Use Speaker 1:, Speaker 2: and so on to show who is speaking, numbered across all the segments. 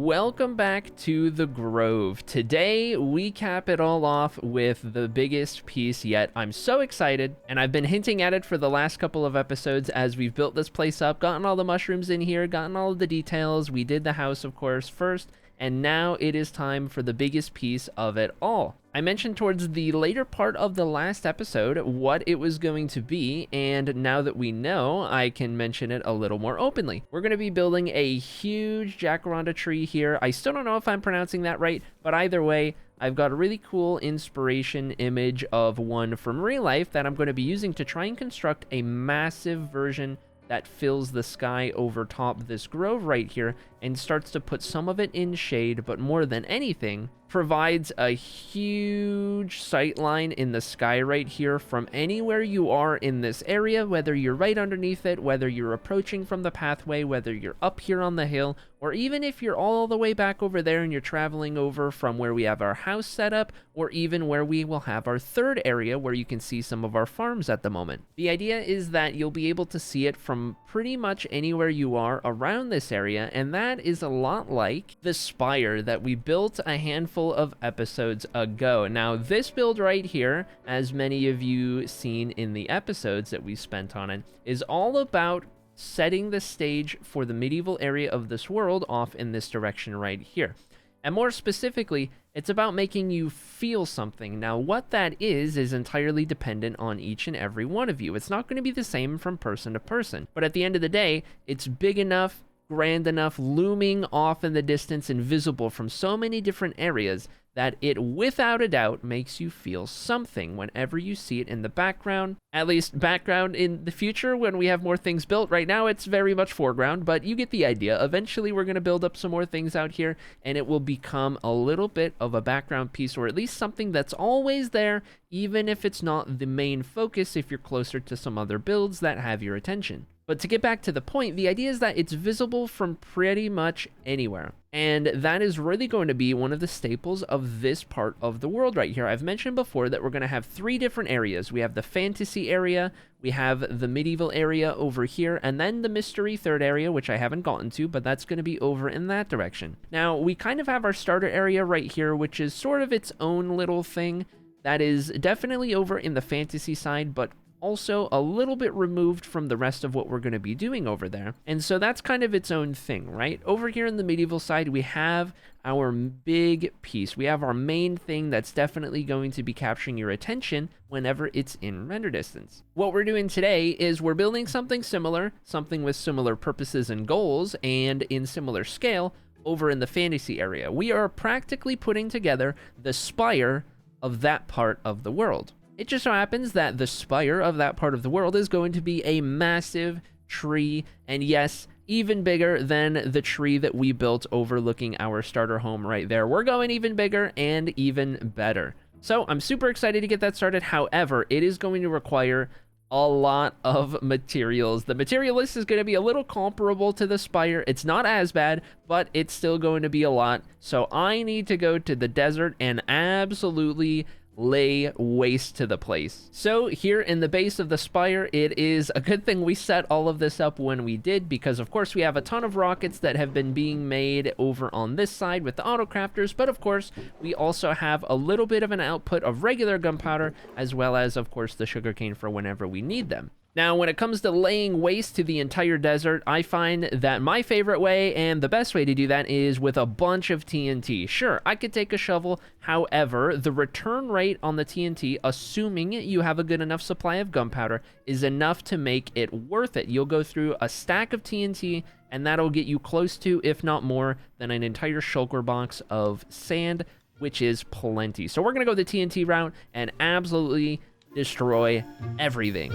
Speaker 1: Welcome back to the Grove. Today, we cap it all off with the biggest piece yet. I'm so excited, and I've been hinting at it for the last couple of episodes as we've built this place up, gotten all the mushrooms in here, gotten all of the details. We did the house, of course, first, and now it is time for the biggest piece of it all. I mentioned towards the later part of the last episode what it was going to be, and now that we know, I can mention it a little more openly. We're going to be building a huge jacaranda tree here. I still don't know if I'm pronouncing that right, but either way, I've got a really cool inspiration image of one from real life that I'm going to be using to try and construct a massive version that fills the sky over top this grove right here and starts to put some of it in shade, but more than anything, provides a huge sight line in the sky right here from anywhere you are in this area, whether you're right underneath it, whether you're approaching from the pathway, whether you're up here on the hill, or even if you're all the way back over there and you're traveling over from where we have our house set up, or even where we will have our third area where you can see some of our farms at the moment. The idea is that you'll be able to see it from pretty much anywhere you are around this area, and that is a lot like the spire that we built a handful of episodes ago. Now, this build right here, as many of you seen in the episodes that we spent on it, is all about setting the stage for the medieval area of this world off in this direction right here. And more specifically, it's about making you feel something. Now, what that is entirely dependent on each and every one of you. It's not going to be the same from person to person. But at the end of the day, it's big enough, grand enough, looming off in the distance and visible from so many different areas that it, without a doubt, makes you feel something whenever you see it in the background. At least background in the future when we have more things built. Right now, it's very much foreground, but you get the idea. Eventually, we're going to build up some more things out here, and it will become a little bit of a background piece, or at least something that's always there, even if it's not the main focus if you're closer to some other builds that have your attention. But to get back to the point, the idea is that it's visible from pretty much anywhere. And that is really going to be one of the staples of this part of the world right here. I've mentioned before that we're going to have three different areas. We have the fantasy area, we have the medieval area over here, and then the mystery third area, which I haven't gotten to, but that's going to be over in that direction. Now, we kind of have our starter area right here, which is sort of its own little thing that is definitely over in the fantasy side, but also a little bit removed from the rest of what we're going to be doing over there. And so that's kind of its own thing, right? Over here in the medieval side, we have our big piece. We have our main thing that's definitely going to be capturing your attention whenever it's in render distance. What we're doing today is we're building something similar, something with similar purposes and goals and in similar scale over in the fantasy area. We are practically putting together the spire of that part of the world. It just so happens that the spire of that part of the world is going to be a massive tree, and yes, even bigger than the tree that we built overlooking our starter home right there. We're going even bigger and even better. So I'm super excited to get that started. However, it is going to require a lot of materials. The material list is going to be a little comparable to the spire. It's not as bad, but it's still going to be a lot. So I need to go to the desert and absolutely lay waste to the place. So here in the base of the spire, it is a good thing we set all of this up when we did, because of course we have a ton of rockets that have been being made over on this side with the auto crafters, but of course we also have a little bit of an output of regular gunpowder, as well as of course the sugarcane for whenever we need them. Now, when it comes to laying waste to the entire desert, I find that my favorite way and the best way to do that is with a bunch of TNT. Sure, I could take a shovel. However, the return rate on the TNT, assuming you have a good enough supply of gunpowder, is enough to make it worth it. You'll go through a stack of TNT, and that'll get you close to, if not more, than an entire shulker box of sand, which is plenty. So we're going to go the TNT route and absolutely destroy everything.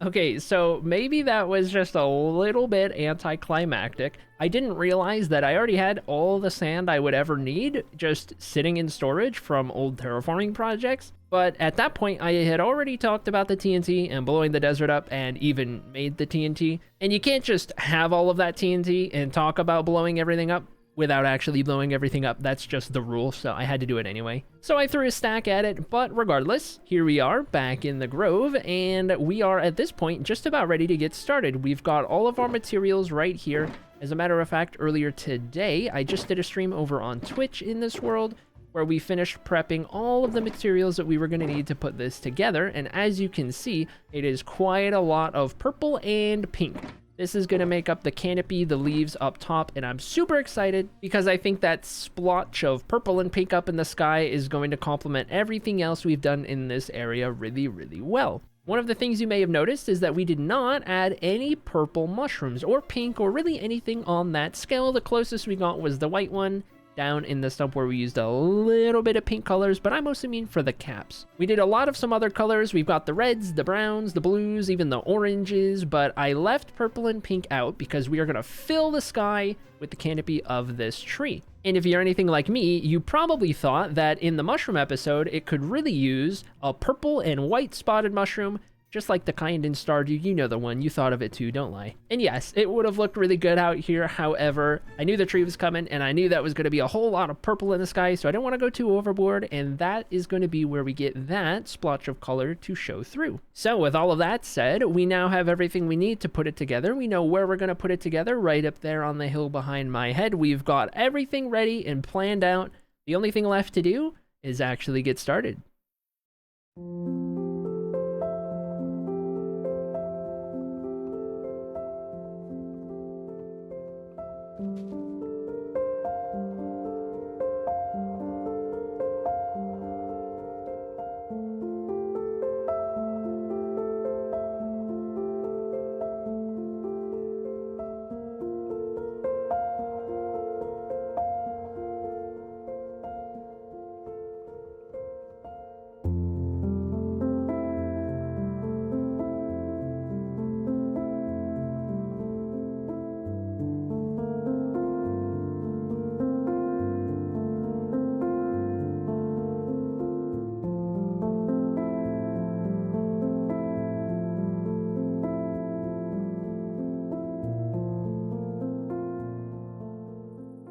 Speaker 1: Okay, so maybe that was just a little bit anticlimactic. I didn't realize that I already had all the sand I would ever need just sitting in storage from old terraforming projects. But at that point, I had already talked about the TNT and blowing the desert up and even made the TNT. And you can't just have all of that TNT and talk about blowing everything up. without actually blowing everything up. That's just the rule, so I had to do it anyway. So I threw a stack at it, but regardless, here we are back in the grove, and we are at this point just about ready to get started. We've got all of our materials right here. As a matter of fact, earlier today, I just did a stream over on Twitch in this world where we finished prepping all of the materials that we were going to need to put this together, and as you can see, it is quite a lot of purple and pink. This is going to make up the canopy, the leaves up top, and I'm super excited because I think that splotch of purple and pink up in the sky is going to complement everything else we've done in this area really, really well. One of the things you may have noticed is that we did not add any purple mushrooms or pink or really anything on that scale. The closest we got was the white one down in the stump where we used a little bit of pink colors, but I mostly mean for the caps. We did a lot of some other colors. We've got the reds, the browns, the blues, even the oranges, but I left purple and pink out because we are going to fill the sky with the canopy of this tree. And if you're anything like me, you probably thought that in the mushroom episode, it could really use a purple and white spotted mushroom, just like the kind in Stardew. You know the one, you thought of it too, don't lie. And yes, it would have looked really good out here. However, I knew the tree was coming and I knew that was going to be a whole lot of purple in the sky, so I didn't want to go too overboard, and that is going to be where we get that splotch of color to show through. So with all of that said, we now have everything we need to put it together. We know where we're going to put it together, right up there on the hill behind my head. We've got everything ready and planned out. The only thing left to do is actually get started.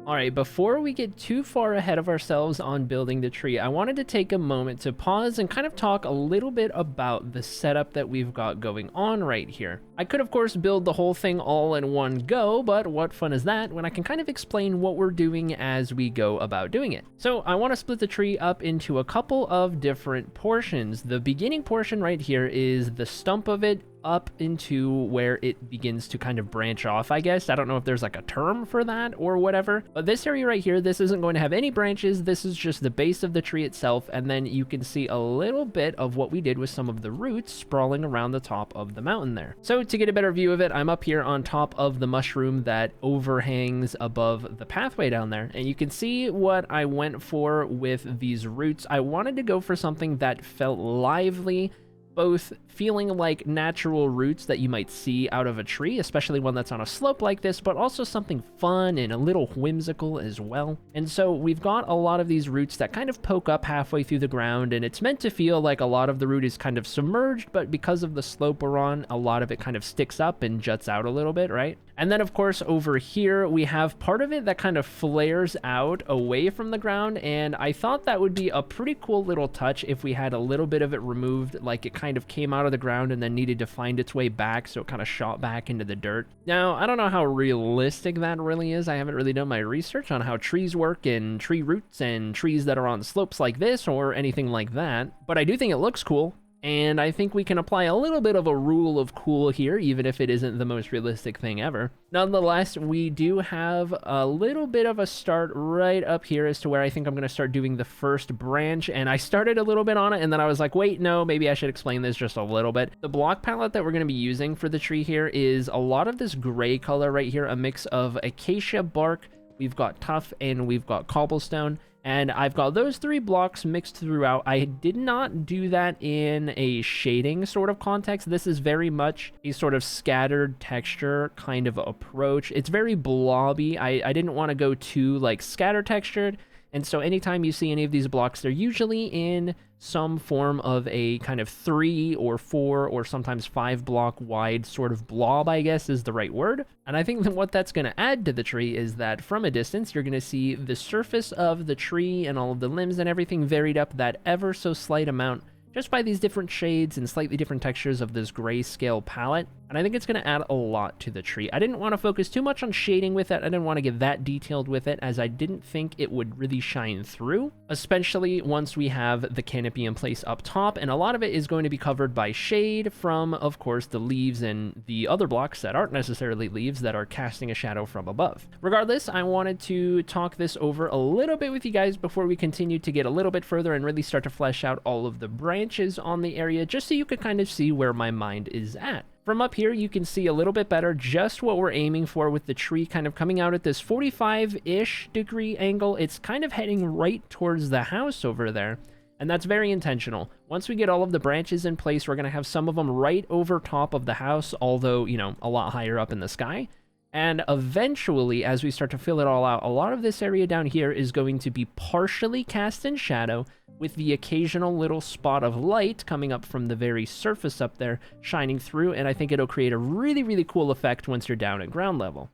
Speaker 1: All right, before we get too far ahead of ourselves on building the tree, I wanted to take a moment to pause and kind of talk a little bit about the setup that we've got going on right here. I could, of course, build the whole thing all in one go, but what fun is that when I can kind of explain what we're doing as we go about doing it? So I want to split the tree up into a couple of different portions. The beginning portion right here is the stump of it, up into where it begins to kind of branch off, I guess. I don't know if there's like a term for that or whatever, but this area right here, this isn't going to have any branches. This is just the base of the tree itself, and then you can see a little bit of what we did with some of the roots sprawling around the top of the mountain there. So to get a better view of it, I'm up here on top of the mushroom that overhangs above the pathway down there, and you can see what I went for with these roots. I wanted to go for something that felt lively, both feeling like natural roots that you might see out of a tree, especially one that's on a slope like this, but also something fun and a little whimsical as well. And so we've got a lot of these roots that kind of poke up halfway through the ground, and it's meant to feel like a lot of the root is kind of submerged, but because of the slope we're on, a lot of it kind of sticks up and juts out a little bit, right? And then of course over here we have part of it that kind of flares out away from the ground, and I thought that would be a pretty cool little touch if we had a little bit of it removed, like it kind of came out of the ground and then needed to find its way back, so it kind of shot back into the dirt. Now, I don't know how realistic that really is. I haven't really done my research on how trees work and tree roots and trees that are on slopes like this or anything like that, but I do think it looks cool. And I think we can apply a little bit of a rule of cool here, even if it isn't the most realistic thing ever. Nonetheless, we do have a little bit of a start right up here as to where I think I'm going to start doing the first branch. And I started a little bit on it, and then I was like, wait, no, maybe I should explain this just a little bit. The block palette that we're going to be using for the tree here is a lot of this gray color right here, a mix of acacia bark, we've got tuff, and we've got cobblestone. And I've got those three blocks mixed throughout. I did not do that in a shading sort of context. This is very much a sort of scattered texture kind of approach. It's very blobby. I didn't want to go too like scatter textured, And so anytime you see any of these blocks, they're usually in some form of a kind of 3 or 4 or sometimes 5 block wide sort of blob, I guess is the right word. And I think that what that's going to add to the tree is that from a distance, you're going to see the surface of the tree and all of the limbs and everything varied up that ever so slight amount just by these different shades and slightly different textures of this grayscale palette. And I think it's going to add a lot to the tree. I didn't want to focus too much on shading with it. I didn't want to get that detailed with it, as I didn't think it would really shine through, especially once we have the canopy in place up top. And a lot of it is going to be covered by shade from, of course, the leaves and the other blocks that aren't necessarily leaves that are casting a shadow from above. Regardless, I wanted to talk this over a little bit with you guys before we continue to get a little bit further and really start to flesh out all of the branches on the area, just so you could kind of see where my mind is at. From up here, you can see a little bit better just what we're aiming for with the tree kind of coming out at this 45-ish degree angle. It's kind of heading right towards the house over there, and that's very intentional. Once we get all of the branches in place, we're going to have some of them right over top of the house, although, you know, a lot higher up in the sky. And eventually, as we start to fill it all out, a lot of this area down here is going to be partially cast in shadow, with the occasional little spot of light coming up from the very surface up there, shining through, and I think it'll create a really, really cool effect once you're down at ground level.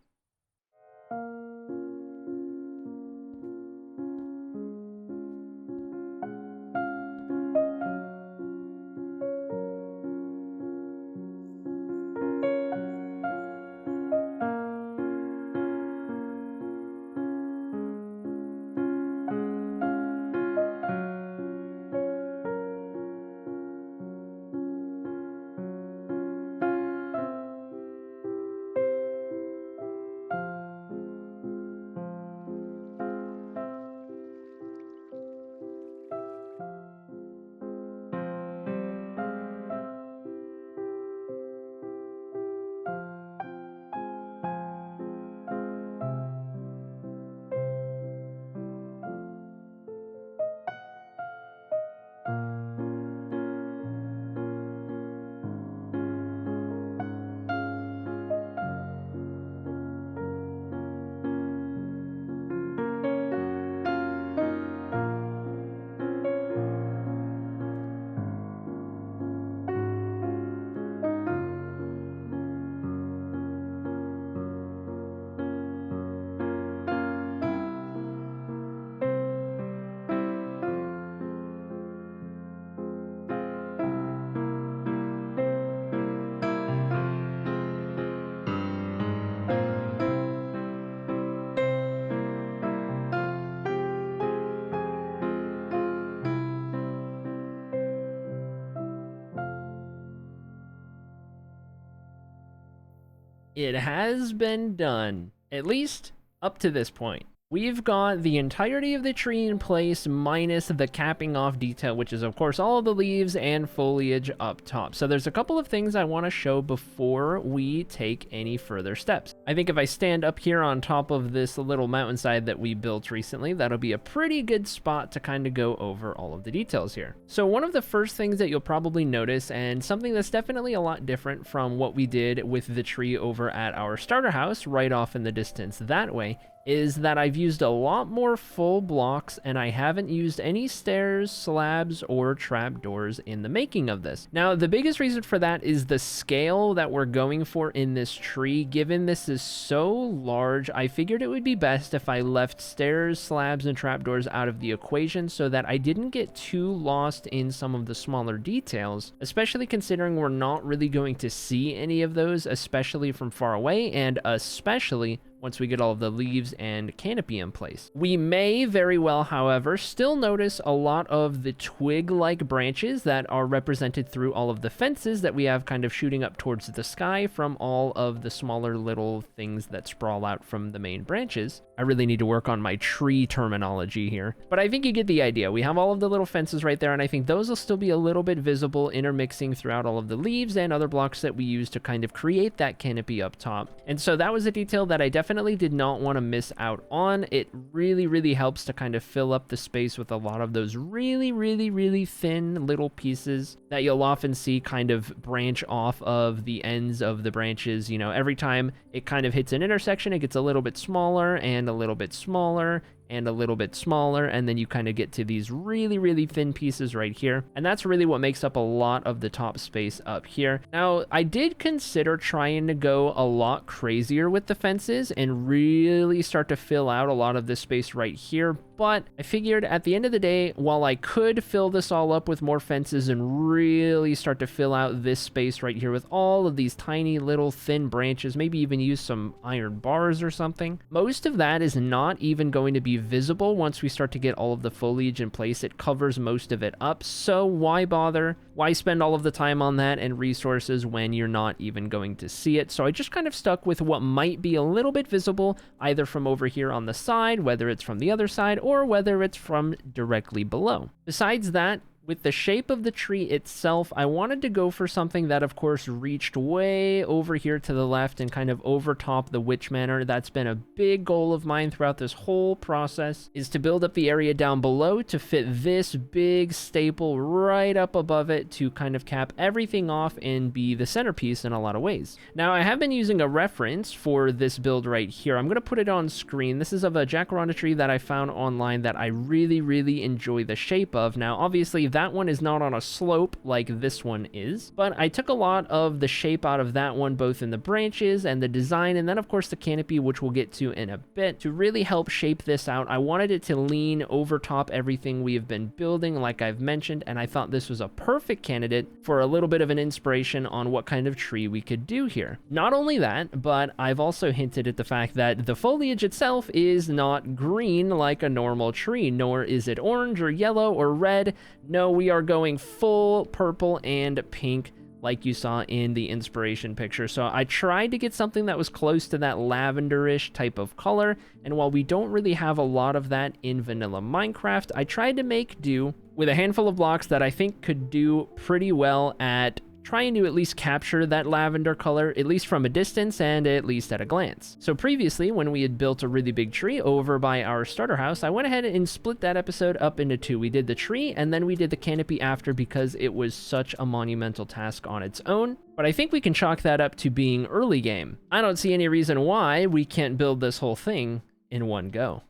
Speaker 1: It has been done, at least up to this point. We've got the entirety of the tree in place, minus the capping off detail, which is, of course, all of the leaves and foliage up top. So there's a couple of things I want to show before we take any further steps. I think if I stand up here on top of this little mountainside that we built recently, that'll be a pretty good spot to kind of go over all of the details here. So one of the first things that you'll probably notice, and something that's definitely a lot different from what we did with the tree over at our starter house right off in the distance that way, is that I've used a lot more full blocks, and I haven't used any stairs, slabs, or trapdoors in the making of this. Now, the biggest reason for that is the scale that we're going for in this tree. Given this is so large, I figured it would be best if I left stairs, slabs, and trapdoors out of the equation so that I didn't get too lost in some of the smaller details, especially considering we're not really going to see any of those, especially from far away, and especially once we get all of the leaves and canopy in place. We may very well, however, still notice a lot of the twig-like branches that are represented through all of the fences that we have kind of shooting up towards the sky from all of the smaller little things that sprawl out from the main branches. I really need to work on my tree terminology here, but I think you get the idea. We have all of the little fences right there, and I think those will still be a little bit visible, intermixing throughout all of the leaves and other blocks that we use to kind of create that canopy up top. And so that was a detail that I definitely did not want to miss out on. It really, really helps to kind of fill up the space with a lot of those really, really, really thin little pieces that you'll often see kind of branch off of the ends of the branches. You know, every time it kind of hits an intersection, it gets a little bit smaller and a little bit smaller. and a little bit smaller, and then you kind of get to these really, really thin pieces right here. And that's really what makes up a lot of the top space up here. Now, I did consider trying to go a lot crazier with the fences and really start to fill out a lot of this space right here, but I figured at the end of the day, while I could fill this all up with more fences and really start to fill out this space right here with all of these tiny little thin branches, maybe even use some iron bars or something, most of that is not even going to be visible once we start to get all of the foliage in place. It covers most of it up, so why bother? Why spend all of the time on that and resources when you're not even going to see it? So I just kind of stuck with what might be a little bit visible, either from over here on the side, whether it's from the other side, or whether it's from directly below. Besides that, with the shape of the tree itself, I wanted to go for something that, of course, reached way over here to the left and kind of overtop the Witch Manor. That's been a big goal of mine throughout this whole process, is to build up the area down below to fit this big staple right up above it to kind of cap everything off and be the centerpiece in a lot of ways. Now, I have been using a reference for this build right here. I'm going to put it on screen. This is of a jacaranda tree that I found online that I really, really enjoy the shape of. Now, obviously, that one is not on a slope like this one is, but I took a lot of the shape out of that one, both in the branches and the design, and then of course the canopy, which we'll get to in a bit, to really help shape this out. I wanted it to lean over top everything we have been building, like I've mentioned, and I thought this was a perfect candidate for a little bit of an inspiration on what kind of tree we could do here. Not only that, but I've also hinted at the fact that the foliage itself is not green like a normal tree, nor is it orange or yellow or red. No, we are going full purple and pink like you saw in the inspiration picture. So I tried to get something that was close to that lavenderish type of color, and while we don't really have a lot of that in vanilla Minecraft, I tried to make do with a handful of blocks that I think could do pretty well at trying to at least capture that lavender color, at least from a distance and at least at a glance. So previously, when we had built a really big tree over by our starter house, I went ahead and split that episode up into two. We did the tree and then we did the canopy after because it was such a monumental task on its own. But I think we can chalk that up to being early game. I don't see any reason why we can't build this whole thing in one go.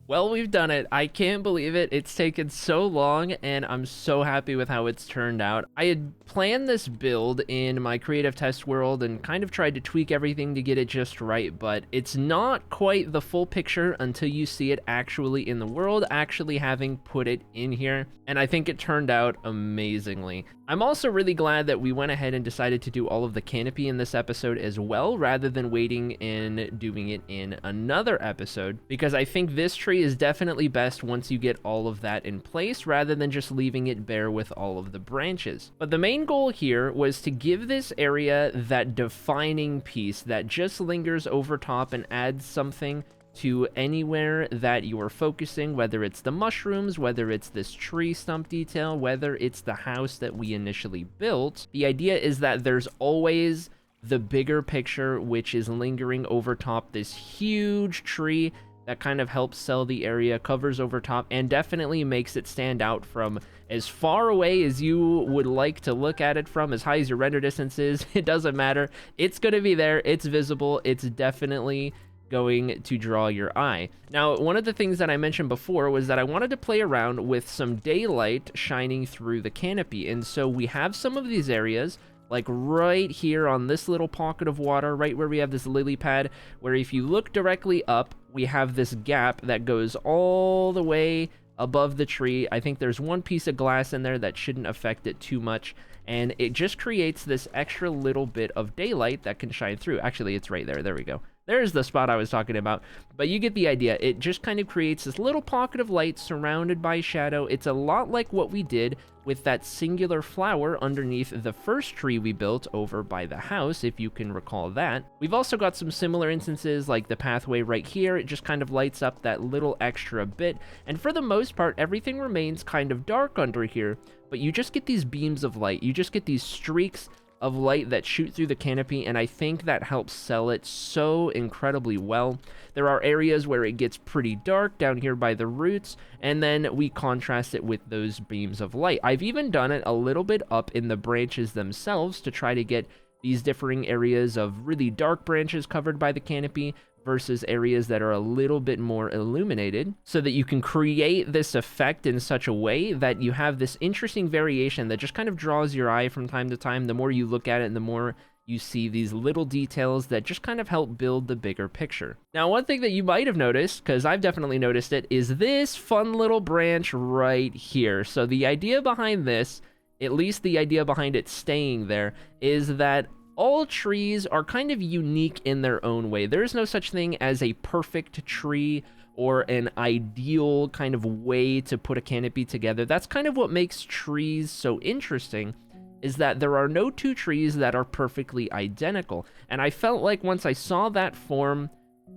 Speaker 1: Well, we've done it. I can't believe it. It's taken so long, and I'm so happy with how it's turned out. I had planned this build in my creative test world and kind of tried to tweak everything to get it just right, but it's not quite the full picture until you see it actually in the world, actually having put it in here, and I think it turned out amazingly. I'm also really glad that we went ahead and decided to do all of the canopy in this episode as well, rather than waiting and doing it in another episode, because I think this tree tree is definitely best once you get all of that in place, rather than just leaving it bare with all of the branches. But the main goal here was to give this area that defining piece that just lingers over top and adds something to anywhere that you are focusing, whether it's the mushrooms, whether it's this tree stump detail, whether it's the house that we initially built. The idea is that there's always the bigger picture, which is lingering over top this huge tree that kind of helps sell the area, covers over top, and definitely makes it stand out from as far away as you would like to look at it from, as high as your render distance is. It doesn't matter. It's going to be there. It's visible. It's definitely going to draw your eye. Now, one of the things that I mentioned before was that I wanted to play around with some daylight shining through the canopy. And so we have some of these areas, like right here on this little pocket of water, right where we have this lily pad, where if you look directly up, we have this gap that goes all the way above the tree. I think there's one piece of glass in there that shouldn't affect it too much, and it just creates this extra little bit of daylight that can shine through. Actually, it's right there. There we go. There's the spot I was talking about, but you get the idea. It just kind of creates this little pocket of light surrounded by shadow. It's a lot like what we did with that singular flower underneath the first tree we built over by the house, if you can recall that. We've also got some similar instances like the pathway right here. It just kind of lights up that little extra bit, and for the most part, everything remains kind of dark under here, but you just get these beams of light. You just get these streaks of light that shoot through the canopy, and I think that helps sell it so incredibly well. There are areas where it gets pretty dark down here by the roots, and then we contrast it with those beams of light. I've even done it a little bit up in the branches themselves to try to get these differing areas of really dark branches covered by the canopy versus areas that are a little bit more illuminated, so that you can create this effect in such a way that you have this interesting variation that just kind of draws your eye from time to time. The more you look at it and the more you see these little details that just kind of help build the bigger picture. Now, one thing that you might have noticed, because I've definitely noticed it, is this fun little branch right here. So the idea behind this, at least the idea behind it staying there, is that all trees are kind of unique in their own way. There's no such thing as a perfect tree or an ideal kind of way to put a canopy together. That's kind of what makes trees so interesting, is that there are no two trees that are perfectly identical. And I felt like once I saw that form,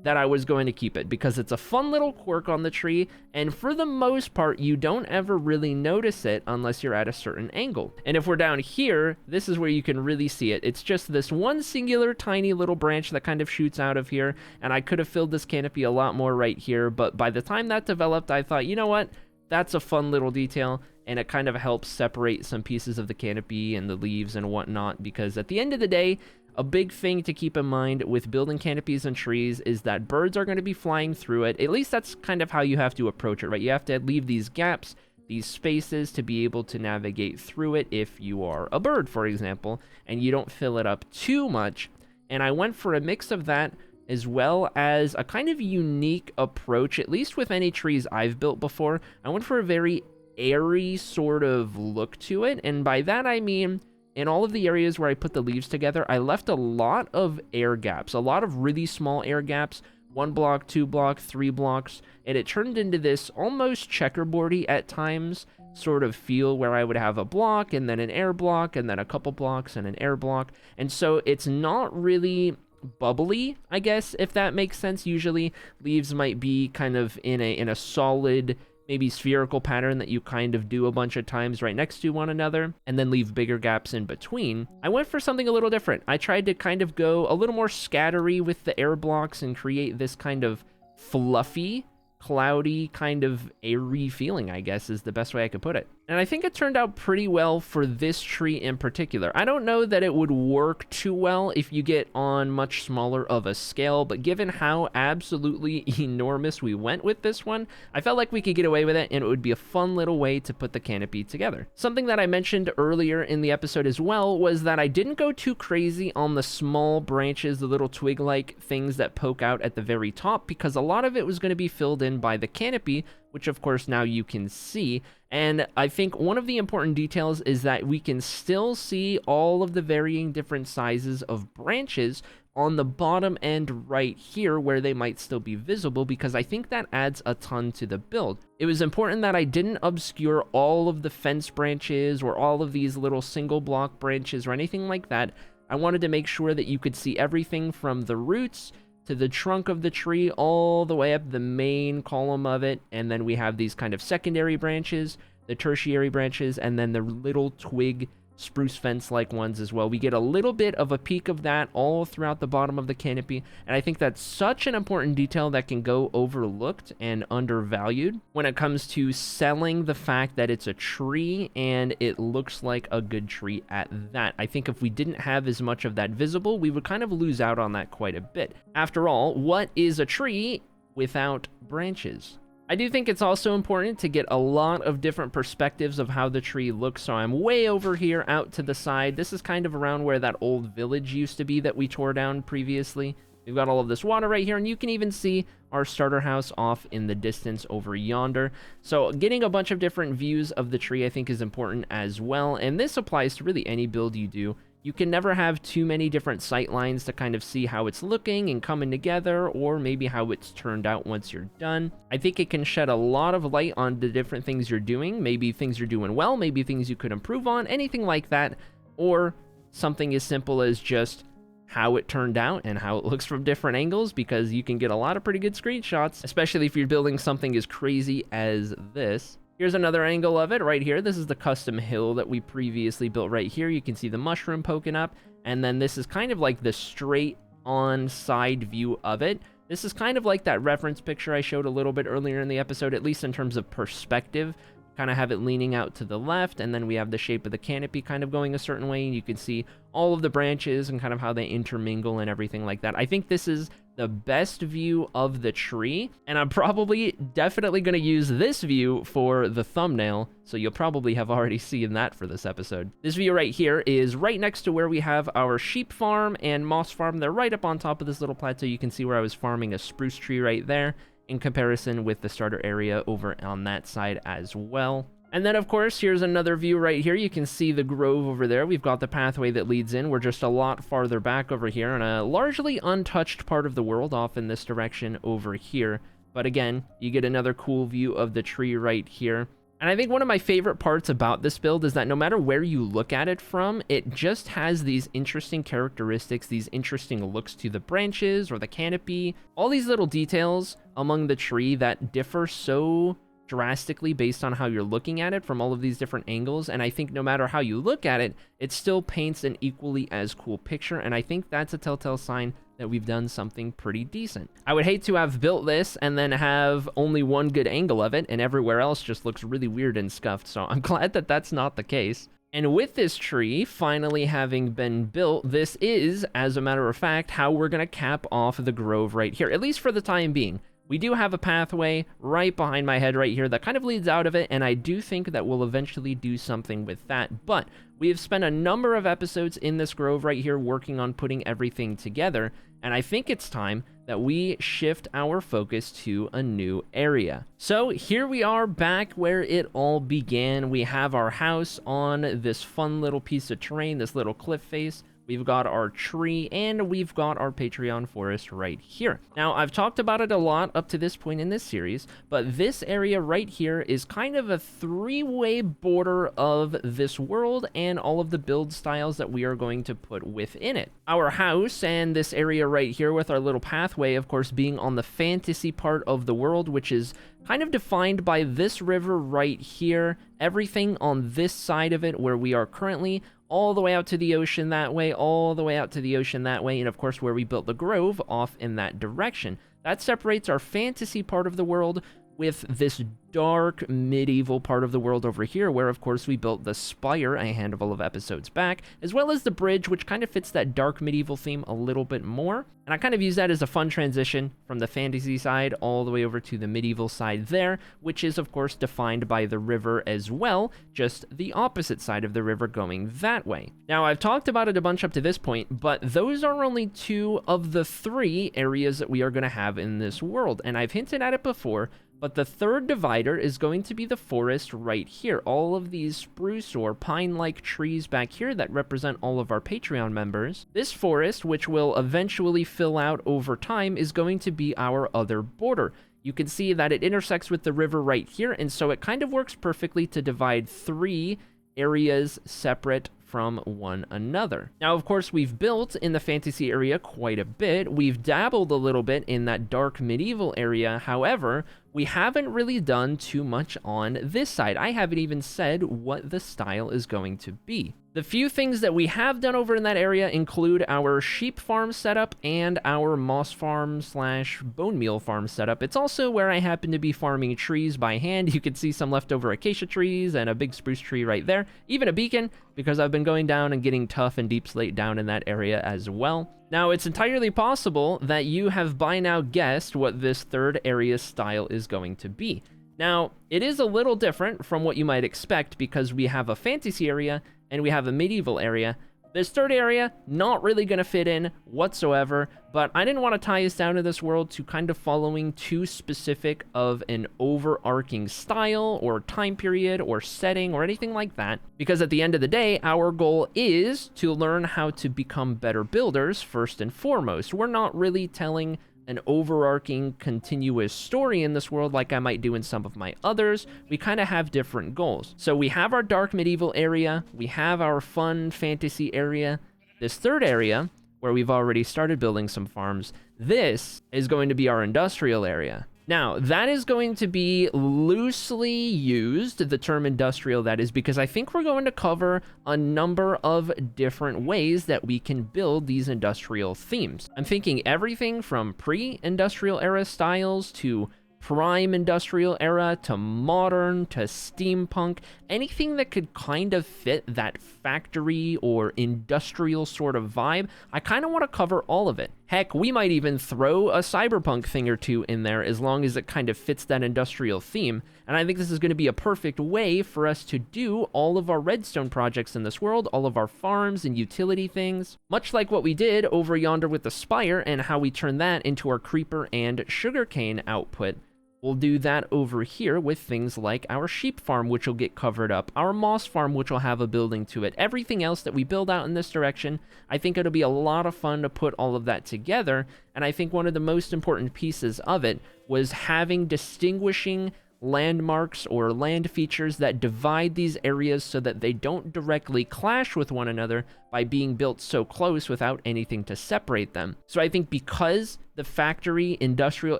Speaker 1: that I was going to keep it, because it's a fun little quirk on the tree, and for the most part, you don't ever really notice it unless you're at a certain angle. And if we're down here, this is where you can really see it. It's just this one singular tiny little branch that kind of shoots out of here, and I could have filled this canopy a lot more right here, but by the time that developed, I thought, you know what? That's a fun little detail, and it kind of helps separate some pieces of the canopy and the leaves and whatnot, because at the end of the day, a big thing to keep in mind with building canopies and trees is that birds are going to be flying through it. At least that's kind of how you have to approach it, right? You have to leave these gaps, these spaces, to be able to navigate through it if you are a bird, for example, and you don't fill it up too much. And I went for a mix of that, as well as a kind of unique approach, at least with any trees I've built before. I went for a very airy sort of look to it, and by that I mean, in all of the areas where I put the leaves together, I left a lot of air gaps, a lot of really small air gaps, 1 block, 2 block, 3 blocks, and it turned into this almost checkerboardy at times sort of feel, where I would have a block and then an air block and then a couple blocks and an air block. And so it's not really bubbly, I guess, if that makes sense. Usually leaves might be kind of in a solid, maybe spherical pattern that you kind of do a bunch of times right next to one another, and then leave bigger gaps in between. I went for something a little different. I tried to kind of go a little more scattery with the air blocks and create this kind of fluffy, cloudy, kind of airy feeling, I guess is the best way I could put it. And I think it turned out pretty well for this tree in particular. I don't know that it would work too well if you get on much smaller of a scale, but given how absolutely enormous we went with this one, I felt like we could get away with it, and it would be a fun little way to put the canopy together. Something that I mentioned earlier in the episode as well was that I didn't go too crazy on the small branches, the little twig-like things that poke out at the very top, because a lot of it was going to be filled in by the canopy, which of course now you can see. And I think one of the important details is that we can still see all of the varying different sizes of branches on the bottom end right here where they might still be visible, because I think that adds a ton to the build. It was important that I didn't obscure all of the fence branches or all of these little single block branches or anything like that. I wanted to make sure that you could see everything from the roots to the trunk of the tree all the way up the main column of it, and then we have these kind of secondary branches, the tertiary branches, and then the little twig spruce fence-like ones as well. We get a little bit of a peek of that all throughout the bottom of the canopy, and I think that's such an important detail that can go overlooked and undervalued when it comes to selling the fact that it's a tree and it looks like a good tree at that. I think if we didn't have as much of that visible, we would kind of lose out on that quite a bit. After all, what is a tree without branches? I do think it's also important to get a lot of different perspectives of how the tree looks. So I'm way over here out to the side. This is kind of around where that old village used to be that we tore down previously. We've got all of this water right here, and you can even see our starter house off in the distance over yonder. So getting a bunch of different views of the tree I think is important as well. And this applies to really any build you do. You can never have too many different sight lines to kind of see how it's looking and coming together, or maybe how it's turned out once you're done. I think it can shed a lot of light on the different things you're doing, maybe things you're doing well, maybe things you could improve on, anything like that, or something as simple as just how it turned out and how it looks from different angles, because you can get a lot of pretty good screenshots, especially if you're building something as crazy as this. Here's another angle of it right here. This is the custom hill that we previously built right here. You can see the mushroom poking up, and then this is kind of like the straight on side view of it. This is kind of like that reference picture I showed a little bit earlier in the episode, at least in terms of perspective. Kind of have it leaning out to the left, and then we have the shape of the canopy kind of going a certain way, and you can see all of the branches and kind of how they intermingle and everything like that. I think this is the best view of the tree, and I'm probably definitely going to use this view for the thumbnail, so you'll probably have already seen that for this episode. This view right here is right next to where we have our sheep farm and moss farm. They're right up on top of this little plateau. You can see where I was farming a spruce tree right there, in comparison with the starter area over on that side as well. And then, of course, here's another view right here. You can see the grove over there. We've got the pathway that leads in. We're just a lot farther back over here in a largely untouched part of the world off in this direction over here. But again, you get another cool view of the tree right here. And I think one of my favorite parts about this build is that no matter where you look at it from, it just has these interesting characteristics, these interesting looks to the branches or the canopy, all these little details among the tree that differ so drastically based on how you're looking at it from all of these different angles. And I think no matter how you look at it, it still paints an equally as cool picture. And I think that's a telltale sign that we've done something pretty decent. I would hate to have built this and then have only one good angle of it and everywhere else just looks really weird and scuffed. So I'm glad that that's not the case. And with this tree finally having been built, this is, as a matter of fact, how we're going to cap off the grove right here, at least for the time being. We do have a pathway right behind my head right here that kind of leads out of it, and I do think that we'll eventually do something with that. But we have spent a number of episodes in this grove right here working on putting everything together, and I think it's time that we shift our focus to a new area. So here we are back where it all began. We have our house on this fun little piece of terrain, this little cliff face. We've got our tree, and we've got our Patreon forest right here. Now, I've talked about it a lot up to this point in this series, but this area right here is kind of a three-way border of this world and all of the build styles that we are going to put within it. Our house and this area right here with our little pathway, of course, being on the fantasy part of the world, which is kind of defined by this river right here, everything on this side of it where we are currently, all the way out to the ocean that way, all the way out to the ocean that way, and of course where we built the grove off in that direction. That separates our fantasy part of the world with this dark medieval part of the world over here, where of course we built the spire a handful of episodes back, as well as the bridge, which kind of fits that dark medieval theme a little bit more. And I kind of use that as a fun transition from the fantasy side all the way over to the medieval side there, which is of course defined by the river as well, just the opposite side of the river going that way. Now, I've talked about it a bunch up to this point, but those are only two of the three areas that we are going to have in this world, and I've hinted at it before, But the third divider is going to be the forest right here. All of these spruce or pine-like trees back here that represent all of our Patreon members. This forest, which will eventually fill out over time, is going to be our other border. You can see that it intersects with the river right here, and so it kind of works perfectly to divide 3 areas separate from one another. Now, of course, we've built in the fantasy area quite a bit. We've dabbled a little bit in that dark medieval area. However, we haven't really done too much on this side. I haven't even said what the style is going to be. The few things that we have done over in that area include our sheep farm setup and our moss farm / bone meal farm setup. It's also where I happen to be farming trees by hand. You can see some leftover acacia trees and a big spruce tree right there. Even a beacon, because I've been going down and getting tough and deep slate down in that area as well. Now, it's entirely possible that you have by now guessed what this third area style is going to be. Now, it is a little different from what you might expect because we have a fantasy area and we have a medieval area. This third area, not really going to fit in whatsoever, but I didn't want to tie us down to this world to kind of following too specific of an overarching style or time period or setting or anything like that, because at the end of the day, our goal is to learn how to become better builders first and foremost. We're not really telling an overarching continuous story in this world like I might do in some of my others. We kind of have different goals. So we have our dark medieval area, we have our fun fantasy area. This third area, where we've already started building some farms, this is going to be our industrial area. Now, that is going to be loosely used, the term industrial that is, because I think we're going to cover a number of different ways that we can build these industrial themes. I'm thinking everything from pre-industrial era styles to prime industrial era to modern to steampunk, anything that could kind of fit that factory or industrial sort of vibe. I kind of want to cover all of it. Heck, we might even throw a cyberpunk thing or two in there as long as it kind of fits that industrial theme. And I think this is going to be a perfect way for us to do all of our redstone projects in this world, all of our farms and utility things, much like what we did over yonder with the spire and how we turned that into our creeper and sugarcane output. We'll do that over here with things like our sheep farm, which will get covered up, our moss farm, which will have a building to it, everything else that we build out in this direction. I think it'll be a lot of fun to put all of that together, and I think one of the most important pieces of it was having distinguishing landmarks or land features that divide these areas so that they don't directly clash with one another by being built so close without anything to separate them. So I think because the factory industrial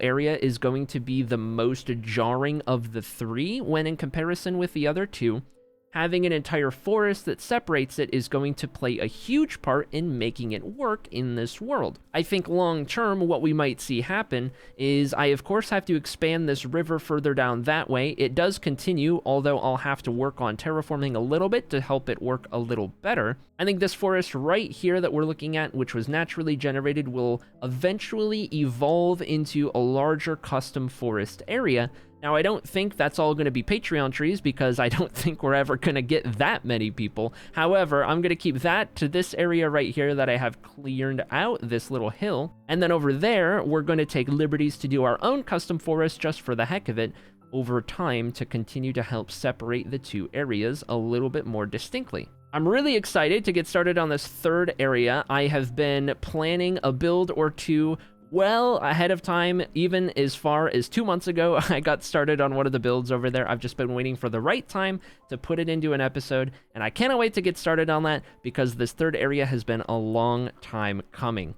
Speaker 1: area is going to be the most jarring of the 3 when in comparison with the other 2, having an entire forest that separates it is going to play a huge part in making it work in this world. I think long term, what we might see happen is I, of course, have to expand this river further down that way. It does continue, although I'll have to work on terraforming a little bit to help it work a little better. I think this forest right here that we're looking at, which was naturally generated, will eventually evolve into a larger custom forest area. Now, I don't think that's all going to be Patreon trees because I don't think we're ever going to get that many people. However, I'm going to keep that to this area right here that I have cleared out, this little hill. And then over there, we're going to take liberties to do our own custom forest just for the heck of it over time to continue to help separate the 2 areas a little bit more distinctly. I'm really excited to get started on this third area. I have been planning a build or 2 well ahead of time. Even as far as 2 months ago, I got started on one of the builds over there. I've just been waiting for the right time to put it into an episode, and I cannot wait to get started on that because this third area has been a long time coming.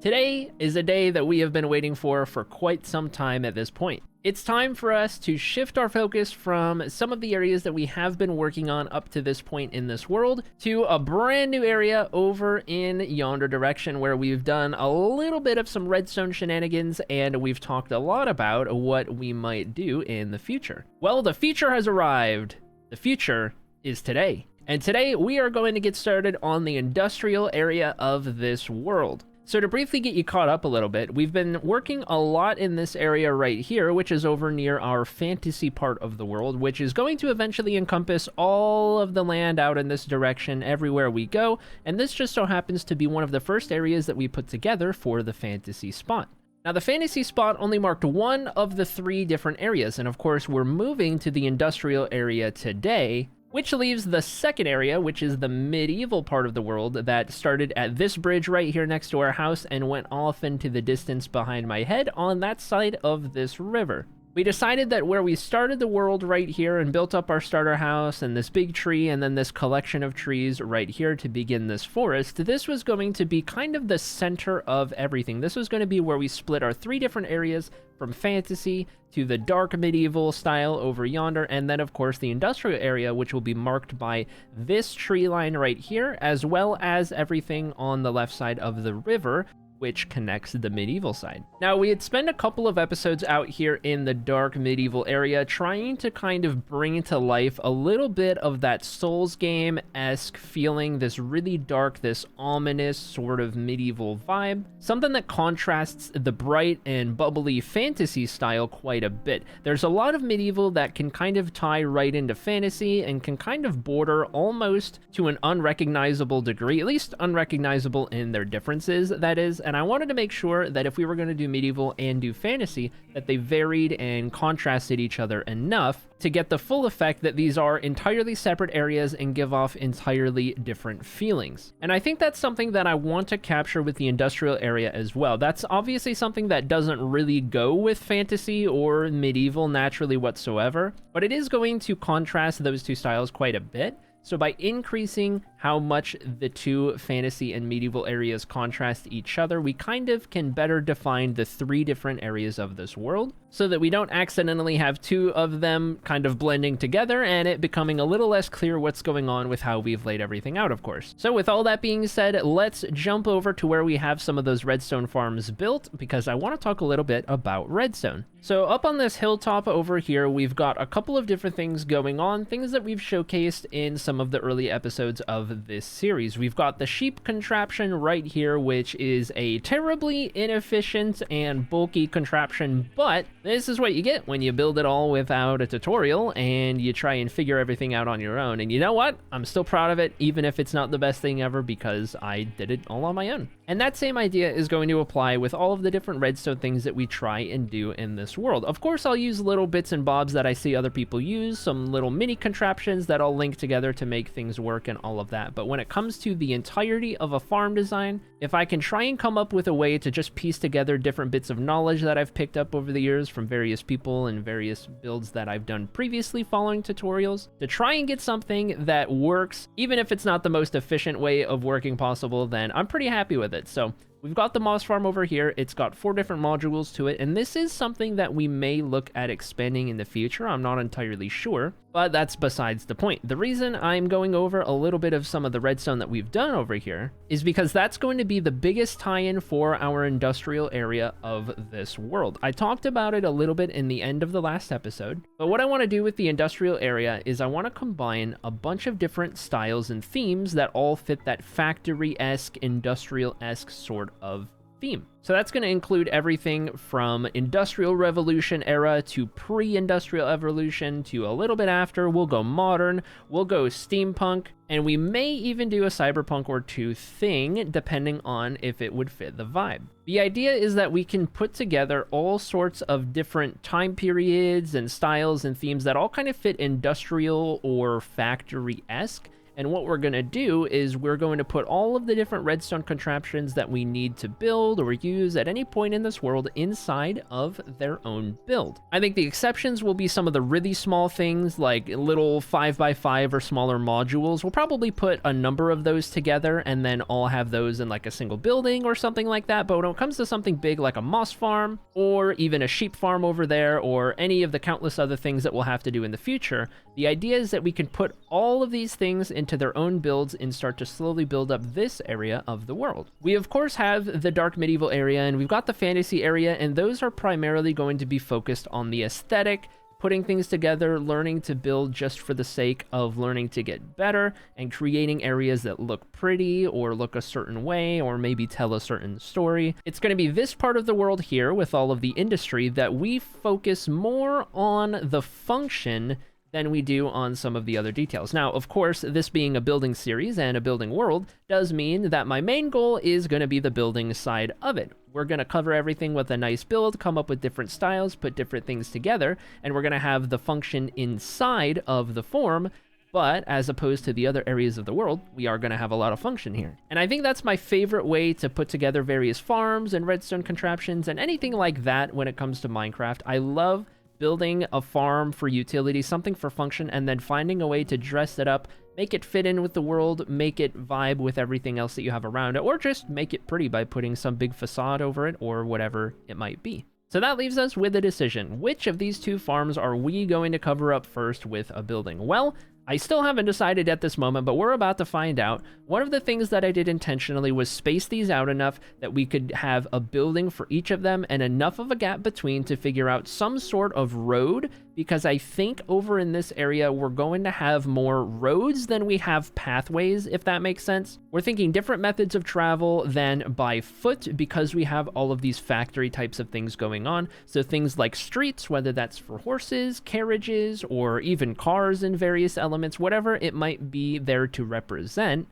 Speaker 1: Today is a day that we have been waiting for quite some time at this point. It's time for us to shift our focus from some of the areas that we have been working on up to this point in this world to a brand new area over in yonder direction where we've done a little bit of some redstone shenanigans and we've talked a lot about what we might do in the future. Well, the future has arrived. The future is today. And today we are going to get started on the industrial area of this world. So to briefly get you caught up a little bit, we've been working a lot in this area right here, which is over near our fantasy part of the world, which is going to eventually encompass all of the land out in this direction everywhere we go, and this just so happens to be one of the first areas that we put together for the fantasy spot. Now, the fantasy spot only marked one of the 3 different areas, and of course, we're moving to the industrial area today, which leaves the second area, which is the medieval part of the world that started at this bridge right here next to our house and went off into the distance behind my head on that side of this river. We decided that where we started the world right here and built up our starter house and this big tree and then this collection of trees right here to begin this forest, this was going to be kind of the center of everything. This was going to be where we split our 3 different areas from fantasy to the dark medieval style over yonder, and then of course the industrial area, which will be marked by this tree line right here, as well as everything on the left side of the river, which connects the medieval side. Now, we had spent a couple of episodes out here in the dark medieval area trying to kind of bring to life a little bit of that Souls game-esque feeling, this really dark, this ominous sort of medieval vibe, something that contrasts the bright and bubbly fantasy style quite a bit. There's a lot of medieval that can kind of tie right into fantasy and can kind of border almost to an unrecognizable degree, at least unrecognizable in their differences, that is. And I wanted to make sure that if we were going to do medieval and do fantasy, that they varied and contrasted each other enough to get the full effect that these are entirely separate areas and give off entirely different feelings. And I think that's something that I want to capture with the industrial area as well. That's obviously something that doesn't really go with fantasy or medieval naturally whatsoever, but it is going to contrast those 2 styles quite a bit. So by increasing how much the 2 fantasy and medieval areas contrast each other, we kind of can better define the 3 different areas of this world so that we don't accidentally have 2 of them kind of blending together and it becoming a little less clear what's going on with how we've laid everything out, of course. So with all that being said, let's jump over to where we have some of those redstone farms built, because I want to talk a little bit about redstone. So up on this hilltop over here, we've got a couple of different things going on, things that we've showcased in some of the early episodes of this series. We've got the sheep contraption right here, which is a terribly inefficient and bulky contraption, but this is what you get when you build it all without a tutorial and you try and figure everything out on your own. And you know what? I'm still proud of it, even if it's not the best thing ever, because I did it all on my own. And that same idea is going to apply with all of the different redstone things that we try and do in this world. Of course, I'll use little bits and bobs that I see other people use, some little mini contraptions that I'll link together to make things work and all of that. But when it comes to the entirety of a farm design, if I can try and come up with a way to just piece together different bits of knowledge that I've picked up over the years from various people and various builds that I've done previously following tutorials, to try and get something that works, even if it's not the most efficient way of working possible, then I'm pretty happy with it. So we've got the moss farm over here. It's got 4 different modules to it, and this is something that we may look at expanding in the future. I'm not entirely sure, but that's besides the point. The reason I'm going over a little bit of some of the redstone that we've done over here is because that's going to be the biggest tie-in for our industrial area of this world. I talked about it a little bit in the end of the last episode, but what I want to do with the industrial area is I want to combine a bunch of different styles and themes that all fit that factory-esque, industrial-esque sort of theme. So that's going to include everything from Industrial Revolution era to pre-Industrial Evolution to a little bit after. We'll go modern, we'll go steampunk, and we may even do a cyberpunk or 2 thing, depending on if it would fit the vibe. The idea is that we can put together all sorts of different time periods and styles and themes that all kind of fit industrial or factory-esque. And what we're going to do is we're going to put all of the different redstone contraptions that we need to build or use at any point in this world inside of their own build. I think the exceptions will be some of the really small things like little 5x5 or smaller modules. We'll probably put a number of those together and then all have those in like a single building or something like that. But when it comes to something big like a moss farm or even a sheep farm over there or any of the countless other things that we'll have to do in the future, the idea is that we can put all of these things into their own builds and start to slowly build up this area of the world. We of course have the dark medieval area and we've got the fantasy area, and those are primarily going to be focused on the aesthetic, putting things together, learning to build just for the sake of learning to get better, and creating areas that look pretty or look a certain way or maybe tell a certain story. It's going to be this part of the world here with all of the industry that we focus more on the function than we do on some of the other details. Now, of course, this being a building series and a building world does mean that my main goal is going to be the building side of it. We're going to cover everything with a nice build, come up with different styles, put different things together, and we're going to have the function inside of the form. But as opposed to the other areas of the world, we are going to have a lot of function here. And I think that's my favorite way to put together various farms and redstone contraptions and anything like that when it comes to Minecraft. I love building a farm for utility, something for function, and then finding a way to dress it up, make it fit in with the world, make it vibe with everything else that you have around it, or just make it pretty by putting some big facade over it or whatever it might be. So that leaves us with a decision. Which of these two farms are we going to cover up first with a building? Well, I still haven't decided at this moment, but we're about to find out. One of the things that I did intentionally was space these out enough that we could have a building for each of them and enough of a gap between to figure out some sort of road, because I think over in this area, we're going to have more roads than we have pathways, if that makes sense. We're thinking different methods of travel than by foot because we have all of these factory types of things going on. So things like streets, whether that's for horses, carriages, or even cars in various elements, whatever it might be there to represent.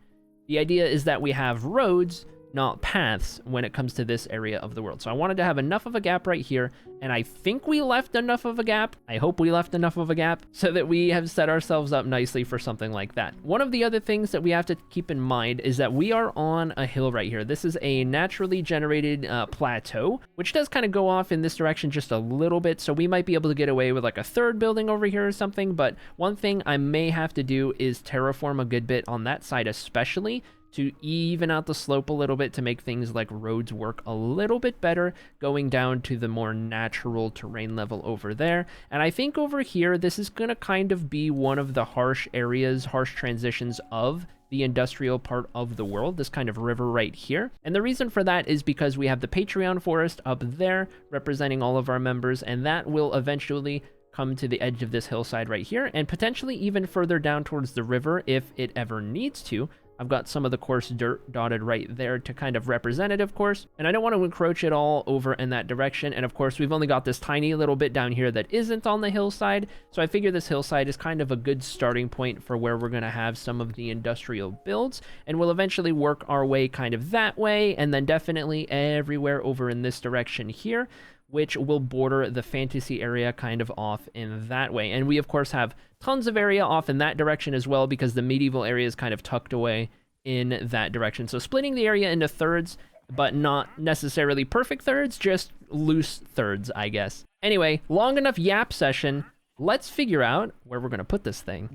Speaker 1: The idea is that we have roads, not paths, when it comes to this area of the world. So I wanted to have enough of a gap right here, and I think we left enough of a gap. I hope we left enough of a gap so that we have set ourselves up nicely for something like that. One of the other things that we have to keep in mind is that we are on a hill right here. This is a naturally generated plateau, which does kind of go off in this direction just a little bit, so we might be able to get away with like a third building over here or something, but one thing I may have to do is terraform a good bit on that side especially, to even out the slope a little bit to make things like roads work a little bit better, going down to the more natural terrain level over there. And I think over here, this is going to kind of be one of the harsh areas, harsh transitions of the industrial part of the world, this kind of river right here. And the reason for that is because we have the Patreon forest up there representing all of our members, and that will eventually come to the edge of this hillside right here, and potentially even further down towards the river if it ever needs to. I've got some of the coarse dirt dotted right there to kind of represent it, of course, and I don't want to encroach it all over in that direction. And of course, we've only got this tiny little bit down here that isn't on the hillside, so I figure this hillside is kind of a good starting point for where we're going to have some of the industrial builds, and we'll eventually work our way kind of that way, and then definitely everywhere over in this direction here, which will border the fantasy area kind of off in that way. And we, of course, have tons of area off in that direction as well because the medieval area is kind of tucked away in that direction. So splitting the area into thirds, but not necessarily perfect thirds, just loose thirds, I guess. Anyway, long enough yap session. Let's figure out where we're going to put this thing.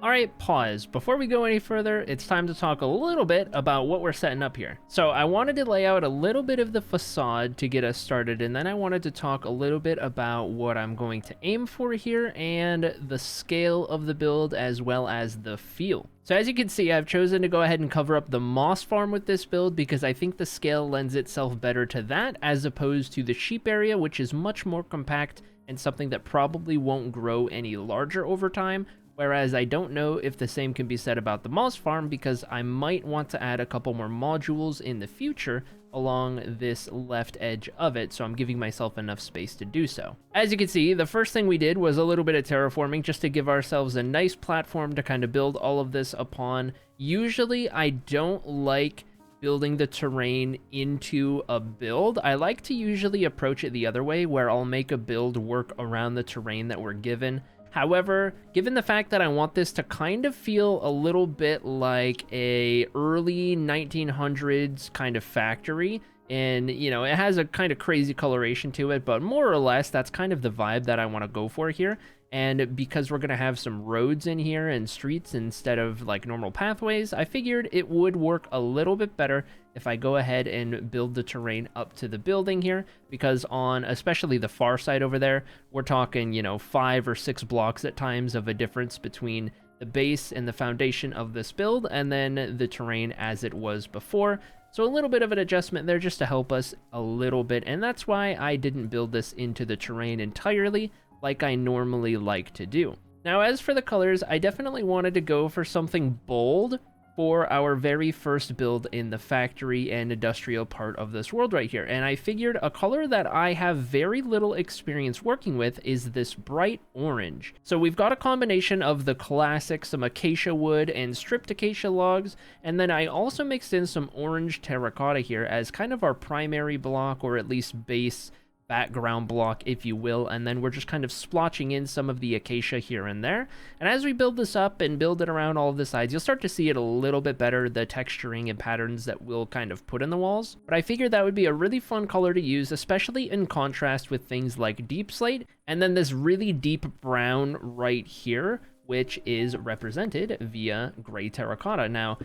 Speaker 1: All right, pause. Before we go any further, it's time to talk a little bit about what we're setting up here. So I wanted to lay out a little bit of the facade to get us started, and then I wanted to talk a little bit about what I'm going to aim for here and the scale of the build as well as the feel. So as you can see, I've chosen to go ahead and cover up the moss farm with this build because I think the scale lends itself better to that as opposed to the sheep area, which is much more compact and something that probably won't grow any larger over time. Whereas I don't know if the same can be said about the moss farm because I might want to add a couple more modules in the future along this left edge of it, so I'm giving myself enough space to do so. As you can see, the first thing we did was a little bit of terraforming just to give ourselves a nice platform to kind of build all of this upon. Usually I don't like building the terrain into a build. I like to usually approach it the other way, where I'll make a build work around the terrain that we're given. However, given the fact that I want this to kind of feel a little bit like a early 1900s kind of factory, and you know, it has a kind of crazy coloration to it, but more or less that's kind of the vibe that I want to go for here. And because we're going to have some roads in here and streets instead of like normal pathways, I figured it would work a little bit better if I go ahead and build the terrain up to the building here, because on especially the far side over there, we're talking, you know, 5 or 6 blocks at times of a difference between the base and the foundation of this build and then the terrain as it was before. So a little bit of an adjustment there just to help us a little bit, and that's why I didn't build this into the terrain entirely like I normally like to do. Now, as for the colors, I definitely wanted to go for something bold for our very first build in the factory and industrial part of this world right here. And I figured a color that I have very little experience working with is this bright orange. So we've got a combination of the classic, some acacia wood and stripped acacia logs, and then I also mixed in some orange terracotta here as kind of our primary block, or at least base background block, if you will, and then we're just kind of splotching in some of the acacia here and there. And as we build this up and build it around all of the sides, you'll start to see it a little bit better, the texturing and patterns that we'll kind of put in the walls. But I figured that would be a really fun color to use, especially in contrast with things like deep slate, and then this really deep brown right here, which is represented via gray terracotta. Now,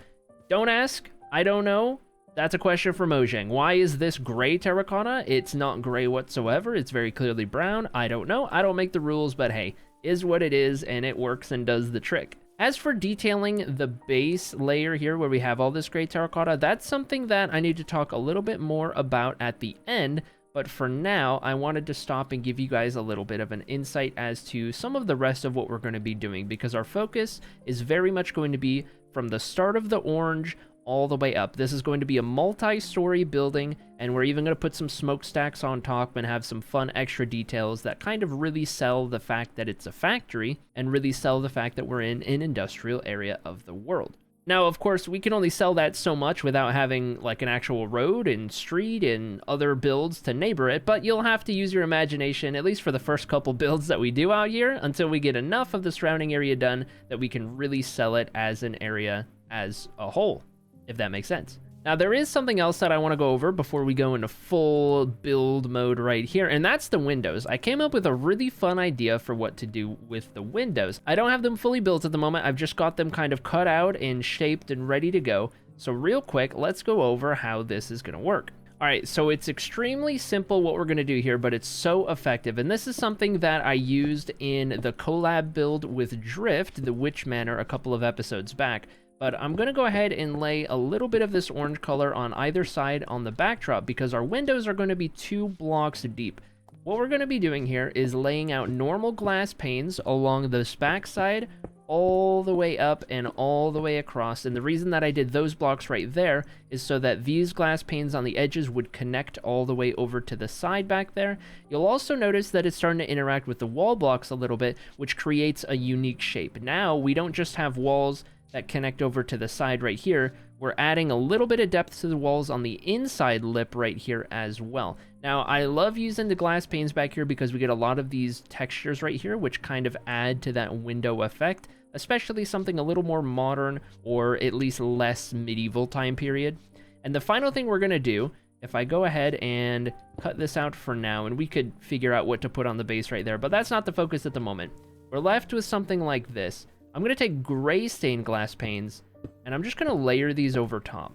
Speaker 1: don't ask, I don't know. That's a question for Mojang. Why is this gray terracotta? It's not gray whatsoever. It's very clearly brown. I don't know. I don't make the rules, but hey, is what it is, and it works and does the trick. As for detailing the base layer here where we have all this gray terracotta, that's something that I need to talk a little bit more about at the end. But for now, I wanted to stop and give you guys a little bit of an insight as to some of the rest of what we're going to be doing, because our focus is very much going to be from the start of the orange all the way up. This is going to be a multi-story building, and we're even going to put some smokestacks on top and have some fun extra details that kind of really sell the fact that it's a factory and really sell the fact that we're in an industrial area of the world. Now, of course, we can only sell that so much without having like an actual road and street and other builds to neighbor it, but you'll have to use your imagination, at least for the first couple builds that we do out here, until we get enough of the surrounding area done that we can really sell it as an area as a whole, if that makes sense. Now, there is something else that I want to go over before we go into full build mode right here, and that's the windows. I came up with a really fun idea for what to do with the windows. I don't have them fully built at the moment. I've just got them kind of cut out and shaped and ready to go. So real quick, let's go over how this is going to work. All right, so it's extremely simple what we're going to do here, but it's so effective. And this is something that I used in the collab build with Drift, the Witch Manor, a couple of episodes back. But I'm going to go ahead and lay a little bit of this orange color on either side on the backdrop, because our windows are going to be 2 blocks deep. What we're going to be doing here is laying out normal glass panes along this back side all the way up and all the way across. And the reason that I did those blocks right there is so that these glass panes on the edges would connect all the way over to the side back there. You'll also notice that it's starting to interact with the wall blocks a little bit, which creates a unique shape. Now, we don't just have walls that connect over to the side right here. We're adding a little bit of depth to the walls on the inside lip right here as well. Now, I love using the glass panes back here because we get a lot of these textures right here, which kind of add to that window effect, especially something a little more modern or at least less medieval time period. And the final thing we're going to do, if I go ahead and cut this out for now, and we could figure out what to put on the base right there, but that's not the focus at the moment. We're left with something like this. I'm going to take gray stained glass panes, and I'm just going to layer these over top.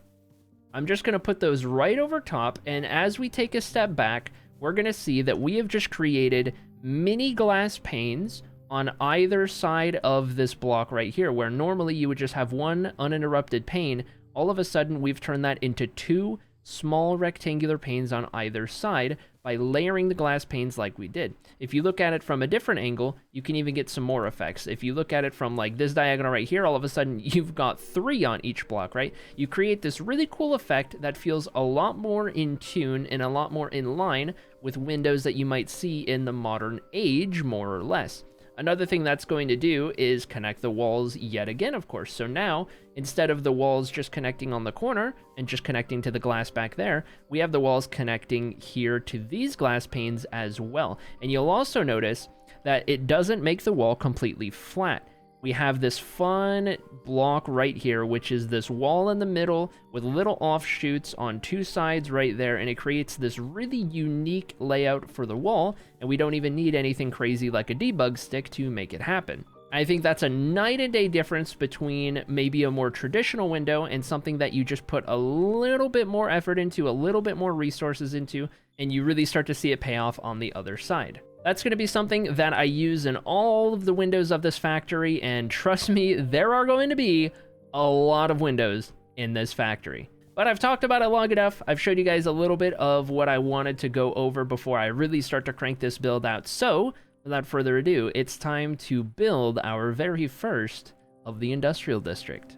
Speaker 1: I'm just going to put those right over top, and as we take a step back, we're going to see that we have just created mini glass panes on either side of this block right here, where normally you would just have one uninterrupted pane. All of a sudden, we've turned that into 2 small rectangular panes on either side by layering the glass panes like we did. If you look at it from a different angle, you can even get some more effects. If you look at it from like this diagonal right here, all of a sudden you've got 3 on each block, right? You create this really cool effect that feels a lot more in tune and a lot more in line with windows that you might see in the modern age, more or less. Another thing that's going to do is connect the walls yet again, of course. So now, instead of the walls just connecting on the corner and just connecting to the glass back there, we have the walls connecting here to these glass panes as well. And you'll also notice that it doesn't make the wall completely flat. We have this fun block right here, which is this wall in the middle with little offshoots on two sides right there, and it creates this really unique layout for the wall, and we don't even need anything crazy like a debug stick to make it happen. I think that's a night and day difference between maybe a more traditional window and something that you just put a little bit more effort into, a little bit more resources into, and you really start to see it pay off on the other side. That's going to be something that I use in all of the windows of this factory, and trust me, there are going to be a lot of windows in this factory. But I've talked about it long enough. I've showed you guys a little bit of what I wanted to go over before I really start to crank this build out. So, without further ado, it's time to build our very first of the industrial district.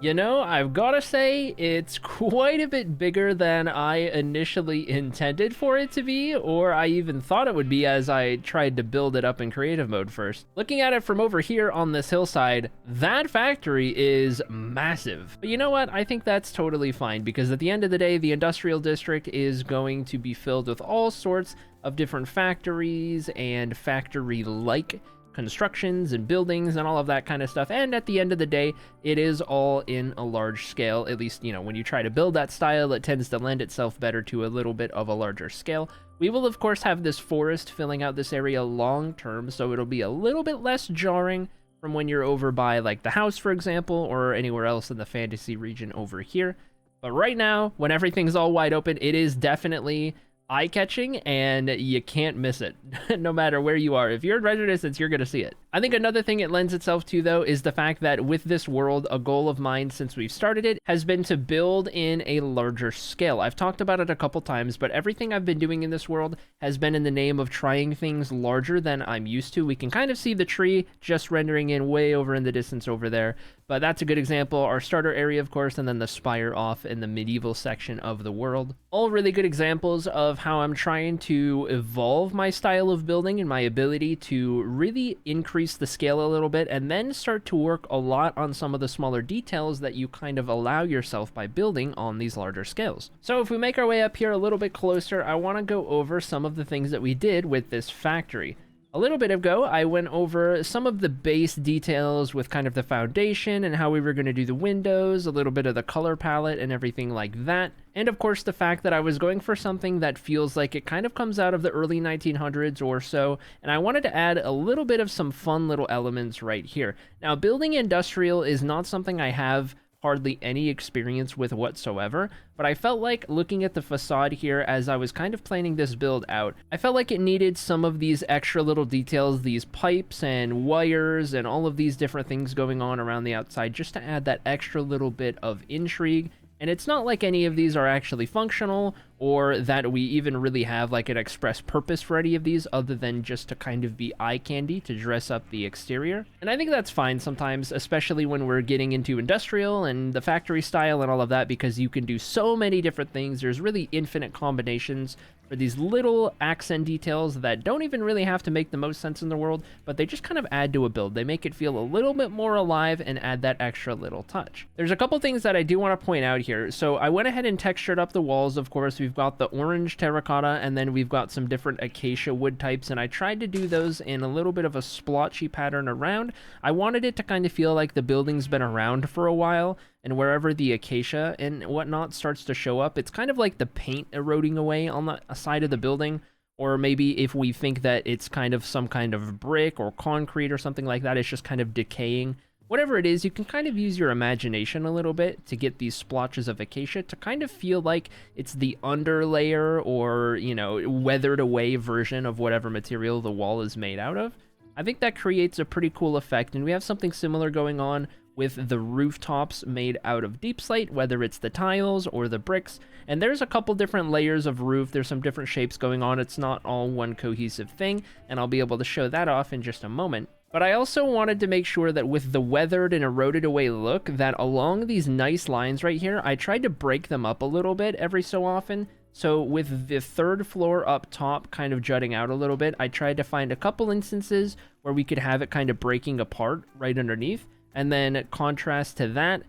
Speaker 1: You know, I've gotta say, it's quite a bit bigger than I initially intended for it to be, or I even thought it would be as I tried to build it up in creative mode first. Looking at it from over here on this hillside, that factory is massive. But you know what? I think that's totally fine, because at the end of the day, the industrial district is going to be filled with all sorts of different factories and factory-like constructions and buildings and all of that kind of stuff. And at the end of the day, it is all in a large scale. At least, you know, when you try to build that style, it tends to lend itself better to a little bit of a larger scale. We will, of course, have this forest filling out this area long term, so it'll be a little bit less jarring from when you're over by, like, the house, for example, or anywhere else in the fantasy region over here. But right now, when everything's all wide open, it is definitely eye-catching, and you can't miss it, no matter where you are. If you're in Red Distance, you're gonna see it. I think another thing it lends itself to, though, is the fact that with this world, a goal of mine since we've started it has been to build in a larger scale. I've talked about it a couple times, but everything I've been doing in this world has been in the name of trying things larger than I'm used to. We can kind of see the tree just rendering in way over in the distance over there, but that's a good example. Our starter area, of course, and then the spire off in the medieval section of the world. All really good examples of how I'm trying to evolve my style of building and my ability to really increase the scale a little bit, and then start to work a lot on some of the smaller details that you kind of allow yourself by building on these larger scales. So if we make our way up here a little bit closer, I want to go over some of the things that we did with this factory. A little bit ago, I went over some of the base details with kind of the foundation and how we were going to do the windows, a little bit of the color palette and everything like that. And of course, the fact that I was going for something that feels like it kind of comes out of the early 1900s or so, and I wanted to add a little bit of some fun little elements right here. Now, building industrial is not something I have hardly any experience with whatsoever, but I felt like looking at the facade here as I was kind of planning this build out, I felt like it needed some of these extra little details, these pipes and wires and all of these different things going on around the outside, just to add that extra little bit of intrigue. And it's not like any of these are actually functional or that we even really have like an express purpose for any of these other than just to kind of be eye candy to dress up the exterior. And I think that's fine sometimes, especially when we're getting into industrial and the factory style and all of that, because you can do so many different things. There's really infinite combinations for these little accent details that don't even really have to make the most sense in the world, but they just kind of add to a build. They make it feel a little bit more alive and add that extra little touch. There's a couple things that I do want to point out here. So I went ahead and textured up the walls. Of course, we've got the orange terracotta, and then we've got some different acacia wood types, and I tried to do those in a little bit of a splotchy pattern around. I wanted it to kind of feel like the building's been around for a while, and wherever the acacia and whatnot starts to show up, it's kind of like the paint eroding away on the side of the building. Or maybe if we think that it's kind of some kind of brick or concrete or something like that, it's just kind of decaying. Whatever it is, you can kind of use your imagination a little bit to get these splotches of acacia to kind of feel like it's the underlayer or, you know, weathered away version of whatever material the wall is made out of. I think that creates a pretty cool effect, and we have something similar going on with the rooftops made out of deep slate, whether it's the tiles or the bricks. And there's a couple different layers of roof. There's some different shapes going on. It's not all one cohesive thing, and I'll be able to show that off in just a moment. But I also wanted to make sure that with the weathered and eroded away look, that along these nice lines right here, I tried to break them up a little bit every so often. So with the third floor up top kind of jutting out a little bit, I tried to find a couple instances where we could have it kind of breaking apart right underneath. And then contrast to that,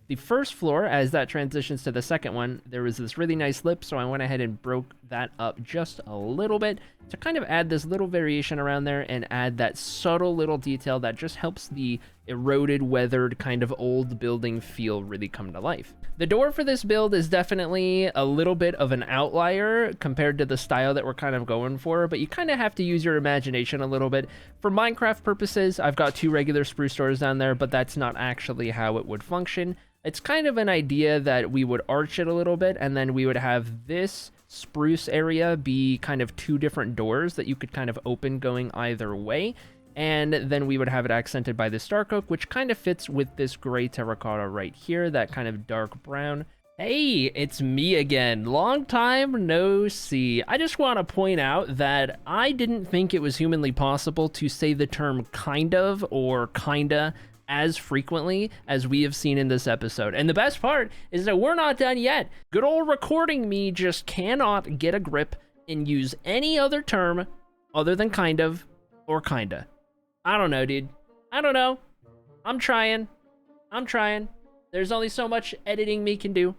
Speaker 1: the first floor, as that transitions to the second one, there was this really nice lip, so I went ahead and broke that up just a little bit to kind of add this little variation around there and add that subtle little detail that just helps the eroded, weathered, kind of old building feel really come to life. The door for this build is definitely a little bit of an outlier compared to the style that we're kind of going for, but you kind of have to use your imagination a little bit. For Minecraft purposes, I've got 2 regular spruce doors down there, but that's not actually how it would function. It's kind of an idea that we would arch it a little bit, and then we would have this spruce area be kind of 2 different doors that you could kind of open going either way. And then we would have it accented by this dark oak, which kind of fits with this gray terracotta right here, that kind of dark brown. Hey, it's me again. Long time no see. I just want to point out that I didn't think it was humanly possible to say the term kind of or kinda as frequently as we have seen in this episode. And the best part is that we're not done yet. Good old recording me just cannot get a grip and use any other term other than kind of or kinda. I don't know, dude. I don't know. I'm trying. There's only so much editing me can do.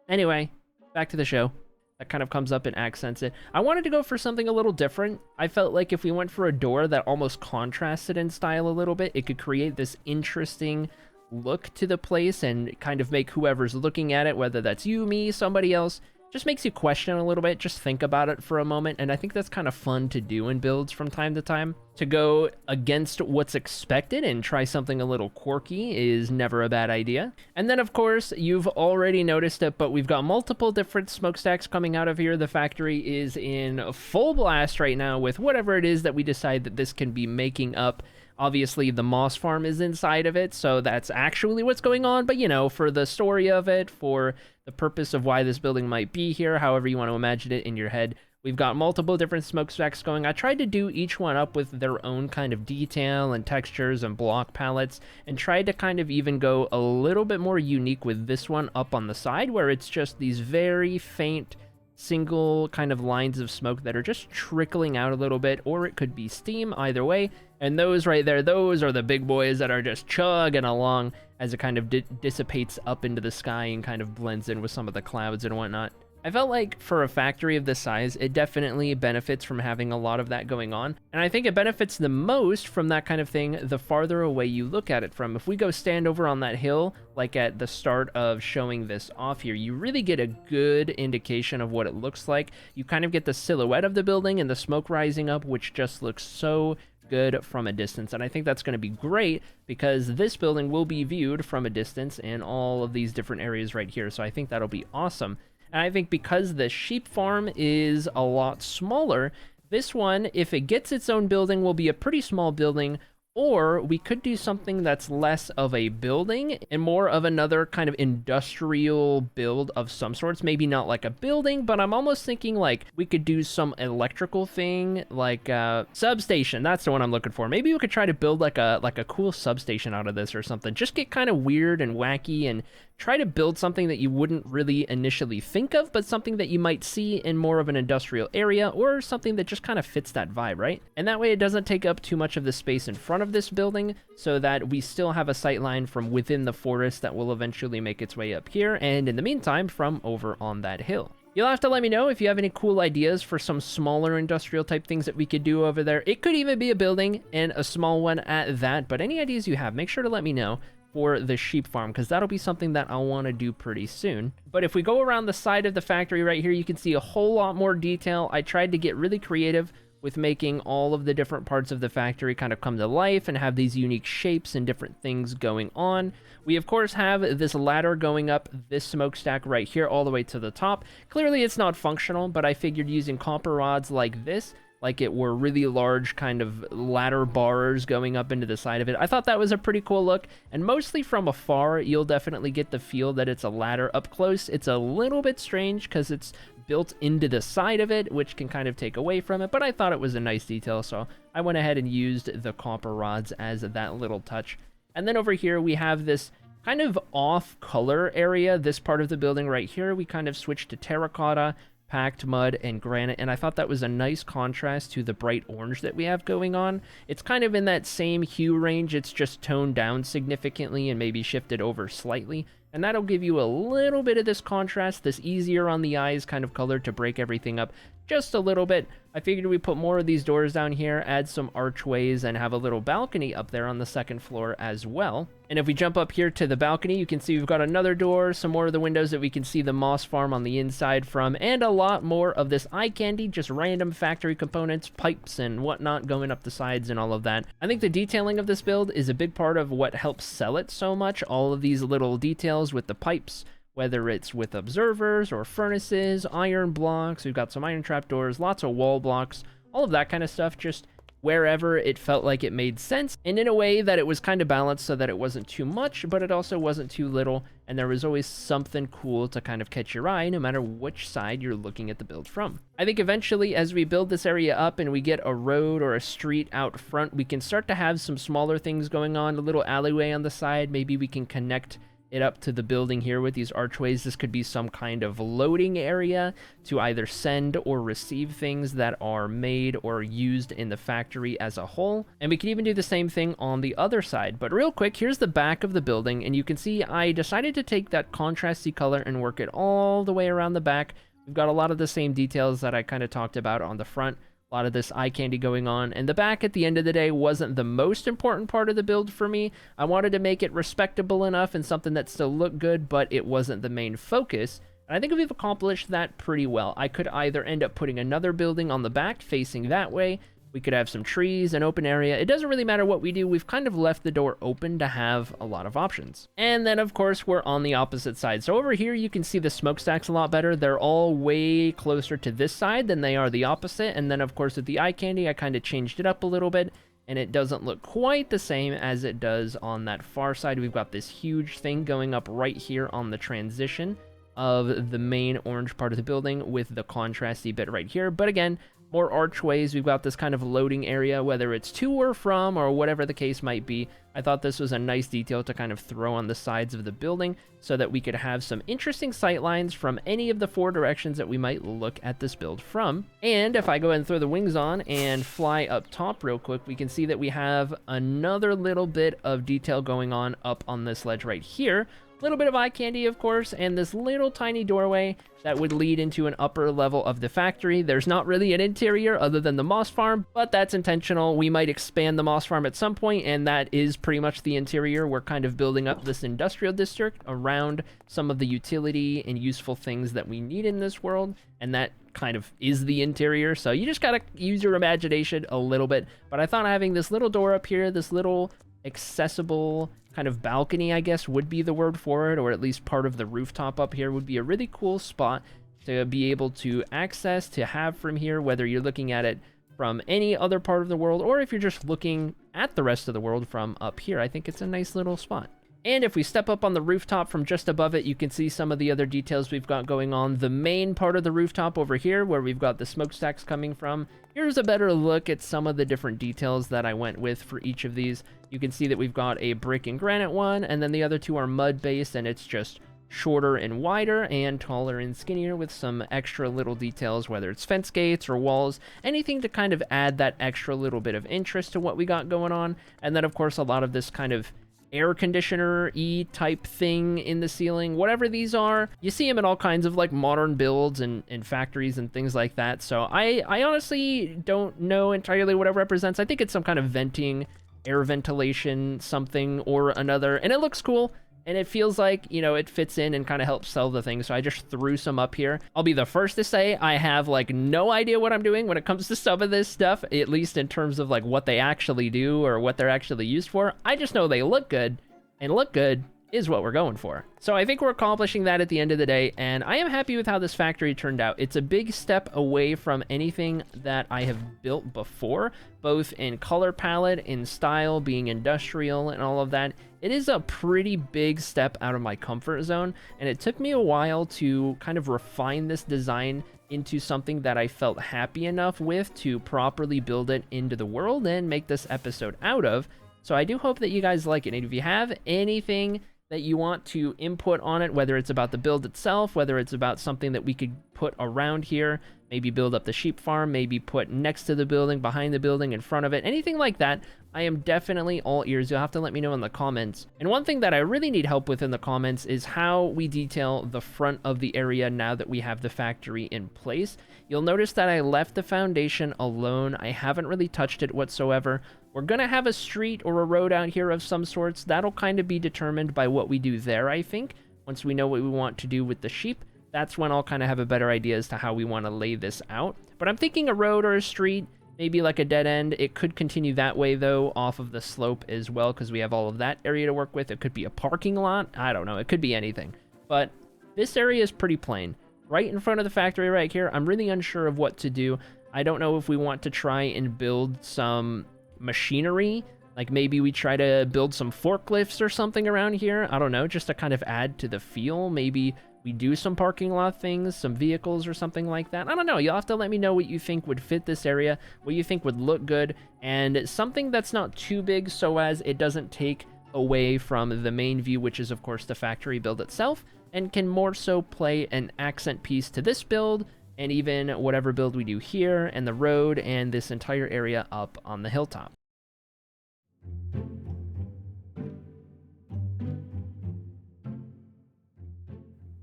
Speaker 1: Anyway, back to the show. That kind of comes up and accents it. I wanted to go for something a little different. I felt like if we went for a door that almost contrasted in style a little bit, it could create this interesting look to the place and kind of make whoever's looking at it, whether that's you, me, somebody else, just makes you question a little bit, just think about it for a moment. And I think that's kind of fun to do in builds from time to time. To go against what's expected and try something a little quirky is never a bad idea. And then of course, you've already noticed it, but we've got multiple different smokestacks coming out of here. The factory is in full blast right now with whatever it is that we decide that this can be making up. Obviously, the moss farm is inside of it, so that's actually what's going on. But, you know, for the story of it, for the purpose of why this building might be here, however you want to imagine it in your head, we've got multiple different smokestacks going. I tried to do each one up with their own kind of detail and textures and block palettes, and tried to kind of even go a little bit more unique with this one up on the side, where it's just these very faint single kind of lines of smoke that are just trickling out a little bit, or it could be steam, either way. And those right there, those are the big boys that are just chugging along as it kind of dissipates up into the sky and kind of blends in with some of the clouds and whatnot. I felt like for a factory of this size, it definitely benefits from having a lot of that going on. And I think it benefits the most from that kind of thing the farther away you look at it from. If we go stand over on that hill, like at the start of showing this off here, you really get a good indication of what it looks like. You kind of get the silhouette of the building and the smoke rising up, which just looks so good from a distance. And I think that's going to be great because this building will be viewed from a distance in all of these different areas right here. So I think that'll be awesome. And I think because the sheep farm is a lot smaller, this one, if it gets its own building, will be a pretty small building. Or we could do something that's less of a building and more of another kind of industrial build of some sorts. Maybe not like a building, but I'm almost thinking like we could do some electrical thing, like a substation. That's the one I'm looking for. Maybe we could try to build like a cool substation out of this or something. Just get kind of weird and wacky and try to build something that you wouldn't really initially think of, but something that you might see in more of an industrial area or something that just kind of fits that vibe, right? And that way it doesn't take up too much of the space in front of this building so that we still have a sight line from within the forest that will eventually make its way up here, and in the meantime, from over on that hill. You'll have to let me know if you have any cool ideas for some smaller industrial type things that we could do over there. It could even be a building and a small one at that, but any ideas you have, make sure to let me know for the sheep farm, because that'll be something that I'll want to do pretty soon. But if we go around the side of the factory right here, you can see a whole lot more detail. I tried to get really creative with making all of the different parts of the factory kind of come to life and have these unique shapes and different things going on. We of course have this ladder going up this smokestack right here all the way to the top. Clearly it's not functional, but I figured using copper rods like this, like it were really large kind of ladder bars going up into the side of it. I thought that was a pretty cool look, and mostly from afar, you'll definitely get the feel that it's a ladder. Up close, it's a little bit strange because it's built into the side of it, which can kind of take away from it, but I thought it was a nice detail, so I went ahead and used the copper rods as that little touch. And then over here, we have this kind of off color area. This part of the building right here, we kind of switched to terracotta, packed mud, and granite, and I thought that was a nice contrast to the bright orange that we have going on. It's kind of in that same hue range, it's just toned down significantly and maybe shifted over slightly, and that'll give you a little bit of this contrast, this easier on the eyes kind of color to break everything up just a little bit. I figured we'd put more of these doors down here, add some archways, and have a little balcony up there on the second floor as well. And if we jump up here to the balcony, you can see we've got another door, some more of the windows that we can see the moss farm on the inside from, and a lot more of this eye candy, just random factory components, pipes, and whatnot going up the sides and all of that. I think the detailing of this build is a big part of what helps sell it so much, all of these little details with the pipes, whether it's with observers or furnaces, iron blocks, we've got some iron trapdoors, lots of wall blocks, all of that kind of stuff, just wherever it felt like it made sense, and in a way that it was kind of balanced so that it wasn't too much, but it also wasn't too little, and there was always something cool to kind of catch your eye no matter which side you're looking at the build from. I think eventually as we build this area up and we get a road or a street out front, we can start to have some smaller things going on, a little alleyway on the side, maybe we can connect it up to the building here with these archways. This could be some kind of loading area to either send or receive things that are made or used in the factory as a whole. And we can even do the same thing on the other side. But real quick, here's the back of the building, and you can see I decided to take that contrasty color and work it all the way around the back. We've got a lot of the same details that I kind of talked about on the front. A lot of this eye candy going on, and the back at the end of the day wasn't the most important part of the build for me. I wanted to make it respectable enough and something that still looked good, but it wasn't the main focus. And I think we've accomplished that pretty well. I could either end up putting another building on the back facing that way. We could have some trees, an open area. It doesn't really matter what we do. We've kind of left the door open to have a lot of options. And then, of course, we're on the opposite side. So over here, you can see the smokestacks a lot better. They're all way closer to this side than they are the opposite. And then, of course, with the eye candy, I kind of changed it up a little bit, and it doesn't look quite the same as it does on that far side. We've got this huge thing going up right here on the transition of the main orange part of the building with the contrasty bit right here. But again, more archways. We've got this kind of loading area, whether it's to or from or whatever the case might be. I thought this was a nice detail to kind of throw on the sides of the building so that we could have some interesting sight lines from any of the four directions that we might look at this build from. And if I go ahead and throw the wings on and fly up top real quick, we can see that we have another little bit of detail going on up on this ledge right here. little bit of eye candy, of course, and this little tiny doorway that would lead into an upper level of the factory. There's not really an interior other than the moss farm, but that's intentional. We might expand the moss farm at some point, and that is pretty much the interior. We're kind of building up this industrial district around some of the utility and useful things that we need in this world, and that kind of is the interior. So you just gotta use your imagination a little bit. But I thought having this little door up here, this little accessible kind of balcony, I guess would be the word for it, or at least part of the rooftop up here, would be a really cool spot to be able to access, to have from here, whether you're looking at it from any other part of the world, or if you're just looking at the rest of the world from up here. I think it's a nice little spot. And if we step up on the rooftop from just above it, you can see some of the other details we've got going on. The main part of the rooftop over here, where we've got the smokestacks coming from. Here's a better look at some of the different details that I went with for each of these. You can see that we've got a brick and granite one, and then the other two are mud-based, and it's just shorter and wider and taller and skinnier with some extra little details, whether it's fence gates or walls, anything to kind of add that extra little bit of interest to what we got going on. And then, of course, a lot of this kind of air conditioner-y type thing in the ceiling. Whatever these are, you see them in all kinds of like modern builds and factories and things like that. So I honestly don't know entirely what it represents. I think it's some kind of venting, air ventilation, something or another. And it looks cool. And it feels like, you know, it fits in and kind of helps sell the thing. So I just threw some up here. I'll be the first to say I have like no idea what I'm doing when it comes to some of this stuff, at least in terms of like what they actually do or what they're actually used for. I just know they look good, and look good is what we're going for. So I think we're accomplishing that at the end of the day, and I am happy with how this factory turned out. It's a big step away from anything that I have built before, both in color palette, in style, being industrial, and all of that. It is a pretty big step out of my comfort zone, and it took me a while to kind of refine this design into something that I felt happy enough with to properly build it into the world and make this episode out of. So I do hope that you guys like it, and if you have anything that you want to input on it, whether it's about the build itself, whether it's about something that we could put around here, maybe build up the sheep farm, maybe put next to the building, behind the building, in front of it, anything like that, I am definitely all ears. You'll have to let me know in the comments. And one thing that I really need help with in the comments is how we detail the front of the area now that we have the factory in place. You'll notice that I left the foundation alone. I haven't really touched it whatsoever. We're gonna have a street or a road out here of some sorts. That'll kind of be determined by what we do there, I think. Once we know what we want to do with the sheep, that's when I'll kind of have a better idea as to how we want to lay this out. But I'm thinking a road or a street, maybe like a dead end. It could continue that way, though, off of the slope as well, because we have all of that area to work with. It could be a parking lot. I don't know. It could be anything. But this area is pretty plain. Right in front of the factory right here, I'm really unsure of what to do. I don't know if we want to try and build some machinery. Like maybe we try to build some forklifts or something around here. I don't know, just to kind of add to the feel. Maybe we do some parking lot things, some vehicles or something like that. I don't know. You'll have to let me know what you think would fit this area, what you think would look good, and something that's not too big so as it doesn't take away from the main view, which is of course the factory build itself, and can more so play an accent piece to this build and even whatever build we do here and the road and this entire area up on the hilltop.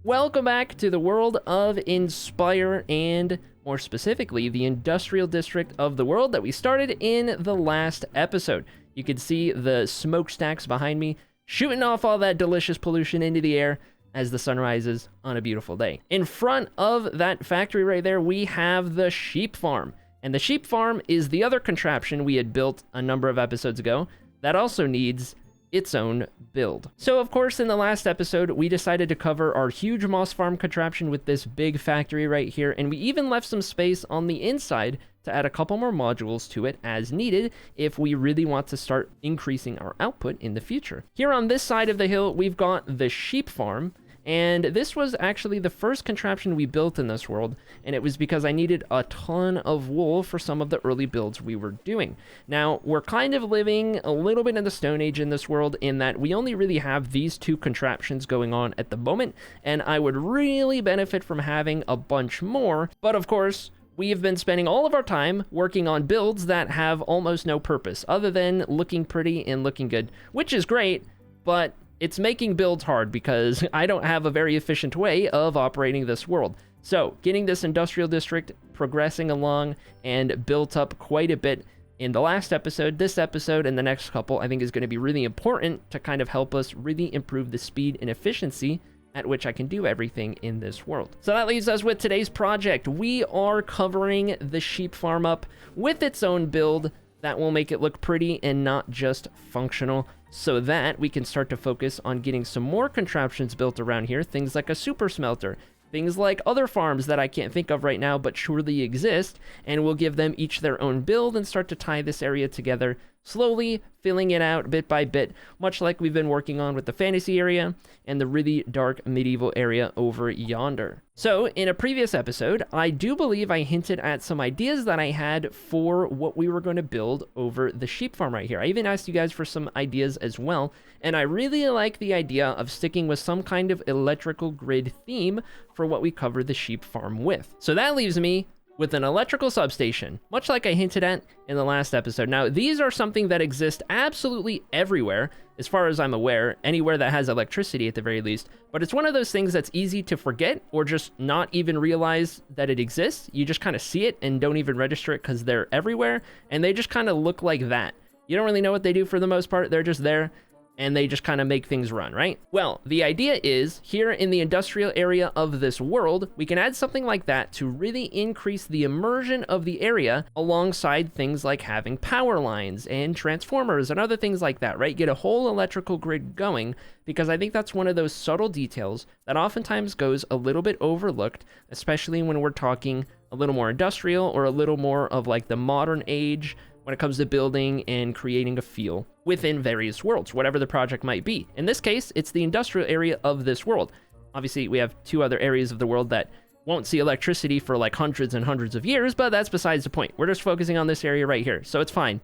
Speaker 1: Welcome back to the world of Inspire, and more specifically, the industrial district of the world that we started in the last episode. You can see the smokestacks behind me shooting off all that delicious pollution into the air as the sun rises on a beautiful day. In front of that factory right there, we have the sheep farm. And the sheep farm is the other contraption we had built a number of episodes ago that also needs its own build. So of course, in the last episode, we decided to cover our huge moss farm contraption with this big factory right here, and we even left some space on the inside to add a couple more modules to it as needed if we really want to start increasing our output in the future. Here on this side of the hill, we've got the sheep farm, and this was actually the first contraption we built in this world, and it was because I needed a ton of wool for some of the early builds we were doing. Now, we're kind of living a little bit in the Stone Age in this world in that we only really have these two contraptions going on at the moment, and I would really benefit from having a bunch more, but of course, we have been spending all of our time working on builds that have almost no purpose other than looking pretty and looking good, which is great, but it's making builds hard because I don't have a very efficient way of operating this world. So getting this industrial district progressing along and built up quite a bit in the last episode, this episode, and the next couple, I think is going to be really important to kind of help us really improve the speed and efficiency at which I can do everything in this world. So that leaves us with today's project. We are covering the sheep farm up with its own build that will make it look pretty and not just functional, so that we can start to focus on getting some more contraptions built around here, things like a super smelter, things like other farms that I can't think of right now but surely exist, and we'll give them each their own build and start to tie this area together, slowly filling it out bit by bit, much like we've been working on with the fantasy area and the really dark medieval area over yonder. So in a previous episode, I do believe I hinted at some ideas that I had for what we were going to build over the sheep farm right here. I even asked you guys for some ideas as well, and I really like the idea of sticking with some kind of electrical grid theme for what we cover the sheep farm with. So that leaves me with an electrical substation, much like I hinted at in the last episode. Now, these are something that exist absolutely everywhere, as far as I'm aware, anywhere that has electricity at the very least, but it's one of those things that's easy to forget or just not even realize that it exists. You just kind of see it and don't even register it because they're everywhere, and they just kind of look like that. You don't really know what they do for the most part, they're just there, and they just kind of make things run, right? Well, the idea is, here in the industrial area of this world, we can add something like that to really increase the immersion of the area alongside things like having power lines and transformers and other things like that, right? Get a whole electrical grid going, because I think that's one of those subtle details that oftentimes goes a little bit overlooked, especially when we're talking a little more industrial or a little more of like the modern age when it comes to building and creating a feel within various worlds, whatever the project might be. In this case, it's the industrial area of this world. Obviously, we have two other areas of the world that won't see electricity for like hundreds and hundreds of years, but that's besides the point. We're just focusing on this area right here, so it's fine.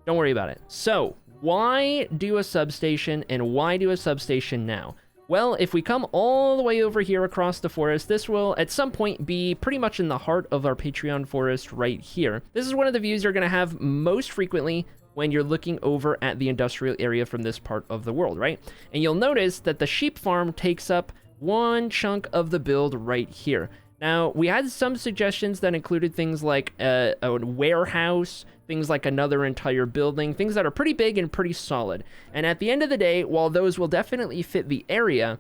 Speaker 1: Don't worry about it. So, why do a substation, and why do a substation now? Well, if we come all the way over here across the forest, this will at some point be pretty much in the heart of our Patreon forest right here. This is one of the views you're going to have most frequently when you're looking over at the industrial area from this part of the world, right? And you'll notice that the sheep farm takes up one chunk of the build right here. Now, we had some suggestions that included things like a warehouse, things like another entire building, things that are pretty big and pretty solid. And at the end of the day, while those will definitely fit the area,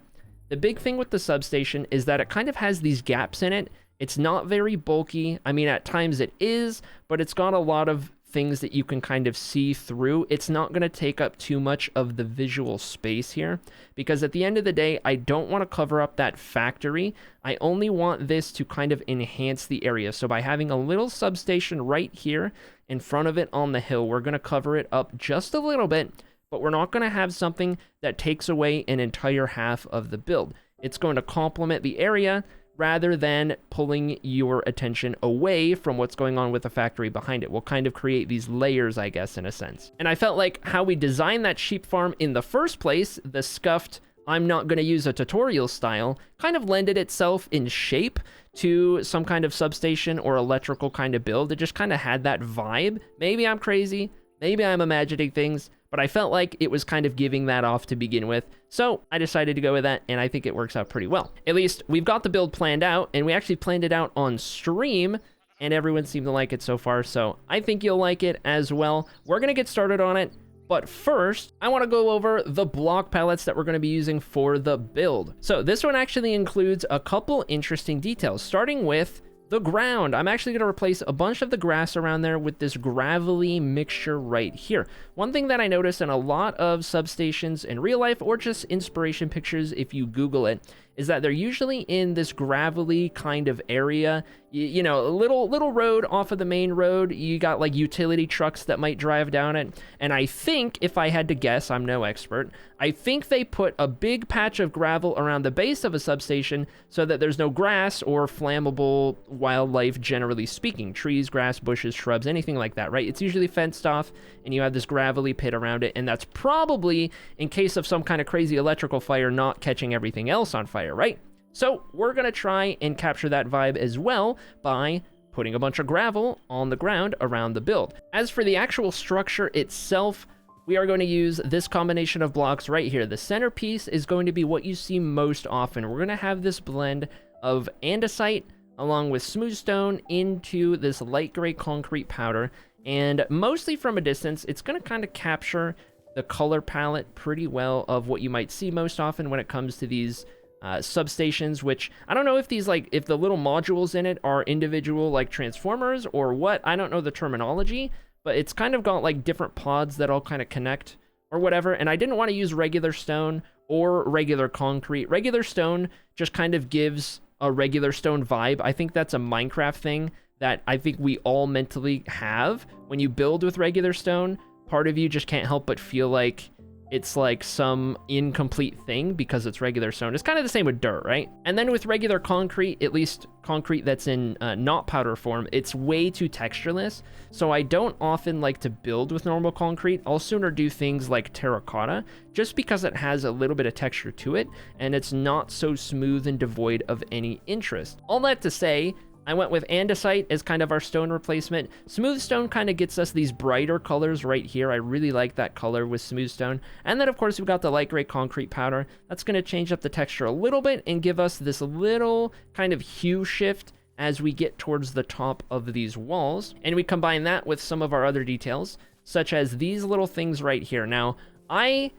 Speaker 1: the big thing with the substation is that it kind of has these gaps in it. It's not very bulky. I mean, at times it is, but it's got a lot of things that you can kind of see through. It's not going to take up too much of the visual space here, because at the end of the day, I don't want to cover up that factory. I only want this to kind of enhance the area. So by having a little substation right here in front of it on the hill, we're going to cover it up just a little bit, but we're not going to have something that takes away an entire half of the build. It's going to complement the area rather than pulling your attention away from what's going on with the factory behind it. We'll kind of create these layers, I guess, in a sense. And I felt like how we designed that sheep farm in the first place, the scuffed, I'm not going to use a tutorial style, kind of lended itself in shape to some kind of substation or electrical kind of build. It just kind of had that vibe. Maybe I'm crazy, maybe I'm imagining things, but I felt like it was kind of giving that off to begin with. So I decided to go with that, and I think it works out pretty well. At least we've got the build planned out, and we actually planned it out on stream, and everyone seemed to like it so far, so I think you'll like it as well. We're going to get started on it, but first, I want to go over the block palettes that we're going to be using for the build. So this one actually includes a couple interesting details, starting with the ground. I'm actually going to replace a bunch of the grass around there with this gravelly mixture right here. One thing that I noticed in a lot of substations in real life, or just inspiration pictures if you Google it, is that they're usually in this gravelly kind of area. You know, a little road off of the main road. You got like utility trucks that might drive down it. And I think, if I had to guess, I'm no expert, I think they put a big patch of gravel around the base of a substation so that there's no grass or flammable wildlife, generally speaking. Trees, grass, bushes, shrubs, anything like that, right? It's usually fenced off, and you have this gravelly pit around it, and that's probably in case of some kind of crazy electrical fire not catching everything else on fire, right? So we're going to try and capture that vibe as well by putting a bunch of gravel on the ground around the build. As for the actual structure itself, we are going to use this combination of blocks right here. The centerpiece is going to be what you see most often. We're going to have this blend of andesite along with smooth stone into this light gray concrete powder. And mostly from a distance, it's going to kind of capture the color palette pretty well of what you might see most often when it comes to these substations, which I don't know if these, like, if the little modules in it are individual, like, transformers or what. I don't know the terminology, but it's kind of got, like, different pods that all kind of connect or whatever. And I didn't want to use regular stone or regular concrete. Regular stone just kind of gives a regular stone vibe. I think that's a Minecraft thing that I think we all mentally have. When you build with regular stone, part of you just can't help but feel like it's like some incomplete thing because it's regular stone. It's kind of the same with dirt, right? And then with regular concrete, at least concrete that's in not powder form, it's way too textureless. So I don't often like to build with normal concrete. I'll sooner do things like terracotta, just because it has a little bit of texture to it and it's not so smooth and devoid of any interest. All that to say, I went with andesite as kind of our stone replacement. Smooth stone kind of gets us these brighter colors right here. I really like that color with smooth stone. And then, of course, we've got the light gray concrete powder. That's going to change up the texture a little bit and give us this little kind of hue shift as we get towards the top of these walls. And we combine that with some of our other details, such as these little things right here. Now, I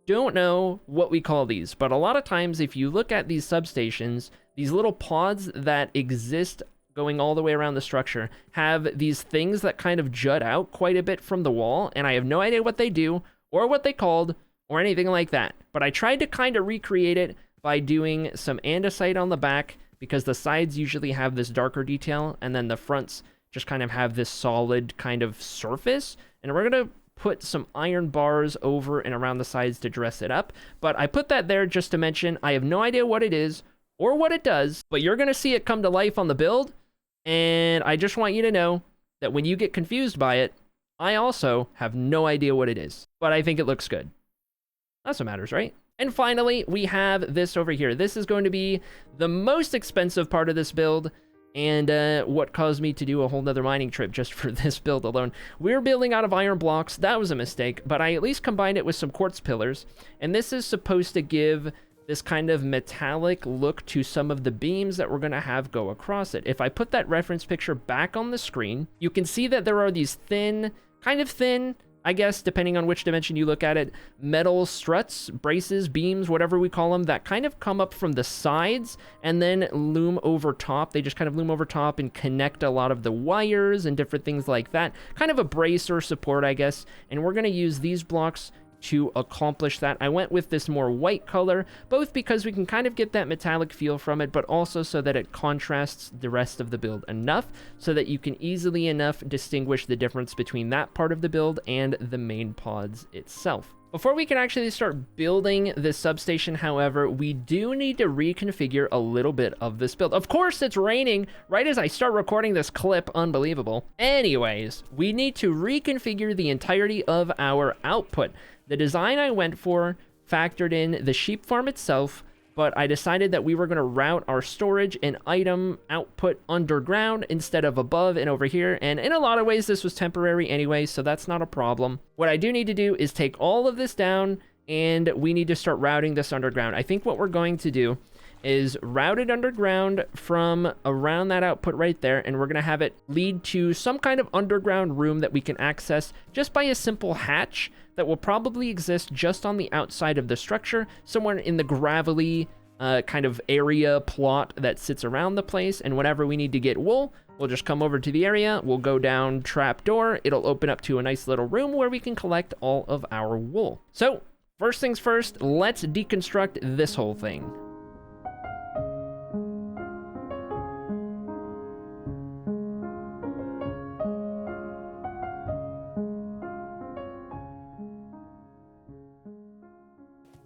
Speaker 1: don't know what we call these, but a lot of times if you look at these substations, these little pods that exist going all the way around the structure have these things that kind of jut out quite a bit from the wall, and I have no idea what they do or what they called or anything like that. But I tried to kind of recreate it by doing some andesite on the back, because the sides usually have this darker detail and then the fronts just kind of have this solid kind of surface. And we're going to put some iron bars over and around the sides to dress it up. But I put that there just to mention I have no idea what it is or what it does, but you're going to see it come to life on the build. And I just want you to know that when you get confused by it, I also have no idea what it is, but I think it looks good. That's what matters, right? And finally, we have this over here. This is going to be the most expensive part of this build, and what caused me to do a whole nother mining trip just for this build alone. We're building out of iron blocks. That was a mistake, but I at least combined it with some quartz pillars, and this is supposed to give this kind of metallic look to some of the beams that we're going to have go across it. If I put that reference picture back on the screen, you can see that there are these thin, kind of thin, I guess, depending on which dimension you look at it, metal struts, braces, beams, whatever we call them, that kind of come up from the sides and then loom over top. They just kind of loom over top and connect a lot of the wires and different things like that. Kind of a brace or support, I guess. And we're going to use these blocks to accomplish that. I went with this more white color, both because we can kind of get that metallic feel from it, but also so that it contrasts the rest of the build enough so that you can easily enough distinguish the difference between that part of the build and the main pods itself. Before we can actually start building this substation, however, we do need to reconfigure a little bit of this build. Of course, it's raining right as I start recording this clip. Unbelievable. Anyways, we need to reconfigure the entirety of our output. The design I went for factored in the sheep farm itself, but I decided that we were going to route our storage and item output underground instead of above and over here. And in a lot of ways, this was temporary anyway, so that's not a problem. What I do need to do is take all of this down, and we need to start routing this underground. I think what we're going to do is route it underground from around that output right there, and we're going to have it lead to some kind of underground room that we can access just by a simple hatch that will probably exist just on the outside of the structure, somewhere in the gravelly kind of area plot that sits around the place. And whenever we need to get wool, we'll just come over to the area, we'll go down trap door, it'll open up to a nice little room where we can collect all of our wool. So first things first, let's deconstruct this whole thing.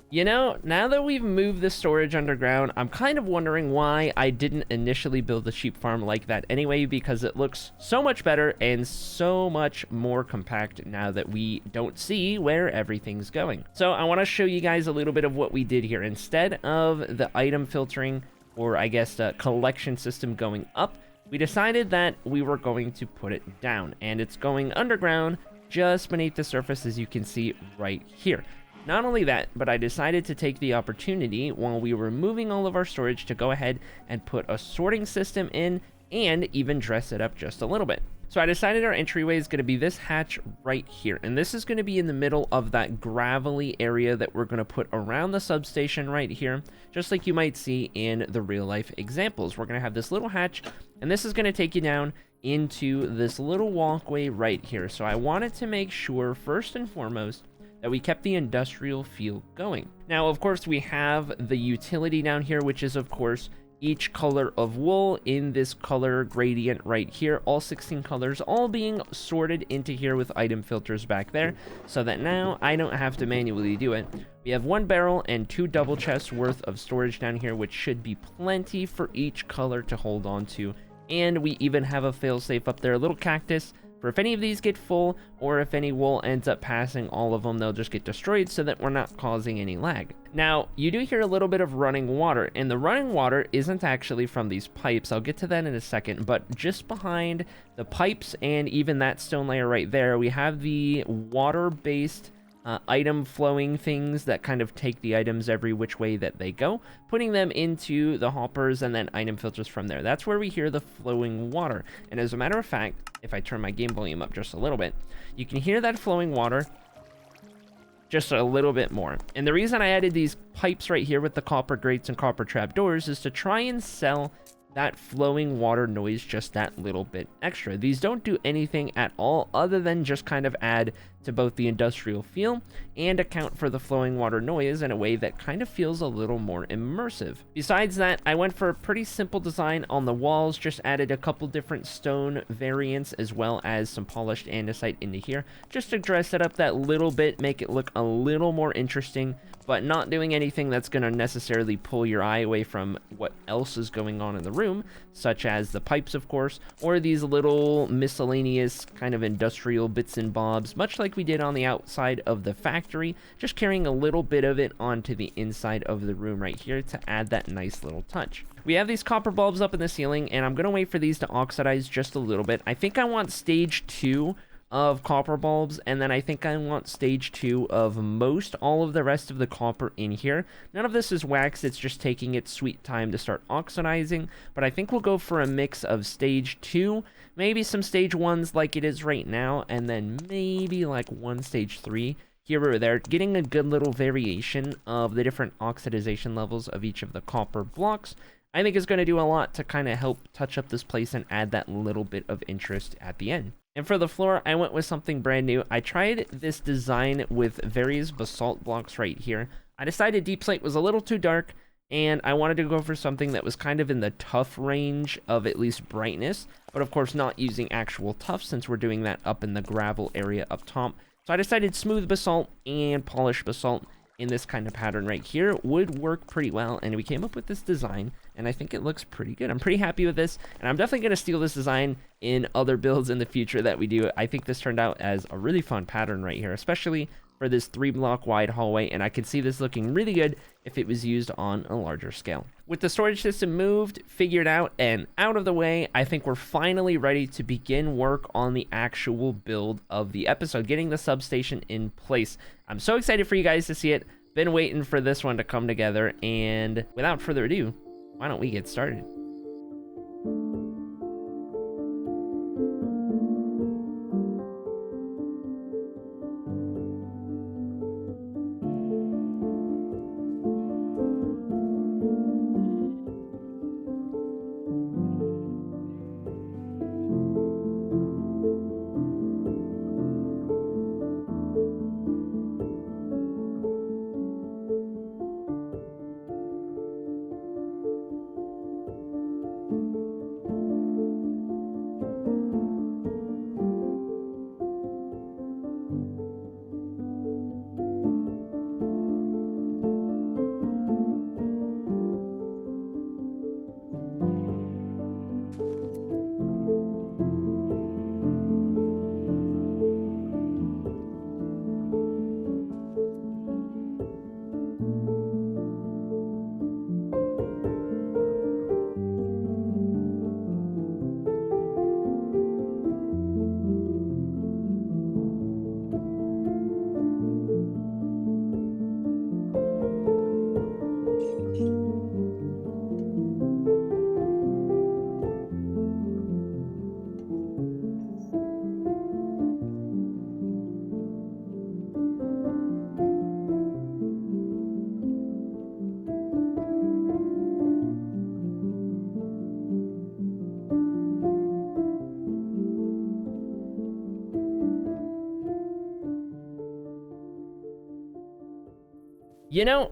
Speaker 1: You know, now that we've moved the storage underground, I'm kind of wondering why I didn't initially build the sheep farm like that anyway, because it looks so much better and so much more compact now that we don't see where everything's going. So I want to show you guys a little bit of what we did here. Instead of the item filtering, or I guess the collection system going up, we decided that we were going to put it down, and it's going underground just beneath the surface, as you can see right here. Not only that, but I decided to take the opportunity while we were moving all of our storage to go ahead and put a sorting system in and even dress it up just a little bit. So I decided our entryway is going to be this hatch right here, and this is going to be in the middle of that gravelly area that we're going to put around the substation right here, just like you might see in the real life examples. We're going to have this little hatch, and this is going to take you down into this little walkway right here. So I wanted to make sure, first and foremost, that we kept the industrial feel going. Now, of course, we have the utility down here, which is, of course, each color of wool in this color gradient right here, all 16 colors, all being sorted into here with item filters back there, so that now I don't have to manually do it. We have 1 barrel and 2 double chests worth of storage down here, which should be plenty for each color to hold on to. And we even have a failsafe up there, a little cactus, for if any of these get full, or if any wool ends up passing all of them, they'll just get destroyed so that we're not causing any lag. Now, you do hear a little bit of running water, and the running water isn't actually from these pipes. I'll get to that in a second, but just behind the pipes and even that stone layer right there, we have the water-based item flowing things that kind of take the items every which way that they go, putting them into the hoppers and then item filters from there. That's where we hear the flowing water. And as a matter of fact, if I turn my game volume up just a little bit, you can hear that flowing water just a little bit more. And the reason I added these pipes right here with the copper grates and copper trap doors is to try and sell that flowing water noise just that little bit extra. These don't do anything at all other than just kind of add to both the industrial feel and account for the flowing water noise in a way that kind of feels a little more immersive. Besides that, I went for a pretty simple design on the walls, just added a couple different stone variants as well as some polished andesite into here, just to dress it up that little bit, make it look a little more interesting, but not doing anything that's going to necessarily pull your eye away from what else is going on in the room, such as the pipes, of course, or these little miscellaneous kind of industrial bits and bobs, much like we did on the outside of the factory, just carrying a little bit of it onto the inside of the room right here to add that nice little touch. We have these copper bulbs up in the ceiling, and I'm going to wait for these to oxidize just a little bit. I think I want stage 2 of copper bulbs, and then I think I want stage 2 of most all of the rest of the copper in here. None of this is wax, it's just taking its sweet time to start oxidizing, but I think we'll go for a mix of stage 2, maybe some stage 1s like it is right now, and then maybe like one stage 3 here or there, getting a good little variation of the different oxidization levels of each of the copper blocks. I think is going to do a lot to kind of help touch up this place and add that little bit of interest at the end. And for the floor, I went with something brand new. I tried this design with various basalt blocks right here. I decided deep slate was a little too dark, and I wanted to go for something that was kind of in the tough range of at least brightness, but of course not using actual tough since we're doing that up in the gravel area up top. So I decided smooth basalt and polished basalt in this kind of pattern right here would work pretty well, and we came up with this design, and I think it looks pretty good. I'm pretty happy with this, and I'm definitely going to steal this design in other builds in the future that we do. I think this turned out as a really fun pattern right here, especially for this 3-block wide hallway, and I could see this looking really good if it was used on a larger scale. With the storage system moved, figured out, and out of the way, I think we're finally ready to begin work on the actual build of the episode, getting the substation in place. I'm so excited for you guys to see it. Been waiting for this one to come together, and without further ado, why don't we get started? You know,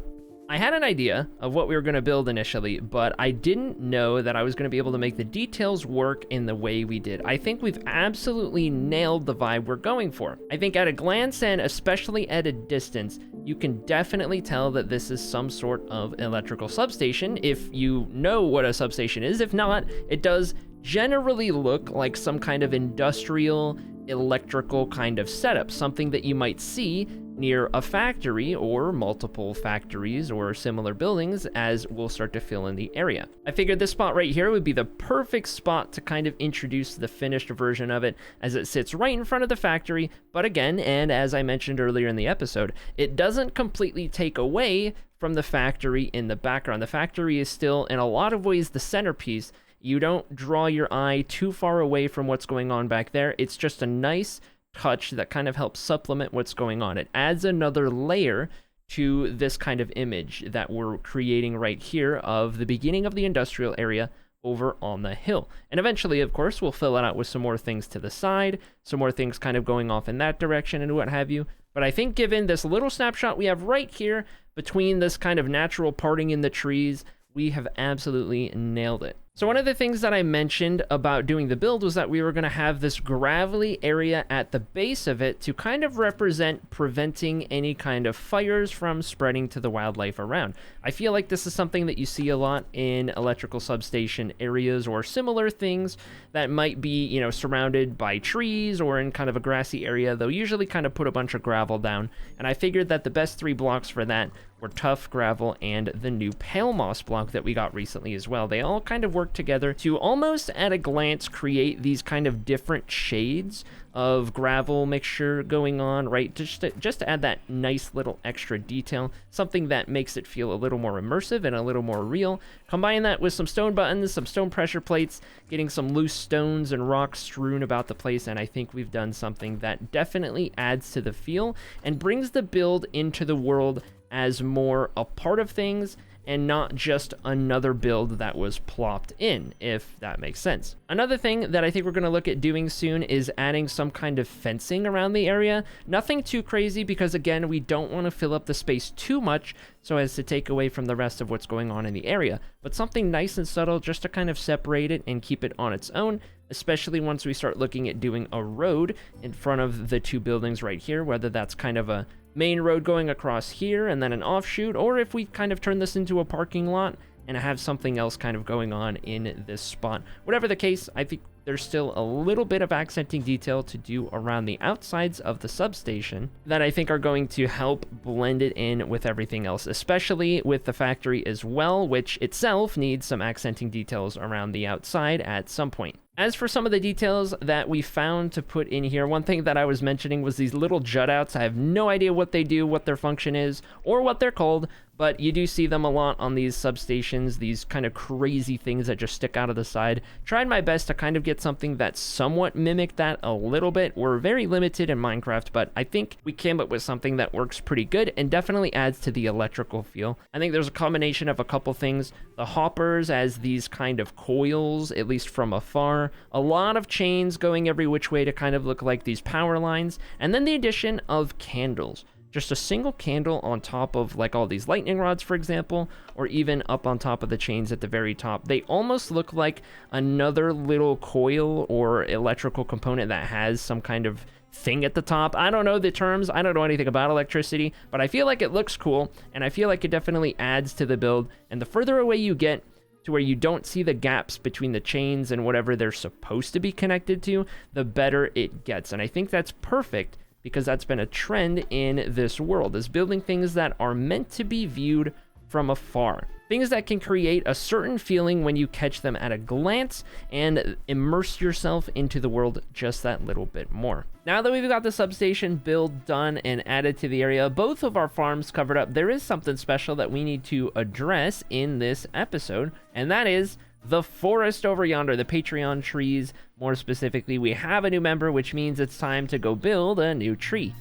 Speaker 1: I had an idea of what we were going to build initially, but I didn't know that I was going to be able to make the details work in the way we did. I think we've absolutely nailed the vibe we're going for. I think at a glance, and especially at a distance, you can definitely tell that this is some sort of electrical substation if you know what a substation is. If not, it does generally look like some kind of industrial electrical kind of setup, something that you might see near a factory or multiple factories or similar buildings as we'll start to fill in the area. I figured this spot right here would be the perfect spot to kind of introduce the finished version of it, as it sits right in front of the factory. But again, and as I mentioned earlier in the episode, it doesn't completely take away from the factory in the background. The factory is still in a lot of ways the centerpiece. You don't draw your eye too far away from what's going on back there. It's just a nice touch that kind of helps supplement what's going on. It adds another layer to this kind of image that we're creating right here of the beginning of the industrial area over on the hill. And eventually, of course, we'll fill it out with some more things to the side, some more things kind of going off in that direction and what have you. But I think given this little snapshot we have right here between this kind of natural parting in the trees, we have absolutely nailed it. So one of the things that I mentioned about doing the build was that we were going to have this gravelly area at the base of it to kind of represent preventing any kind of fires from spreading to the wildlife around. I feel like this is something that you see a lot in electrical substation areas or similar things that might be, you know, surrounded by trees or in kind of a grassy area. They'll usually kind of put a bunch of gravel down, and I figured that the best 3 blocks for that were tough gravel and the new pale moss block that we got recently as well. They all kind of work together to almost at a glance create these kind of different shades of gravel mixture going on, right? Just to add that nice little extra detail, something that makes it feel a little more immersive and a little more real. Combine that with some stone buttons, some stone pressure plates, getting some loose stones and rocks strewn about the place, and I think we've done something that definitely adds to the feel and brings the build into the world as more a part of things and not just another build that was plopped in, if that makes sense. Another thing that I think we're going to look at doing soon is adding some kind of fencing around the area. Nothing too crazy because, again, we don't want to fill up the space too much so as to take away from the rest of what's going on in the area, but something nice and subtle just to kind of separate it and keep it on its own, especially once we start looking at doing a road in front of the 2 buildings right here, whether that's kind of a main road going across here and then an offshoot, or if we kind of turn this into a parking lot and have something else kind of going on in this spot. Whatever the case, I think there's still a little bit of accenting detail to do around the outsides of the substation that I think are going to help blend it in with everything else, especially with the factory as well, which itself needs some accenting details around the outside at some point. As for some of the details that we found to put in here, one thing that I was mentioning was these little jut outs. I have no idea what they do, what their function is, or what they're called, but you do see them a lot on these substations, these kind of crazy things that just stick out of the side. Tried my best to kind of get something that somewhat mimicked that a little bit. We're very limited in Minecraft, but I think we came up with something that works pretty good and definitely adds to the electrical feel. I think there's a combination of a couple things. The hoppers as these kind of coils, at least from afar. A lot of chains going every which way to kind of look like these power lines. And then the addition of candles. Just a single candle on top of like all these lightning rods, for example, or even up on top of the chains at the very top. They almost look like another little coil or electrical component that has some kind of thing at the top. I don't know the terms. I don't know anything about electricity, but I feel like it looks cool, and I feel like it definitely adds to the build. And the further away you get to where you don't see the gaps between the chains and whatever they're supposed to be connected to, the better it gets. And I think that's perfect, because that's been a trend in this world, is building things that are meant to be viewed from afar. Things that can create a certain feeling when you catch them at a glance and immerse yourself into the world just that little bit more. Now that we've got the substation build done and added to the area, both of our farms covered up, there is something special that we need to address in this episode, and that is the forest over yonder, the Patreon trees. More specifically, we have a new member, which means it's time to go build a new tree.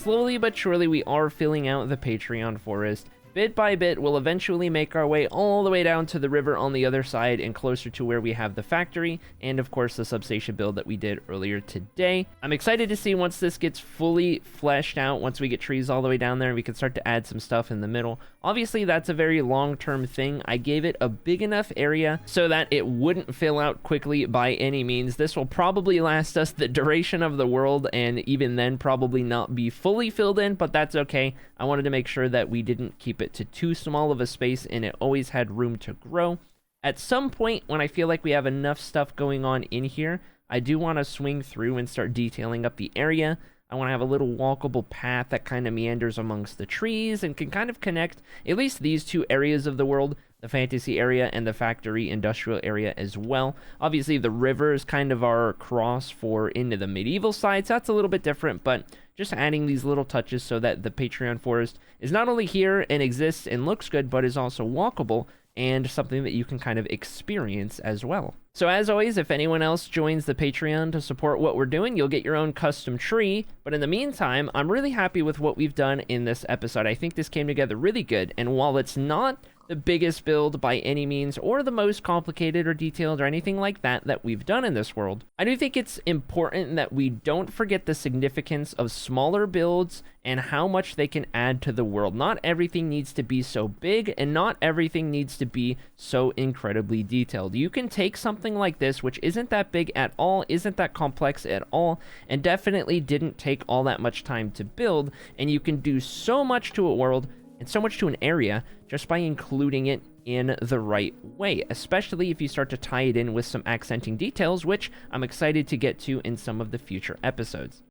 Speaker 1: slowly but surely we are filling out the Patreon forest. Bit by bit, we'll eventually make our way all the way down to the river on the other side and closer to where we have the factory and, of course, the substation build that we did earlier today. I'm excited to see once this gets fully fleshed out, once we get trees all the way down there and we can start to add some stuff in the middle. Obviously, that's a very long-term thing. I gave it a big enough area so that it wouldn't fill out quickly by any means. This will probably last us the duration of the world, and even then probably not be fully filled in, but that's okay. I wanted to make sure that we didn't keep it to too small of a space and it always had room to grow. At some point, when I feel like we have enough stuff going on in here, I do want to swing through and start detailing up the area. I want to have a little walkable path that kind of meanders amongst the trees and can kind of connect at least these two areas of the world, the fantasy area and the factory industrial area as well. Obviously, the river is kind of our cross for into the medieval side, so that's a little bit different, but just adding these little touches so that the Patreon forest is not only here and exists and looks good, but is also walkable and something that you can kind of experience as well. So as always, if anyone else joins the Patreon to support what we're doing, you'll get your own custom tree. But in the meantime, I'm really happy with what we've done in this episode. I think this came together really good. And while it's not the biggest build by any means, or the most complicated or detailed or anything like that we've done in this world, I do think it's important that we don't forget the significance of smaller builds and how much they can add to the world. Not everything needs to be so big, and not everything needs to be so incredibly detailed. You can take something like this, which isn't that big at all, isn't that complex at all, and definitely didn't take all that much time to build, and you can do so much to a world and so much to an area just by including it in the right way, especially if you start to tie it in with some accenting details, which I'm excited to get to in some of the future episodes.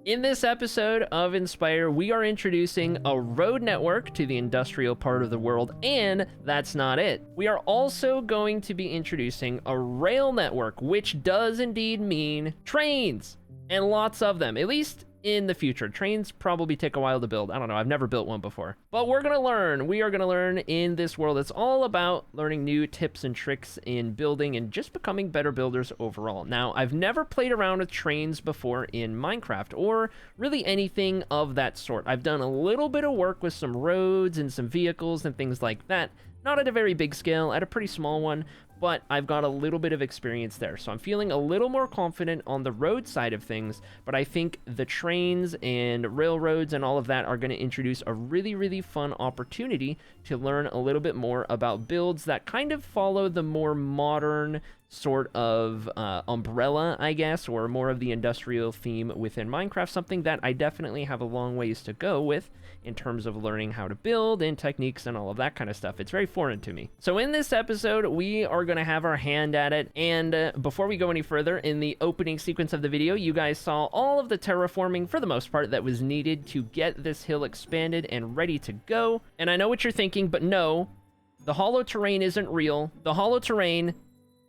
Speaker 1: In this episode of Inspire, we are introducing a road network to the industrial part of the world, and that's not it. We are also going to be introducing a rail network, which does indeed mean trains, and lots of them, at least in the future. Trains probably take a while to build. I don't know, I've never built one before. But we are gonna learn in this world. It's all about learning new tips and tricks in building and just becoming better builders overall. Now, I've never played around with trains before in Minecraft, or really anything of that sort. I've done a little bit of work with some roads and some vehicles and things like that. Not at a very big scale, at a pretty small one, but I've got a little bit of experience there. So I'm feeling a little more confident on the road side of things, but I think the trains and railroads and all of that are going to introduce a really, really fun opportunity to learn a little bit more about builds that kind of follow the more modern sort of umbrella, I guess, or more of the industrial theme within Minecraft, something that I definitely have a long ways to go with in terms of learning how to build and techniques and all of that kind of stuff. It's very foreign to me. So in this episode, we are going to have our hand at it, and before we go any further, in the opening sequence of the video, you guys saw all of the terraforming, for the most part, that was needed to get this hill expanded and ready to go. And I know what you're thinking, but no, the hollow terrain isn't real. The hollow terrain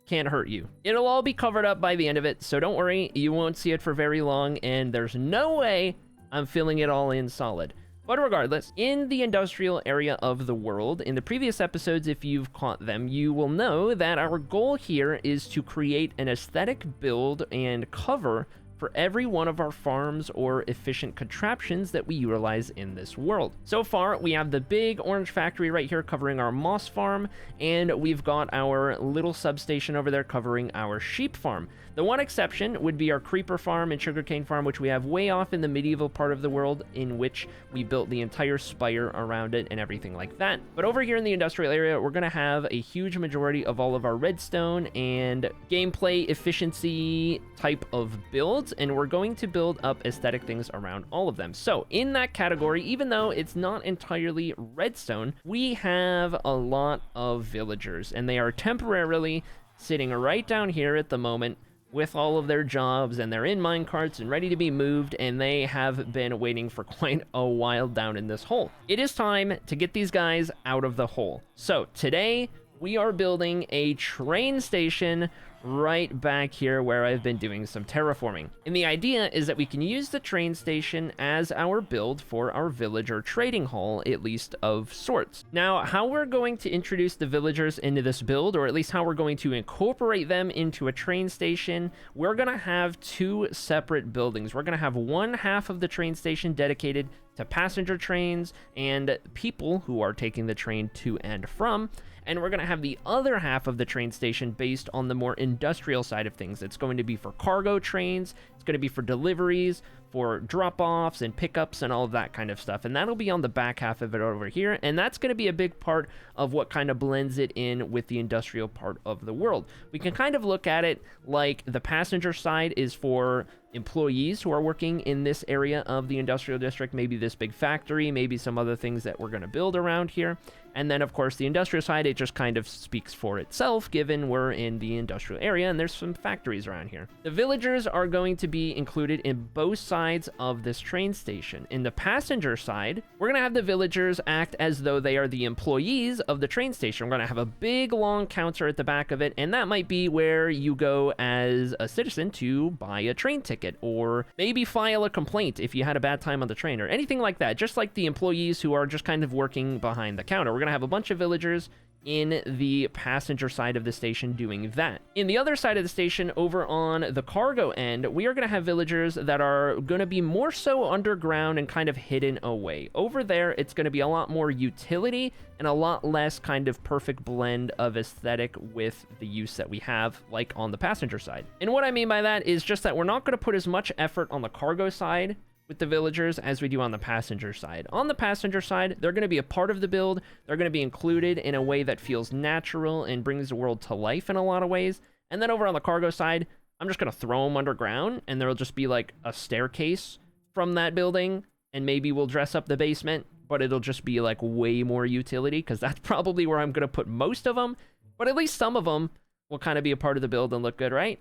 Speaker 1: can't hurt you. It'll all be covered up by the end of it, so don't worry, you won't see it for very long, and there's no way I'm filling it all in solid. But regardless, in the industrial area of the world, in the previous episodes, if you've caught them, you will know that our goal here is to create an aesthetic build and cover for every one of our farms or efficient contraptions that we utilize in this world. So far, we have the big orange factory right here covering our moss farm, and we've got our little substation over there covering our sheep farm. The one exception would be our creeper farm and sugarcane farm, which we have way off in the medieval part of the world, in which we built the entire spire around it and everything like that. But over here in the industrial area, we're going to have a huge majority of all of our redstone and gameplay efficiency type of builds, and we're going to build up aesthetic things around all of them. So in that category, even though it's not entirely redstone, we have a lot of villagers, and they are temporarily sitting right down here at the moment with all of their jobs, and they're in minecarts and ready to be moved, and they have been waiting for quite a while down in this hole. It is time to get these guys out of the hole. So today we are building a train station right back here where I've been doing some terraforming. And the idea is that we can use the train station as our build for our villager trading hall, at least of sorts. Now, how we're going to introduce the villagers into this build, or at least how we're going to incorporate them into a train station, we're going to have two separate buildings. We're going to have one half of the train station dedicated to passenger trains and people who are taking the train to and from, and we're going to have the other half of the train station based on the more industrial side of things. It's going to be for cargo trains, it's going to be for deliveries, for drop-offs and pickups and all of that kind of stuff, and that'll be on the back half of it over here, and that's going to be a big part of what kind of blends it in with the industrial part of the world. We can kind of look at it like the passenger side is for employees who are working in this area of the industrial district, maybe this big factory, maybe some other things that we're going to build around here. And then, of course, the industrial side, it just kind of speaks for itself, given we're in the industrial area and there's some factories around here. The villagers are going to be included in both sides of this train station. In the passenger side, we're going to have the villagers act as though they are the employees of the train station. We're going to have a big, long counter at the back of it, and that might be where you go as a citizen to buy a train ticket, or maybe file a complaint if you had a bad time on the train, or anything like that, just like the employees who are just kind of working behind the counter. We're going to have a bunch of villagers in the passenger side of the station doing that. In the other side of the station, over on the cargo end, we are going to have villagers that are going to be more so underground and kind of hidden away. Over there, it's going to be a lot more utility and a lot less kind of perfect blend of aesthetic with the use that we have, like on the passenger side. And what I mean by that is just that we're not going to put as much effort on the cargo side with the villagers as we do on the passenger side. On the passenger side, they're going to be a part of the build. They're going to be included in a way that feels natural and brings the world to life in a lot of ways. And then over on the cargo side, I'm just going to throw them underground, and there'll just be like a staircase from that building, and maybe we'll dress up the basement, but it'll just be like way more utility, because that's probably where I'm going to put most of them. But at least some of them will kind of be a part of the build and look good, right?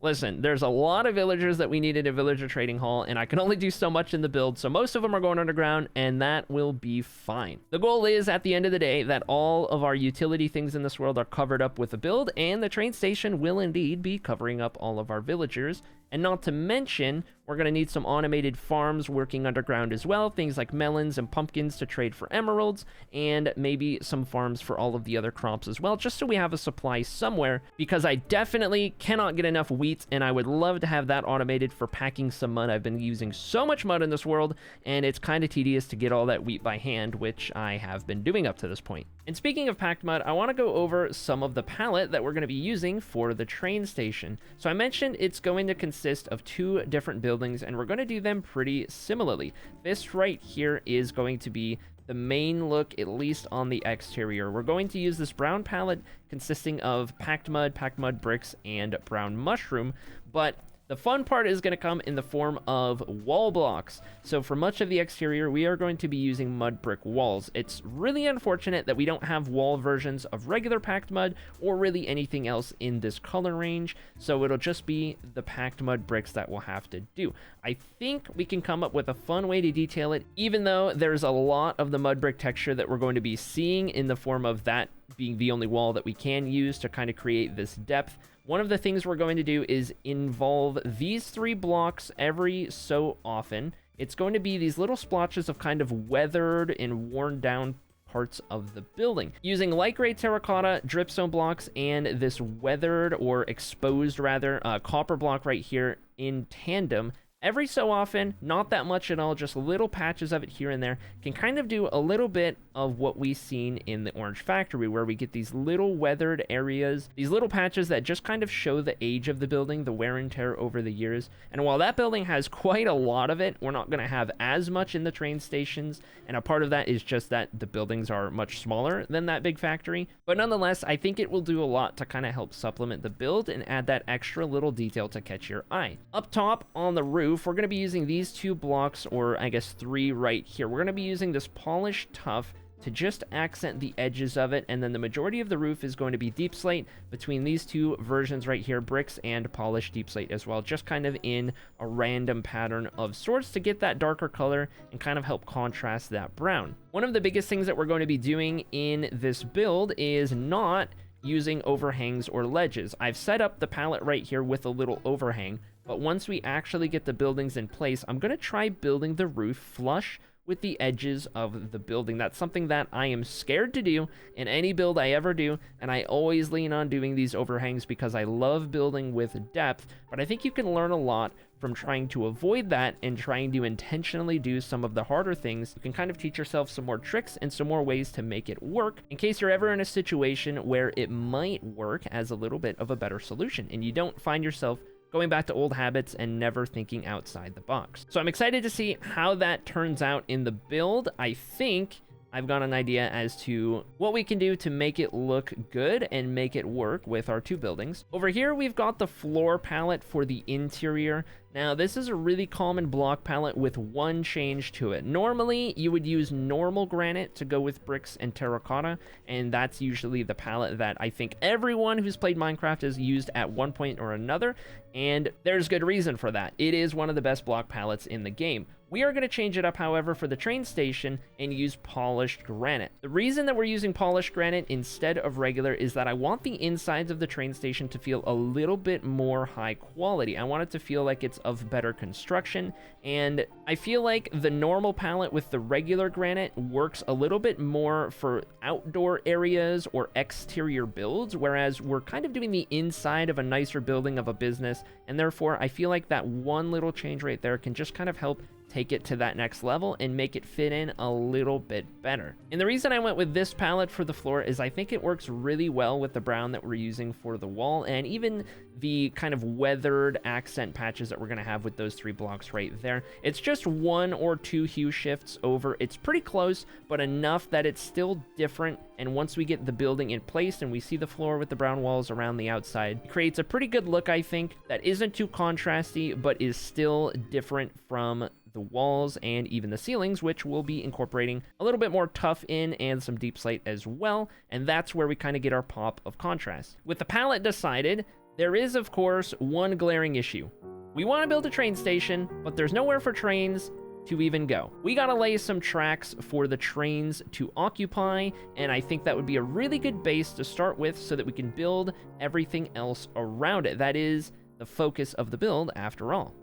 Speaker 1: Listen, there's a lot of villagers that we need in a villager trading hall, and I can only do so much in the build, so most of them are going underground, and that will be fine. The goal is, at the end of the day, that all of our utility things in this world are covered up with the build, and the train station will indeed be covering up all of our villagers. And not to mention, we're going to need some automated farms working underground as well, things like melons and pumpkins to trade for emeralds, and maybe some farms for all of the other crops as well, just so we have a supply somewhere, because I definitely cannot get enough wheat, and I would love to have that automated for packing some mud. I've been using so much mud in this world, and it's kind of tedious to get all that wheat by hand, which I have been doing up to this point. And speaking of packed mud, I want to go over some of the palette that we're going to be using for the train station. So I mentioned it's going to consist of two different buildings, and we're going to do them pretty similarly. This right here is going to be the main look, at least on the exterior. We're going to use this brown palette consisting of packed mud bricks, and brown mushroom, but the fun part is going to come in the form of wall blocks. So for much of the exterior, we are going to be using mud brick walls. It's really unfortunate that we don't have wall versions of regular packed mud or really anything else in this color range. So it'll just be the packed mud bricks that we'll have to do. I think we can come up with a fun way to detail it, even though there's a lot of the mud brick texture that we're going to be seeing in the form of that being the only wall that we can use to kind of create this depth. One of the things we're going to do is involve these three blocks every so often. It's going to be these little splotches of kind of weathered and worn down parts of the building. Using light gray terracotta, dripstone blocks, and this weathered or exposed rather copper block right here in tandem, every so often, not that much at all, just little patches of it here and there, can kind of do a little bit of what we've seen in the Orange Factory, where we get these little weathered areas, these little patches that just kind of show the age of the building, the wear and tear over the years. And while that building has quite a lot of it, we're not going to have as much in the train stations, and a part of that is just that the buildings are much smaller than that big factory. But nonetheless, I think it will do a lot to kind of help supplement the build and add that extra little detail to catch your eye. Up top on the roof, we're going to be using these 2 blocks, or I guess 3 right here. We're going to be using this polished tuff to just accent the edges of it, and then the majority of the roof is going to be deep slate between these 2 versions right here, bricks and polished deep slate as well, just kind of in a random pattern of sorts to get that darker color and kind of help contrast that brown. One of the biggest things that we're going to be doing in this build is not using overhangs or ledges. I've set up the palette right here with a little overhang, but once we actually get the buildings in place, I'm going to try building the roof flush with the edges of the building. That's something that I am scared to do in any build I ever do, and I always lean on doing these overhangs because I love building with depth, but I think you can learn a lot from trying to avoid that and trying to intentionally do some of the harder things. You can kind of teach yourself some more tricks and some more ways to make it work in case you're ever in a situation where it might work as a little bit of a better solution and you don't find yourself going back to old habits and never thinking outside the box. So I'm excited to see how that turns out in the build. I think I've got an idea as to what we can do to make it look good and make it work with our 2 buildings. Over here, we've got the floor palette for the interior. Now, this is a really common block palette with one change to it. Normally, you would use normal granite to go with bricks and terracotta, and that's usually the palette that I think everyone who's played Minecraft has used at one point or another, and there's good reason for that. It is one of the best block palettes in the game. We are going to change it up, however, for the train station and use polished granite. The reason that we're using polished granite instead of regular is that I want the insides of the train station to feel a little bit more high quality. I want it to feel like it's of better construction, and I feel like the normal palette with the regular granite works a little bit more for outdoor areas or exterior builds, whereas we're kind of doing the inside of a nicer building of a business, and therefore I feel like that one little change right there can just kind of help take it to that next level and make it fit in a little bit better. And the reason I went with this palette for the floor is I think it works really well with the brown that we're using for the wall, and even the kind of weathered accent patches that we're going to have with those 3 blocks right there. It's just 1 or 2 hue shifts over. It's pretty close, but enough that it's still different, and once we get the building in place and we see the floor with the brown walls around the outside, it creates a pretty good look, I think, that isn't too contrasty, but is still different from the walls and even the ceilings, which we'll be incorporating a little bit more tuff in and some deep slate as well, and that's where we kind of get our pop of contrast. With the palette decided, there is, of course, one glaring issue. We want to build a train station, but there's nowhere for trains to even go. We gotta lay some tracks for the trains to occupy, and I think that would be a really good base to start with so that we can build everything else around it. That is the focus of the build, after all.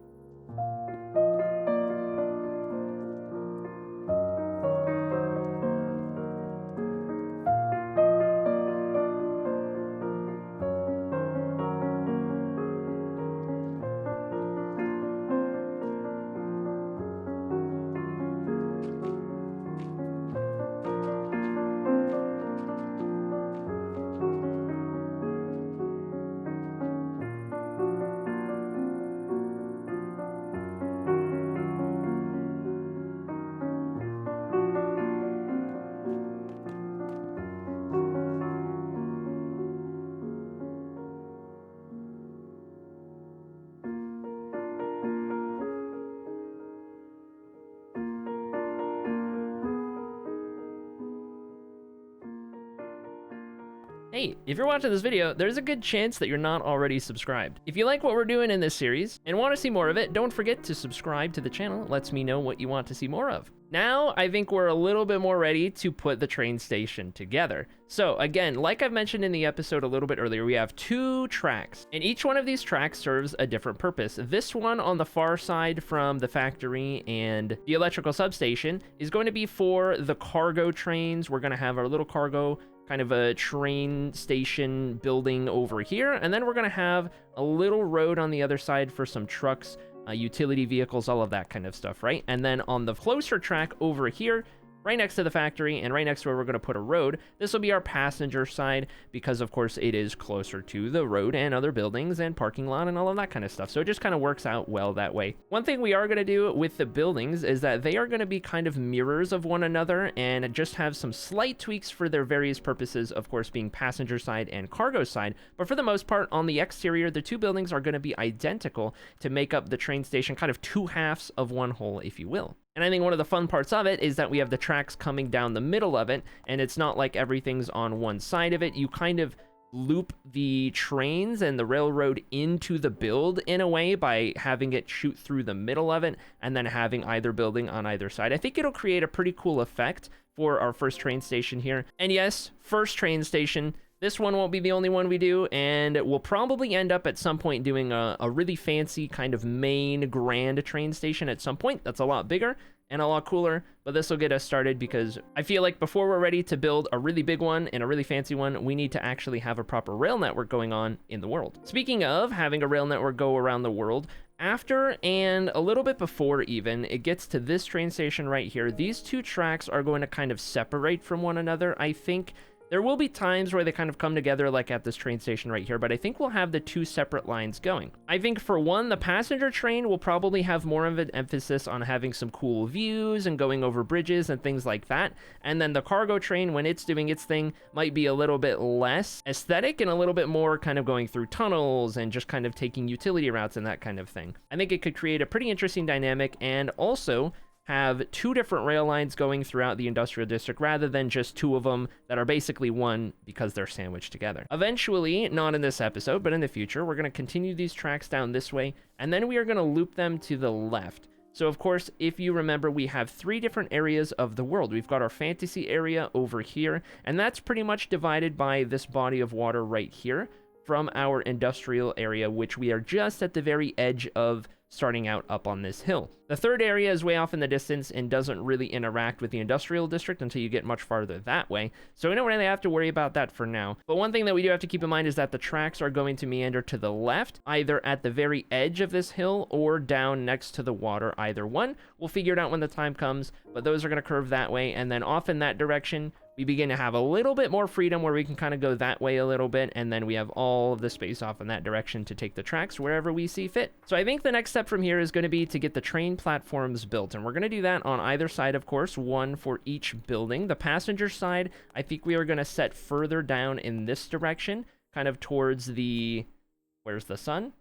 Speaker 1: Hey, if you're watching this video, there's a good chance that you're not already subscribed. If you like what we're doing in this series and want to see more of it, don't forget to subscribe to the channel. It lets me know what you want to see more of. Now, I think we're a little bit more ready to put the train station together. So again, like I've mentioned in the episode a little bit earlier, we have 2 tracks, and each one of these tracks serves a different purpose. This one on the far side from the factory and the electrical substation is going to be for the cargo trains. We're going to have our little cargo kind of a train station building over here, and then we're going to have a little road on the other side for some trucks, utility vehicles, all of that kind of stuff, right? And then on the closer track over here, right next to the factory and right next to where we're going to put a road, this will be our passenger side because, of course, it is closer to the road and other buildings and parking lot and all of that kind of stuff. So it just kind of works out well that way. One thing we are going to do with the buildings is that they are going to be kind of mirrors of one another and just have some slight tweaks for their various purposes, of course, being passenger side and cargo side. But for the most part, on the exterior, the 2 buildings are going to be identical to make up the train station, kind of 2 halves of one whole, if you will. And I think one of the fun parts of it is that we have the tracks coming down the middle of it, and it's not like everything's on one side of it. You kind of loop the trains and the railroad into the build in a way by having it shoot through the middle of it and then having either building on either side. I think it'll create a pretty cool effect for our first train station here. And yes, first train station. This one won't be the only one we do, and we'll probably end up at some point doing a really fancy kind of main grand train station at some point. That's a lot bigger and a lot cooler, but this will get us started because I feel like before we're ready to build a really big one and a really fancy one, we need to actually have a proper rail network going on in the world. Speaking of having a rail network go around the world, after and a little bit before even it gets to this train station right here, these 2 tracks are going to kind of separate from one another. I think there will be times where they kind of come together like at this train station right here, but I think we'll have the 2 separate lines going. I think for one, the passenger train will probably have more of an emphasis on having some cool views and going over bridges and things like that. And then the cargo train, when it's doing its thing, might be a little bit less aesthetic and a little bit more kind of going through tunnels and just kind of taking utility routes and that kind of thing. I think it could create a pretty interesting dynamic and also have 2 different rail lines going throughout the industrial district rather than just 2 of them that are basically one because they're sandwiched together. Eventually, not in this episode, but in the future, we're going to continue these tracks down this way, and then we are going to loop them to the left. So of course, if you remember, we have 3 different areas of the world. We've got our fantasy area over here, and that's pretty much divided by this body of water right here from our industrial area, which we are just at the very edge of starting out up on this hill. The 3rd area is way off in the distance and doesn't really interact with the industrial district until you get much farther that way. So we don't really have to worry about that for now. But one thing that we do have to keep in mind is that the tracks are going to meander to the left, either at the very edge of this hill or down next to the water, either one. We'll figure it out when the time comes, but those are going to curve that way. And then off in that direction, we begin to have a little bit more freedom where we can kind of go that way a little bit, and then we have all of the space off in that direction to take the tracks wherever we see fit. So I think the next step from here is going to be to get the train platforms built, and we're going to do that on either side, of course, 1 for each building. The passenger side, I think we are going to set further down in this direction, kind of towards the... where's the sun?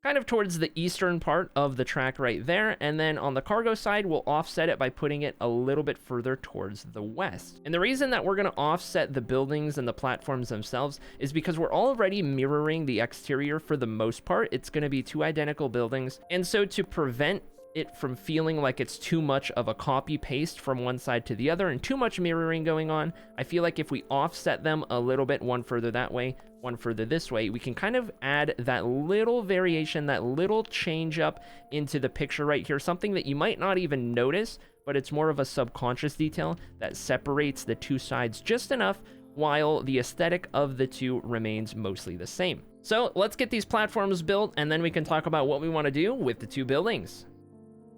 Speaker 1: Kind of towards the eastern part of the track right there, and then on the cargo side, we'll offset it by putting it a little bit further towards the west. And the reason that we're going to offset the buildings and the platforms themselves is because we're already mirroring the exterior for the most part. It's going to be 2 identical buildings, and so to prevent it from feeling like it's too much of a copy paste from one side to the other and too much mirroring going on, I feel like if we offset them a little bit, one further that way, one further this way, we can kind of add that little variation, that little change up into the picture right here, something that you might not even notice, but it's more of a subconscious detail that separates the 2 sides just enough while the aesthetic of the 2 remains mostly the same. So let's get these platforms built, and then we can talk about what we want to do with the 2 buildings.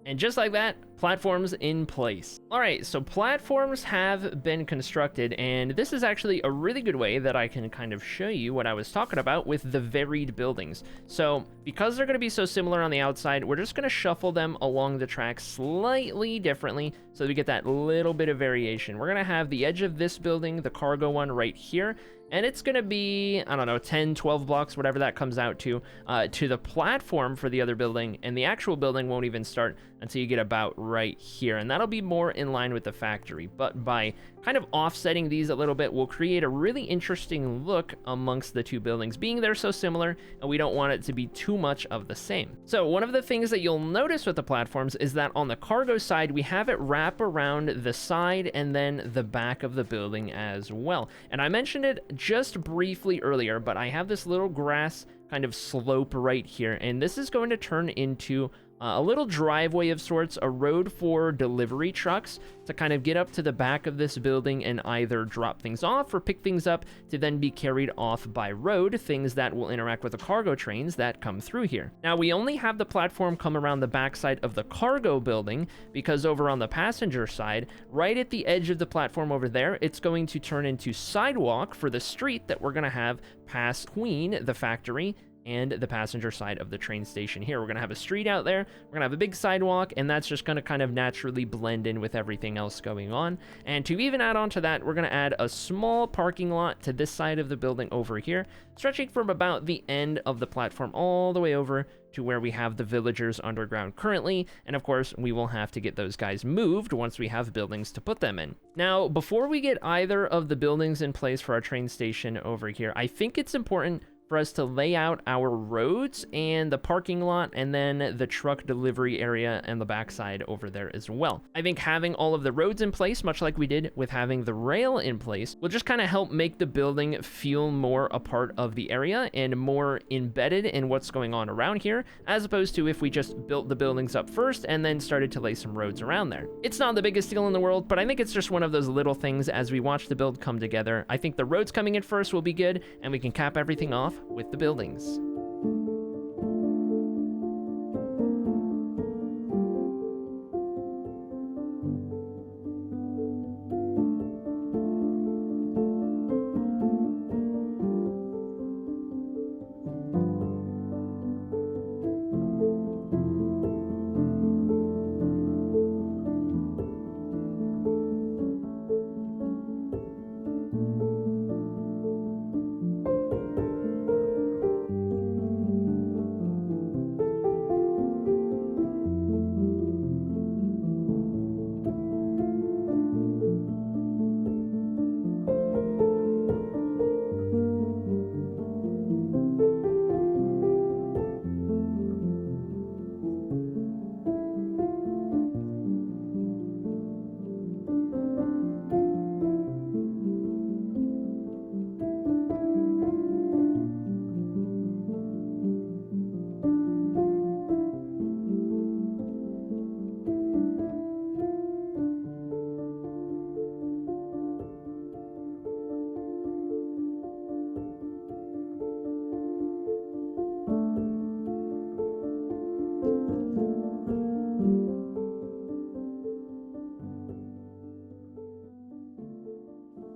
Speaker 1: And just like that, platforms in place. All right, so platforms have been constructed, and this is actually a really good way that I can kind of show you what I was talking about with the varied buildings. So because they're going to be so similar on the outside, we're just going to shuffle them along the track slightly differently so we get that little bit of variation. We're going to have the edge of this building, the cargo one right here, and it's going to be, I don't know, 10, 12 blocks, whatever that comes out to the platform for the other building, and the actual building won't even start until you get about right here, and that'll be more in line with the factory. But by kind of offsetting these a little bit, we'll create a really interesting look amongst the two buildings, being they're so similar, and we don't want it to be too much of the same. So one of the things that you'll notice with the platforms is that on the cargo side, we have it wrap around the side and then the back of the building as well. And I mentioned it just briefly earlier, but I have this little grass kind of slope right here, and this is going to turn into a little driveway of sorts, a road for delivery trucks to kind of get up to the back of this building and either drop things off or pick things up to then be carried off by road, things that will interact with the cargo trains that come through here. Now, we only have the platform come around the backside of the cargo building because over on the passenger side, right at the edge of the platform over there, it's going to turn into sidewalk for the street that we're going to have past between the factory and the passenger side of the train station here. We're gonna have a street out there, we're gonna have a big sidewalk, and that's just gonna kind of naturally blend in with everything else going on. And to even add on to that, we're gonna add a small parking lot to this side of the building over here, stretching from about the end of the platform all the way over to where we have the villagers underground currently. And of course, we will have to get those guys moved once we have buildings to put them in. Now, before we get either of the buildings in place for our train station over here, I think it's important for us to lay out our roads and the parking lot and then the truck delivery area and the backside over there as well. I think having all of the roads in place, much like we did with having the rail in place, will just kind of help make the building feel more a part of the area and more embedded in what's going on around here, as opposed to if we just built the buildings up first and then started to lay some roads around there. It's not the biggest deal in the world, but I think it's just one of those little things as we watch the build come together. I think the roads coming in first will be good, and we can cap everything off with the buildings.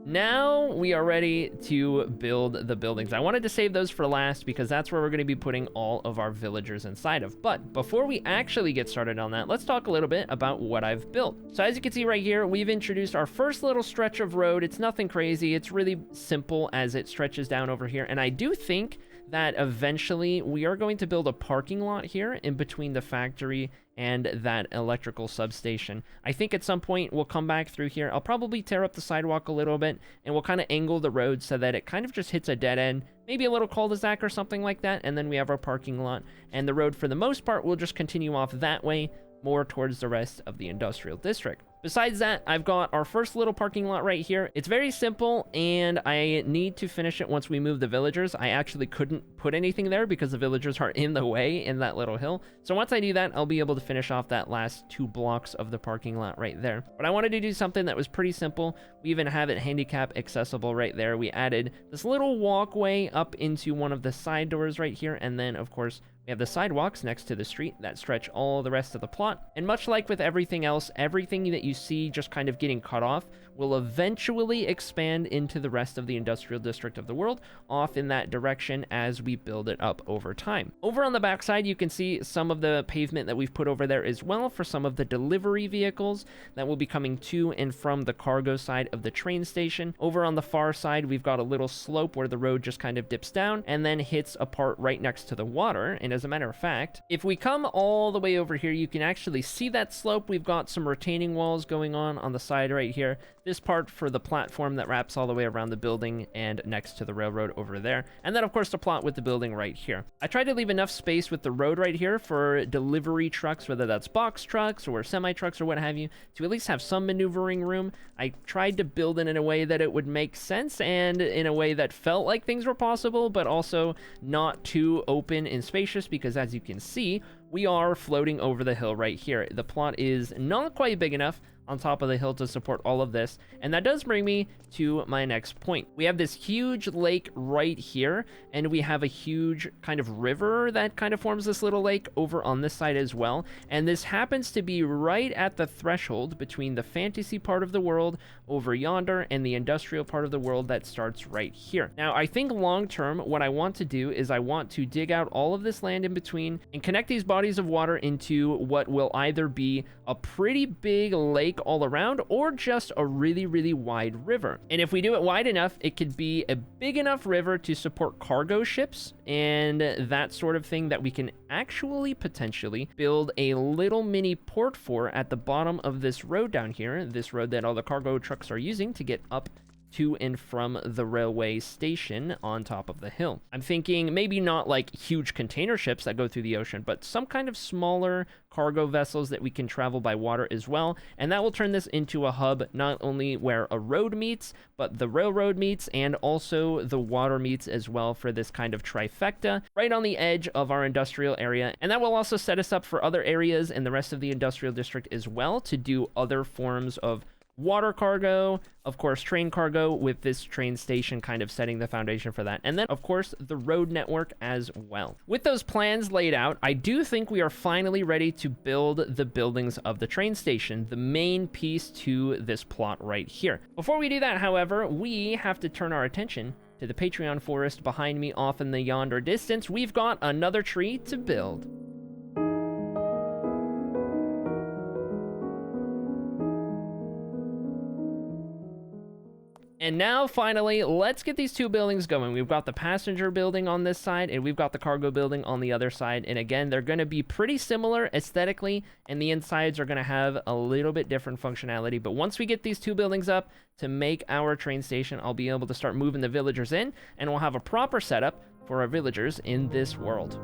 Speaker 1: Now we are ready to build the buildings. I wanted to save those for last because that's where we're going to be putting all of our villagers inside of. But before we actually get started on that, let's talk a little bit about what I've built. So as you can see right here, we've introduced our first little stretch of road. It's nothing crazy. It's really simple as it stretches down over here. And I do think that eventually we are going to build a parking lot here in between the factory and that electrical substation. I think at some point we'll come back through here. I'll probably tear up the sidewalk a little bit and we'll kind of angle the road so that it kind of just hits a dead end, maybe a little cul-de-sac or something like that, and then we have our parking lot. And the road for the most part will just continue off that way, more towards the rest of the industrial district. Besides that, I've got our first little parking lot right here. It's very simple, and I need to finish it once we move the villagers. I actually couldn't put anything there because the villagers are in the way in that little hill. So once I do that, I'll be able to finish off that last 2 blocks of the parking lot right there. But I wanted to do something that was pretty simple. We even have it handicap accessible right there. We added this little walkway up into one of the side doors right here, and then, of course, we have the sidewalks next to the street that stretch all the rest of the plot. And much like with everything else, everything that you see just kind of getting cut off will eventually expand into the rest of the industrial district of the world, off in that direction as we build it up over time. Over on the backside, you can see some of the pavement that we've put over there as well for some of the delivery vehicles that will be coming to and from the cargo side of the train station. Over on the far side, we've got a little slope where the road just kind of dips down and then hits a part right next to the water. And as a matter of fact, if we come all the way over here, you can actually see that slope. We've got some retaining walls going on the side right here. This part for the platform that wraps all the way around the building and next to the railroad over there. And then, of course, the plot with the building right here. I tried to leave enough space with the road right here for delivery trucks, whether that's box trucks or semi-trucks or what have you, to at least have some maneuvering room. I tried to build it in a way that it would make sense and in a way that felt like things were possible, but also not too open and spacious, because as you can see, we are floating over the hill right here. The plot is not quite big enough on top of the hill to support all of this, and that does bring me to my next point. We have this huge lake right here, and we have a huge kind of river that kind of forms this little lake over on this side as well, and this happens to be right at the threshold between the fantasy part of the world over yonder and the industrial part of the world that starts right here. Now, I think long term, what I want to do is I want to dig out all of this land in between and connect these bodies of water into what will either be a pretty big lake all around or just a really wide river. And if we do it wide enough, it could be a big enough river to support cargo ships and that sort of thing that we can actually potentially build a little mini port for at the bottom of this road down here, this road that all the cargo trucks are using to get up to and from the railway station on top of the hill. I'm thinking maybe not like huge container ships that go through the ocean, but some kind of smaller cargo vessels that we can travel by water as well, and that will turn this into a hub not only where a road meets, but the railroad meets, and also the water meets as well for this kind of trifecta right on the edge of our industrial area. And that will also set us up for other areas in the rest of the industrial district as well to do other forms of water cargo, of course train cargo, with this train station kind of setting the foundation for that, and then of course the road network as well. With those plans laid out, I do think we are finally ready to build the buildings of the train station, the main piece to this plot right here. Before we do that, however, we have to turn our attention to the Patreon forest behind me off in the yonder distance. We've got another tree to build. And now, finally, let's get these two buildings going. We've got the passenger building on this side, and we've got the cargo building on the other side. And again, they're going to be pretty similar aesthetically, and the insides are going to have a little bit different functionality. But once we get these two buildings up to make our train station, I'll be able to start moving the villagers in, and we'll have a proper setup for our villagers in this world.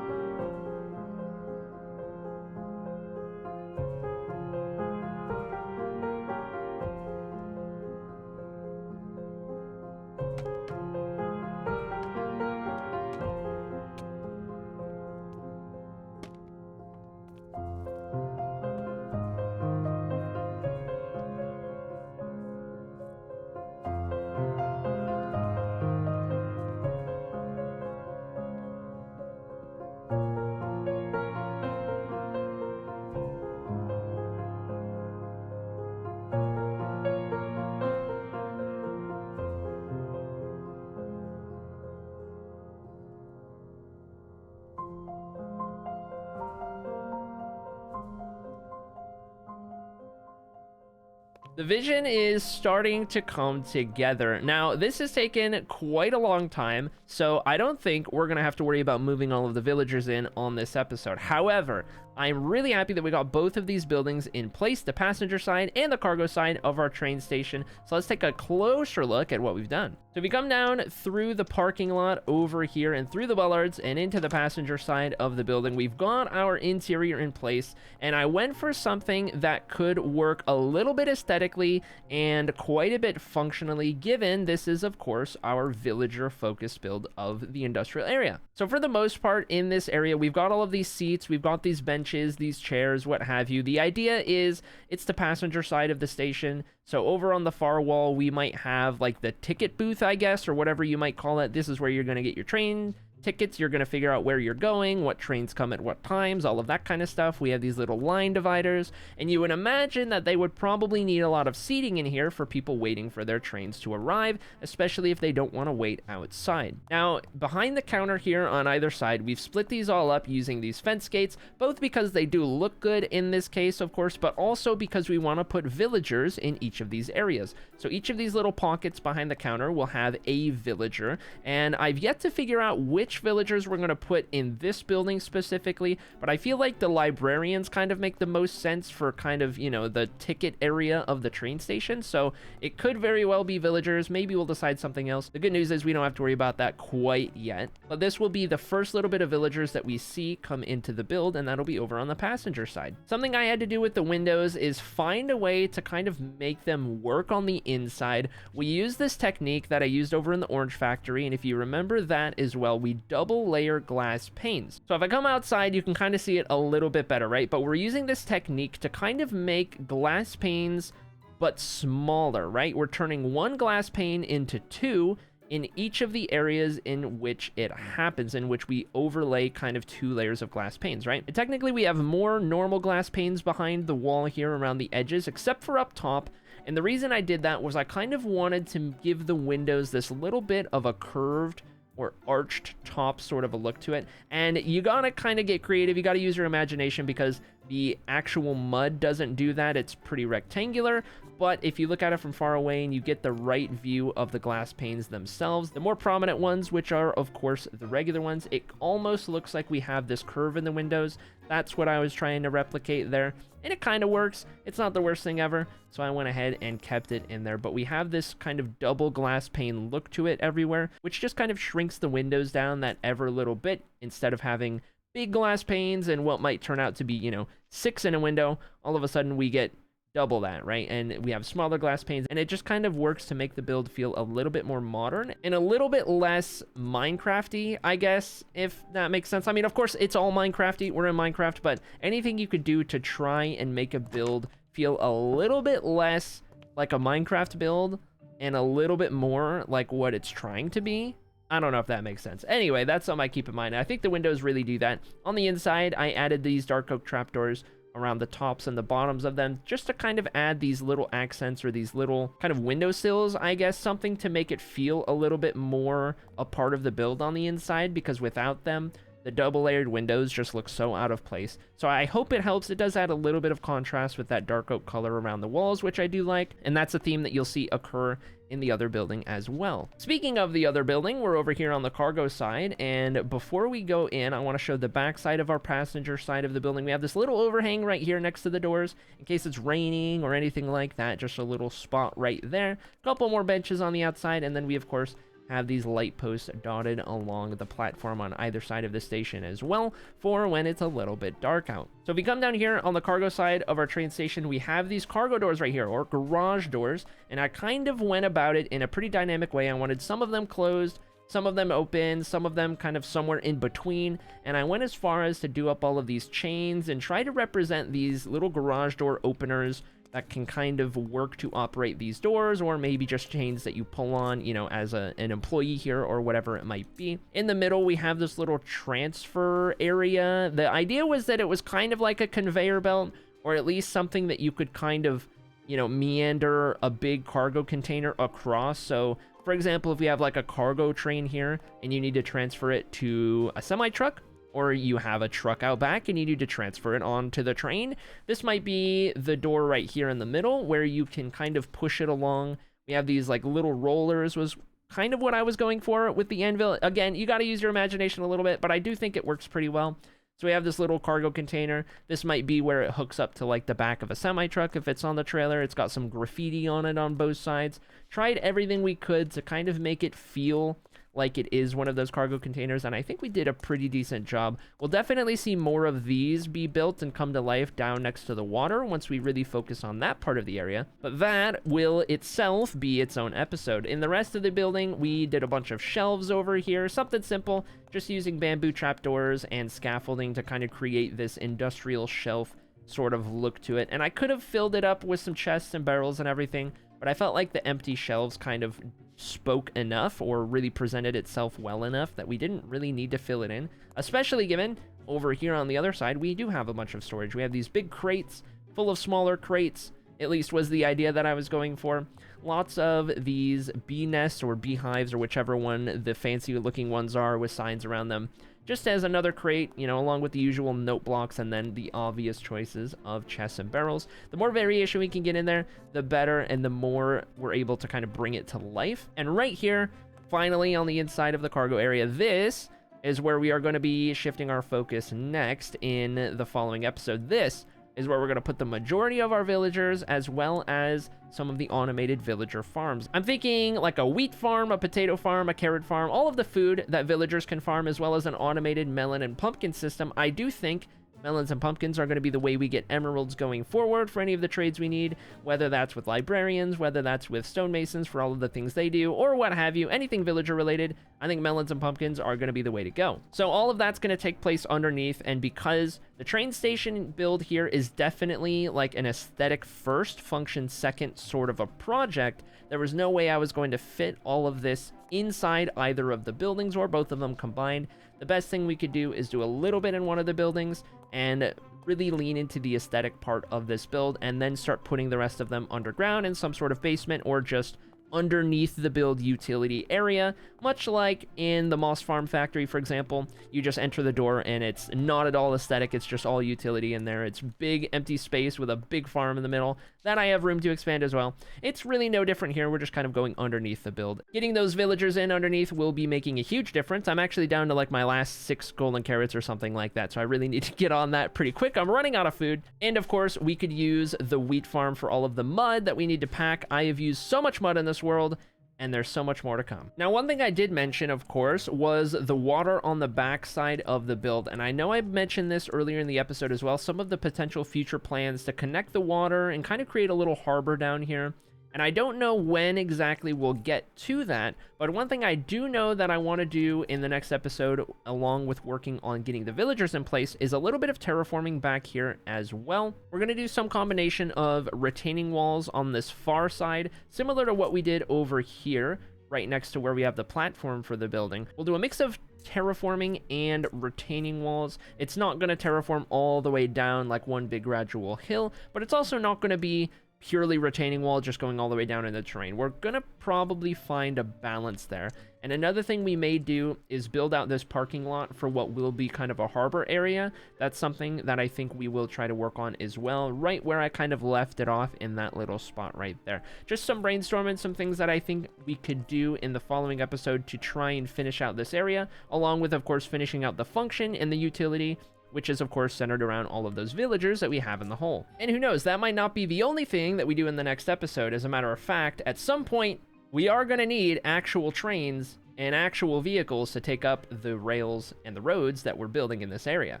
Speaker 1: The vision is starting to come together. Now, this has taken quite a long time, so I don't think we're going to have to worry about moving all of the villagers in on this episode. However, I'm really happy that we got both of these buildings in place, the passenger side and the cargo side of our train station. So let's take a closer look at what we've done. So if you come down through the parking lot over here and through the bollards and into the passenger side of the building, we've got our interior in place, and I went for something that could work a little bit aesthetically and quite a bit functionally, given this is, of course, our villager focused build of the industrial area. So for the most part in this area, we've got all of these seats, we've got these benches, these chairs, what have you. The idea is it's the passenger side of the station. So over on the far wall, we might have like the ticket booth, I guess, or whatever you might call it. This is where you're going to get your train tickets. You're going to figure out where you're going, what trains come at what times, all of that kind of stuff. We have these little line dividers, and you would imagine that they would probably need a lot of seating in here for people waiting for their trains to arrive, especially if they don't want to wait outside. Now, behind the counter here on either side, we've split these all up using these fence gates, both because they do look good in this case, of course, but also because we want to put villagers in each of these areas. So each of these little pockets behind the counter will have a villager, and I've yet to figure out which villagers we're going to put in this building specifically, but I feel like the librarians kind of make the most sense for kind of, you know, the ticket area of the train station. So it could very well be villagers. Maybe we'll decide something else. The good news is we don't have to worry about that quite yet, but this will be the first little bit of villagers that we see come into the build, and that'll be over on the passenger side. Something I had to do with the windows is find a way to kind of make them work on the inside. We use this technique that I used over in the orange factory, and if you remember that as well, we double layer glass panes. So if I come outside, you can kind of see it a little bit better, right? But we're using this technique to kind of make glass panes but smaller, right? We're turning one glass pane into two in each of the areas in which it happens, in which we overlay kind of two layers of glass panes, right? And technically, we have more normal glass panes behind the wall here around the edges, except for up top. And the reason I did that was I kind of wanted to give the windows this little bit of a curved or arched top sort of a look to it. And you gotta kind of get creative. You gotta use your imagination because the actual mud doesn't do that. It's pretty rectangular, but if you look at it from far away and you get the right view of the glass panes themselves, the more prominent ones, which are of course the regular ones, it almost looks like we have this curve in the windows. That's what I was trying to replicate there, and it kind of works. It's not the worst thing ever, so I went ahead and kept it in there. But we have this kind of double glass pane look to it everywhere, which just kind of shrinks the windows down that ever little bit. Instead of having big glass panes and what might turn out to be, you know, 6 in a window, all of a sudden we get double that, right? And we have smaller glass panes, and it just kind of works to make the build feel a little bit more modern and a little bit less Minecrafty, I guess, if that makes sense. I mean, of course, it's all Minecrafty. We're in Minecraft, but anything you could do to try and make a build feel a little bit less like a Minecraft build and a little bit more like what it's trying to be. I don't know if that makes sense. Anyway, that's something I keep in mind. I think the windows really do that. On the inside, I added these dark oak trapdoors around the tops and the bottoms of them, just to kind of add these little accents or these little kind of windowsills, I guess, something to make it feel a little bit more a part of the build on the inside, because without them, the double layered windows just look so out of place. So I hope it helps. It does add a little bit of contrast with that dark oak color around the walls, which I do like, and that's a theme that you'll see occur in the other building as well. Speaking of the other building, we're over here on the cargo side, and before we go in, I want to show the back side of our passenger side of the building. We have this little overhang right here next to the doors in case it's raining or anything like that. Just a little spot right there. A couple more benches on the outside, and then we of course have these light posts dotted along the platform on either side of the station as well for when it's a little bit dark out. So if we come down here on the cargo side of our train station, we have these cargo doors right here, or garage doors, and I kind of went about it in a pretty dynamic way. I wanted some of them closed, some of them open, some of them kind of somewhere in between, and I went as far as to do up all of these chains and try to represent these little garage door openers that can kind of work to operate these doors, or maybe just chains that you pull on, you know, as an employee here or whatever it might be. In the middle, we have this little transfer area. The idea was that it was kind of like a conveyor belt, or at least something that you could kind of, you know, meander a big cargo container across. So for example, if we have like a cargo train here and you need to transfer it to a semi-truck, or you have a truck out back and you need to transfer it onto the train, this might be the door right here in the middle where you can kind of push it along. We have these like little rollers, was kind of what I was going for with the anvil. Again, you got to use your imagination a little bit, but I do think it works pretty well. So we have this little cargo container. This might be where it hooks up to like the back of a semi-truck if it's on the trailer. It's got some graffiti on it on both sides. Tried everything we could to kind of make it feel like it is one of those cargo containers, and I think we did a pretty decent job. We'll definitely see more of these be built and come to life down next to the water once we really focus on that part of the area, but that will itself be its own episode. In the rest of the building, we did a bunch of shelves over here, something simple, just using bamboo trapdoors and scaffolding to kind of create this industrial shelf sort of look to it, and I could have filled it up with some chests and barrels and everything, but I felt like the empty shelves kind of spoke enough or really presented itself well enough that we didn't really need to fill it in, especially given over here on the other side we do have a bunch of storage. We have these big crates full of smaller crates, at least was the idea that I was going for. Lots of these bee nests or beehives or whichever one the fancy looking ones are with signs around them, just as another crate, you know, along with the usual note blocks and then the obvious choices of chests and barrels. The more variation we can get in there, the better, and the more we're able to kind of bring it to life. And right here, finally on the inside of the cargo area, this is where we are going to be shifting our focus next in the following episode. This is where we're going to put the majority of our villagers, as well as some of the automated villager farms. I'm thinking like a wheat farm, a potato farm, a carrot farm, all of the food that villagers can farm, as well as an automated melon and pumpkin system. I do think melons and pumpkins are going to be the way we get emeralds going forward for any of the trades we need, whether that's with librarians, whether that's with stonemasons for all of the things they do, or what have you, anything villager related. I think melons and pumpkins are going to be the way to go. So all of that's going to take place underneath, and because the train station build here is definitely like an aesthetic first, function second sort of a project, there was no way I was going to fit all of this inside either of the buildings or both of them combined. The best thing we could do is do a little bit in one of the buildings and really lean into the aesthetic part of this build, and then start putting the rest of them underground in some sort of basement or just underneath the build utility area, much like in the Moss Farm Factory, for example. You just enter the door and it's not at all aesthetic, it's just all utility in there. It's big empty space with a big farm in the middle that I have room to expand as well. It's really no different here. We're just kind of going underneath the build. Getting those villagers in underneath will be making a huge difference. I'm actually down to like my last 6 golden carrots or something like that, so I really need to get on that pretty quick. I'm running out of food, and of course we could use the wheat farm for all of the mud that we need to pack. I have used so much mud in this world, and there's so much more to come. Now, one thing I did mention, of course, was the water on the back side of the build, and I know I mentioned this earlier in the episode as well, some of the potential future plans to connect the water and kind of create a little harbor down here. And I don't know when exactly we'll get to that, but one thing I do know that I want to do in the next episode, along with working on getting the villagers in place, is a little bit of terraforming back here as well. We're going to do some combination of retaining walls on this far side, similar to what we did over here, right next to where we have the platform for the building. We'll do a mix of terraforming and retaining walls. It's not going to terraform all the way down like one big gradual hill, but it's also not going to be purely retaining wall just going all the way down in the terrain. We're gonna probably find a balance there. And another thing we may do is build out this parking lot for what will be kind of a harbor area. That's something that I think we will try to work on as well, right where I kind of left it off in that little spot right there. Just some brainstorming, some things that I think we could do in the following episode to try and finish out this area, along with, of course, finishing out the function and the utility, which is, of course, centered around all of those villagers that we have in the hole. And who knows, that might not be the only thing that we do in the next episode. As a matter of fact, at some point, we are going to need actual trains and actual vehicles to take up the rails and the roads that we're building in this area.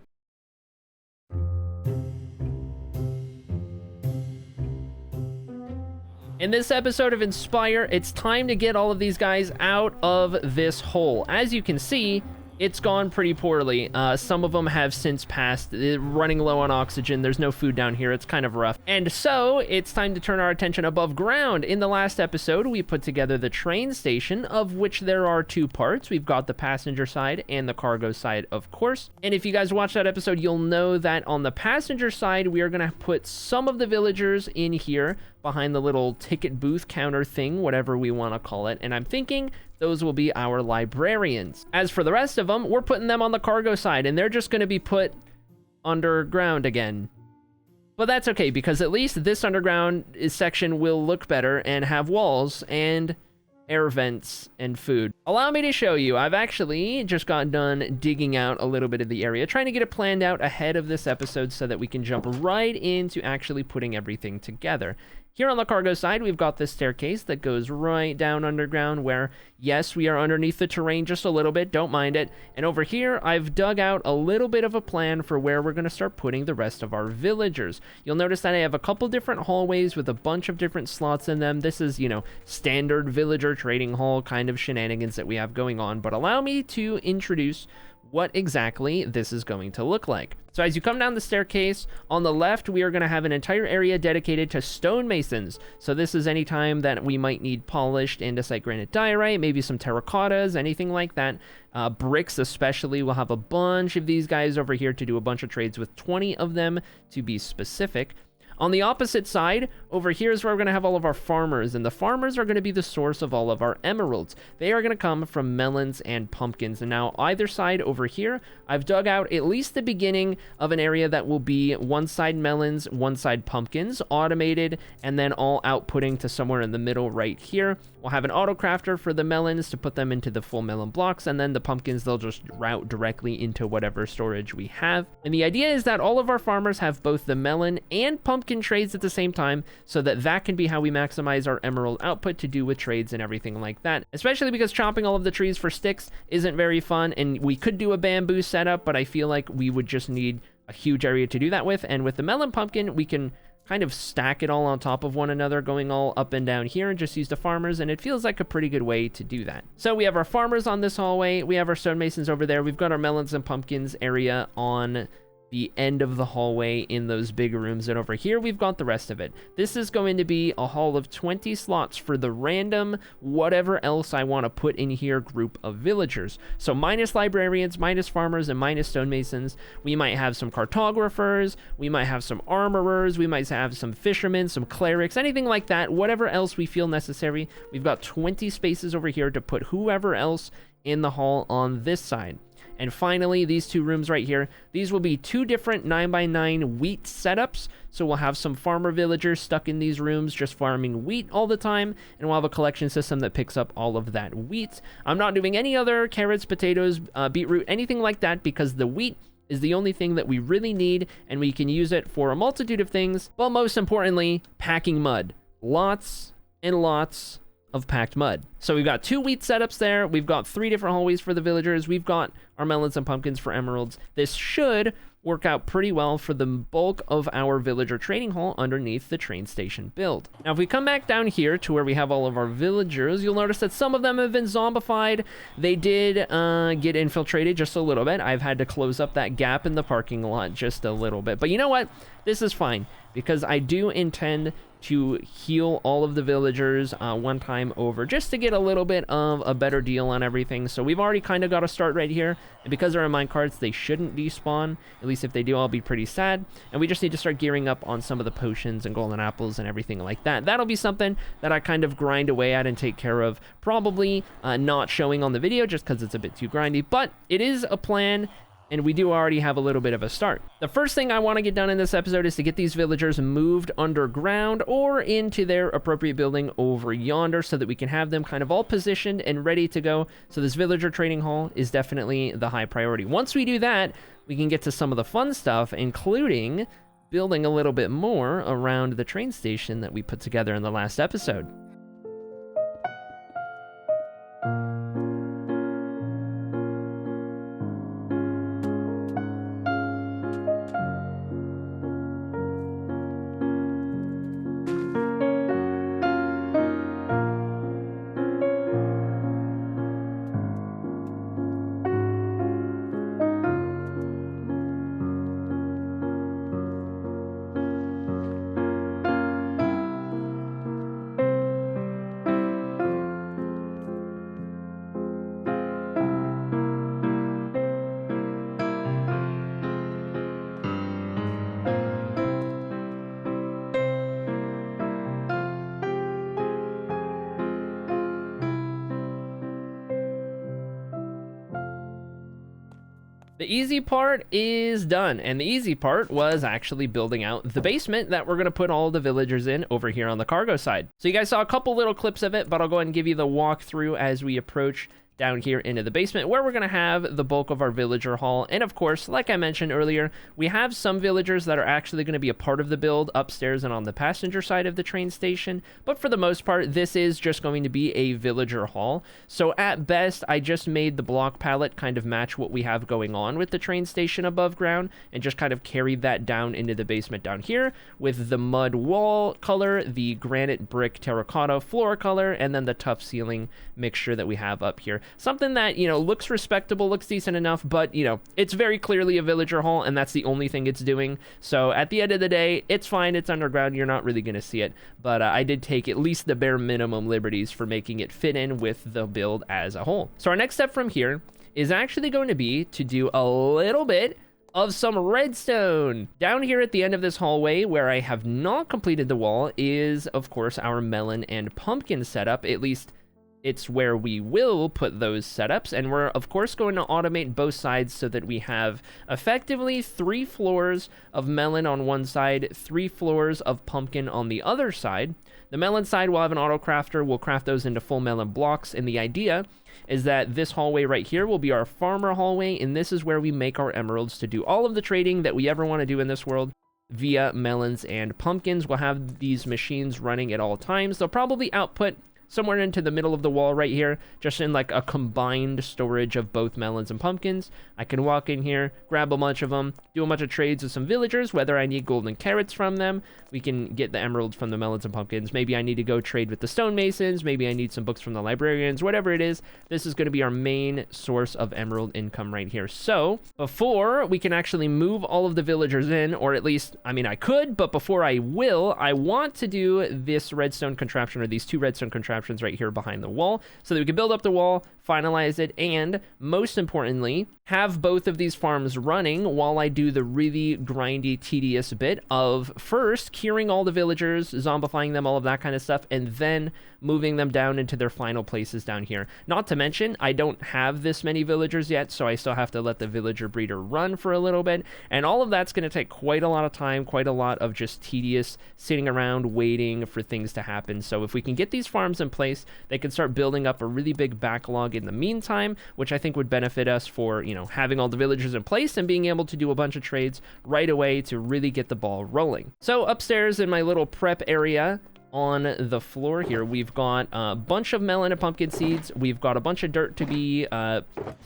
Speaker 1: In this episode of Inspire, it's time to get all of these guys out of this hole. As you can see, it's gone pretty poorly. Some of them have since passed. They're running low on oxygen. There's no food down here. It's kind of rough. And so it's time to turn our attention above ground. In the last episode, we put together the train station, of which there are 2 parts. We've got the passenger side and the cargo side, of course. And if you guys watched that episode, you'll know that on the passenger side, we are going to put some of the villagers in here behind the little ticket booth counter thing, whatever we want to call it. And I'm thinking those will be our librarians. As for the rest of them, we're putting them on the cargo side, and they're just going to be put underground again. But that's okay, because at least this underground section will look better and have walls and air vents and food. Allow me to show you. I've actually just got done digging out a little bit of the area, trying to get it planned out ahead of this episode so that we can jump right into actually putting everything together. Here on the cargo side, we've got this staircase that goes right down underground where, yes, we are underneath the terrain just a little bit, don't mind it. And over here, I've dug out a little bit of a plan for where we're going to start putting the rest of our villagers. You'll notice that I have a couple different hallways with a bunch of different slots in them. This is, you know, standard villager trading hall kind of shenanigans that we have going on. But allow me to introduce what exactly this is going to look like. So as you come down the staircase, on the left, we are going to have an entire area dedicated to stonemasons. So this is any time that we might need polished andesite granite diorite, maybe some terracottas, anything like that. Bricks especially, we'll have a bunch of these guys over here to do a bunch of trades with 20 of them to be specific. On the opposite side, over here is where we're going to have all of our farmers, and the farmers are going to be the source of all of our emeralds. They are going to come from melons and pumpkins, and now either side over here, I've dug out at least the beginning of an area that will be one side melons, one side pumpkins, automated, and then all outputting to somewhere in the middle right here. We'll have an auto crafter for the melons to put them into the full melon blocks, and then the pumpkins, they'll just route directly into whatever storage we have. And the idea is that all of our farmers have both the melon and pumpkin trades at the same time, so that can be how we maximize our emerald output to do with trades and everything like that. Especially because chopping all of the trees for sticks isn't very fun, and we could do a bamboo setup, but I feel like we would just need a huge area to do that with. And with the melon pumpkin, we can kind of stack it all on top of one another, going all up and down here, and just use the farmers, and it feels like a pretty good way to do that. So we have our farmers on this hallway, we have our stonemasons over there, we've got our melons and pumpkins area on the end of the hallway in those big rooms, and over here we've got the rest of it. This is going to be a hall of 20 slots for the random whatever else I want to put in here group of villagers. So minus librarians, minus farmers, and minus stonemasons. We might have some cartographers, we might have some armorers, we might have some fishermen, some clerics, anything like that, whatever else we feel necessary. We've got 20 spaces over here to put whoever else in the hall on this side. And finally, these two rooms right here, these will be two different 9x9 wheat setups. So we'll have some farmer villagers stuck in these rooms just farming wheat all the time, and we'll have a collection system that picks up all of that wheat. I'm not doing any other carrots, potatoes, beetroot, anything like that, because the wheat is the only thing that we really need, and we can use it for a multitude of things, but most importantly, packing mud. Lots and lots of packed mud. So we've got two wheat setups there. We've got 3 different hallways for the villagers. We've got our melons and pumpkins for emeralds. This should work out pretty well for the bulk of our villager trading hall underneath the train station build. Now, if we come back down here to where we have all of our villagers, you'll notice that some of them have been zombified. They did get infiltrated just a little bit. I've had to close up that gap in the parking lot just a little bit. But you know what? This is fine, because I do intend to heal all of the villagers one time over, just to get a little bit of a better deal on everything. So we've already kind of got a start right here, and because they're in minecarts, they shouldn't despawn. At least if they do, I'll be pretty sad. And we just need to start gearing up on some of the potions and golden apples and everything like that. That'll be something that I kind of grind away at and take care of, probably not showing on the video just because it's a bit too grindy, but it is a plan, and we do already have a little bit of a start. The first thing I want to get done in this episode is to get these villagers moved underground or into their appropriate building over yonder, so that we can have them kind of all positioned and ready to go. So this villager trading hall is definitely the high priority. Once we do that, we can get to some of the fun stuff, including building a little bit more around the train station that we put together in the last episode. The easy part is done, and the easy part was actually building out the basement that we're going to put all the villagers in over here on the cargo side. So you guys saw a couple little clips of it, but I'll go ahead and give you the walkthrough as we approach down here into the basement, where we're going to have the bulk of our villager haul. And of course, like I mentioned earlier, we have some villagers that are actually going to be a part of the build upstairs and on the passenger side of the train station, but for the most part, this is just going to be a villager haul. So at best, I just made the block palette kind of match what we have going on with the train station above ground, and just kind of carried that down into the basement down here with the mud wall color, the granite brick terracotta floor color, and then the tough ceiling mixture that we have up here. Something that, you know, looks respectable, looks decent enough, but, you know, it's very clearly a villager hall, and that's the only thing it's doing. So at the end of the day, it's fine, it's underground, you're not really going to see it, but I did take at least the bare minimum liberties for making it fit in with the build as a whole. So our next step from here is actually going to be to do a little bit of some redstone. Down here at the end of this hallway, where I have not completed the wall, is, of course, our melon and pumpkin setup. At least it's where we will put those setups, and we're of course going to automate both sides so that we have effectively 3 floors of melon on one side, 3 floors of pumpkin on the other side. The melon side will have an auto crafter. We'll craft those into full melon blocks, and the idea is that this hallway right here will be our farmer hallway, and this is where we make our emeralds to do all of the trading that we ever want to do in this world via melons and pumpkins. We'll have these machines running at all times. They'll probably output somewhere into the middle of the wall right here, just in like a combined storage of both melons and pumpkins. I can walk in here, grab a bunch of them, do a bunch of trades with some villagers, whether I need golden carrots from them. We can get the emeralds from the melons and pumpkins. Maybe I need to go trade with the stonemasons. Maybe I need some books from the librarians, whatever it is. This is going to be our main source of emerald income right here. So before we can actually move all of the villagers in, or at least, I mean, I could, but before I will, I want to do this redstone contraption, or these 2 redstone contraptions right here behind the wall, so that we can build up the wall, finalize it, and most importantly, have both of these farms running while I do the really grindy, tedious bit of first curing all the villagers, zombifying them, all of that kind of stuff, and then moving them down into their final places down here. Not to mention, I don't have this many villagers yet, so I still have to let the villager breeder run for a little bit, and all of that's going to take quite a lot of time, quite a lot of just tedious sitting around waiting for things to happen. So if we can get these farms in place, they can start building up a really big backlog in the meantime, which I think would benefit us for, you know, having all the villagers in place and being able to do a bunch of trades right away to really get the ball rolling. So upstairs in my little prep area on the floor here, we've got a bunch of melon and pumpkin seeds. We've got a bunch of dirt to be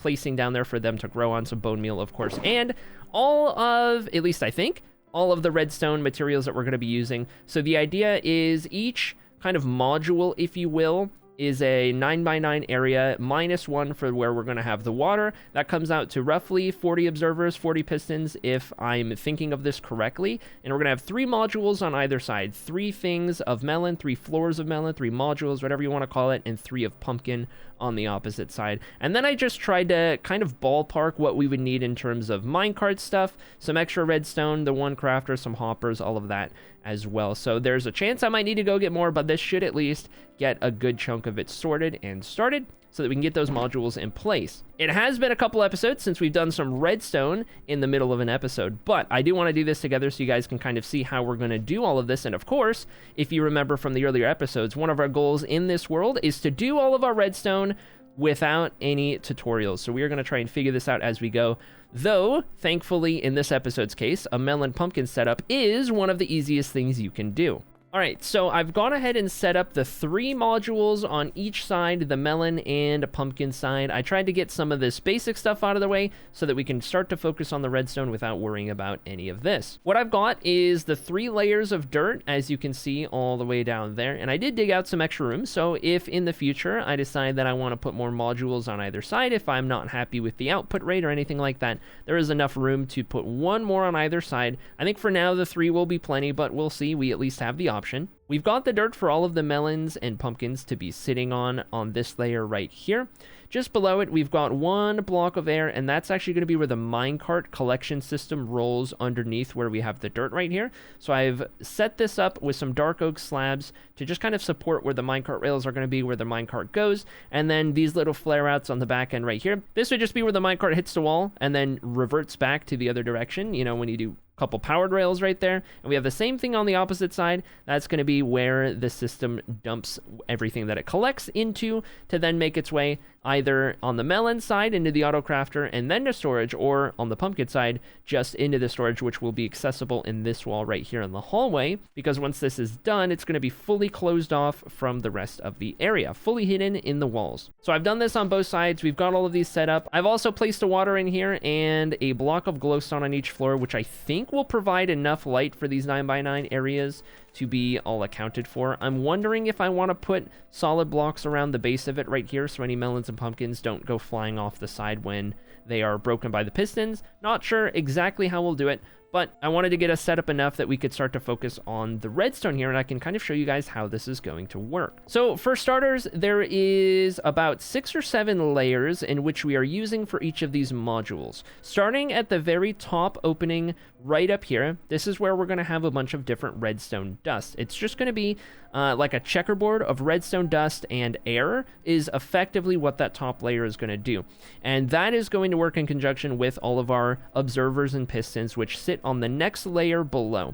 Speaker 1: placing down there for them to grow on, some bone meal, of course, and all of, at least I think, all of the redstone materials that we're going to be using. So the idea is each kind of module, if you will, is a 9x9 area, -1 for where we're going to have the water. That comes out to roughly 40 observers, 40 pistons, if I'm thinking of this correctly. And we're going to have 3 modules on either side. 3 things of melon, 3 floors of melon, 3 modules, whatever you want to call it, and 3 of pumpkin on the opposite side. And then I just tried to kind of ballpark what we would need in terms of minecart stuff, some extra redstone, the 1 crafter, some hoppers, all of that as well. So there's a chance I might need to go get more, but this should at least get a good chunk of it sorted and started so that we can get those modules in place. It has been a couple episodes since we've done some redstone in the middle of an episode, but I do want to do this together so you guys can kind of see how we're going to do all of this. And of course, if you remember from the earlier episodes, one of our goals in this world is to do all of our redstone without any tutorials. So we are going to try and figure this out as we go. Though, thankfully, in this episode's case, a melon pumpkin setup is one of the easiest things you can do. All right, so I've gone ahead and set up the 3 modules on each side, the melon and pumpkin side. I tried to get some of this basic stuff out of the way so that we can start to focus on the redstone without worrying about any of this. What I've got is the 3 layers of dirt, as you can see all the way down there, and I did dig out some extra room, so if in the future I decide that I want to put more modules on either side, if I'm not happy with the output rate or anything like that, there is enough room to put 1 more on either side. I think for now the 3 will be plenty, but we'll see. We at least have the option. We've got the dirt for all of the melons and pumpkins to be sitting on this layer right here. Just below it, we've got 1 block of air, and that's actually going to be where the minecart collection system rolls underneath where we have the dirt right here. So I've set this up with some dark oak slabs to just kind of support where the minecart rails are going to be, where the minecart goes, and then these little flare-outs on the back end right here. This would just be where the minecart hits the wall and then reverts back to the other direction, you know, when you do couple powered rails right there. And we have the same thing on the opposite side. That's going to be where the system dumps everything that it collects into to then make its way either on the melon side into the auto crafter and then to storage, or on the pumpkin side just into the storage, which will be accessible in this wall right here in the hallway, because once this is done, it's going to be fully closed off from the rest of the area, fully hidden in the walls. So I've done this on both sides. We've got all of these set up. I've also placed a water in here and a block of glowstone on each floor, which I think will provide enough light for these 9x9 areas to be all accounted for. I'm wondering if I want to put solid blocks around the base of it right here so any melons and pumpkins don't go flying off the side when they are broken by the pistons. Not sure exactly how we'll do it, but I wanted to get us set up enough that we could start to focus on the redstone here, and I can kind of show you guys how this is going to work. So for starters, there is about 6 or 7 layers in which we are using for each of these modules. Starting at the very top opening right up here, this is where we're going to have a bunch of different redstone dust. It's just going to be like a checkerboard of redstone dust, and air is effectively what that top layer is going to do. And that is going to work in conjunction with all of our observers and pistons, which sit on the next layer below.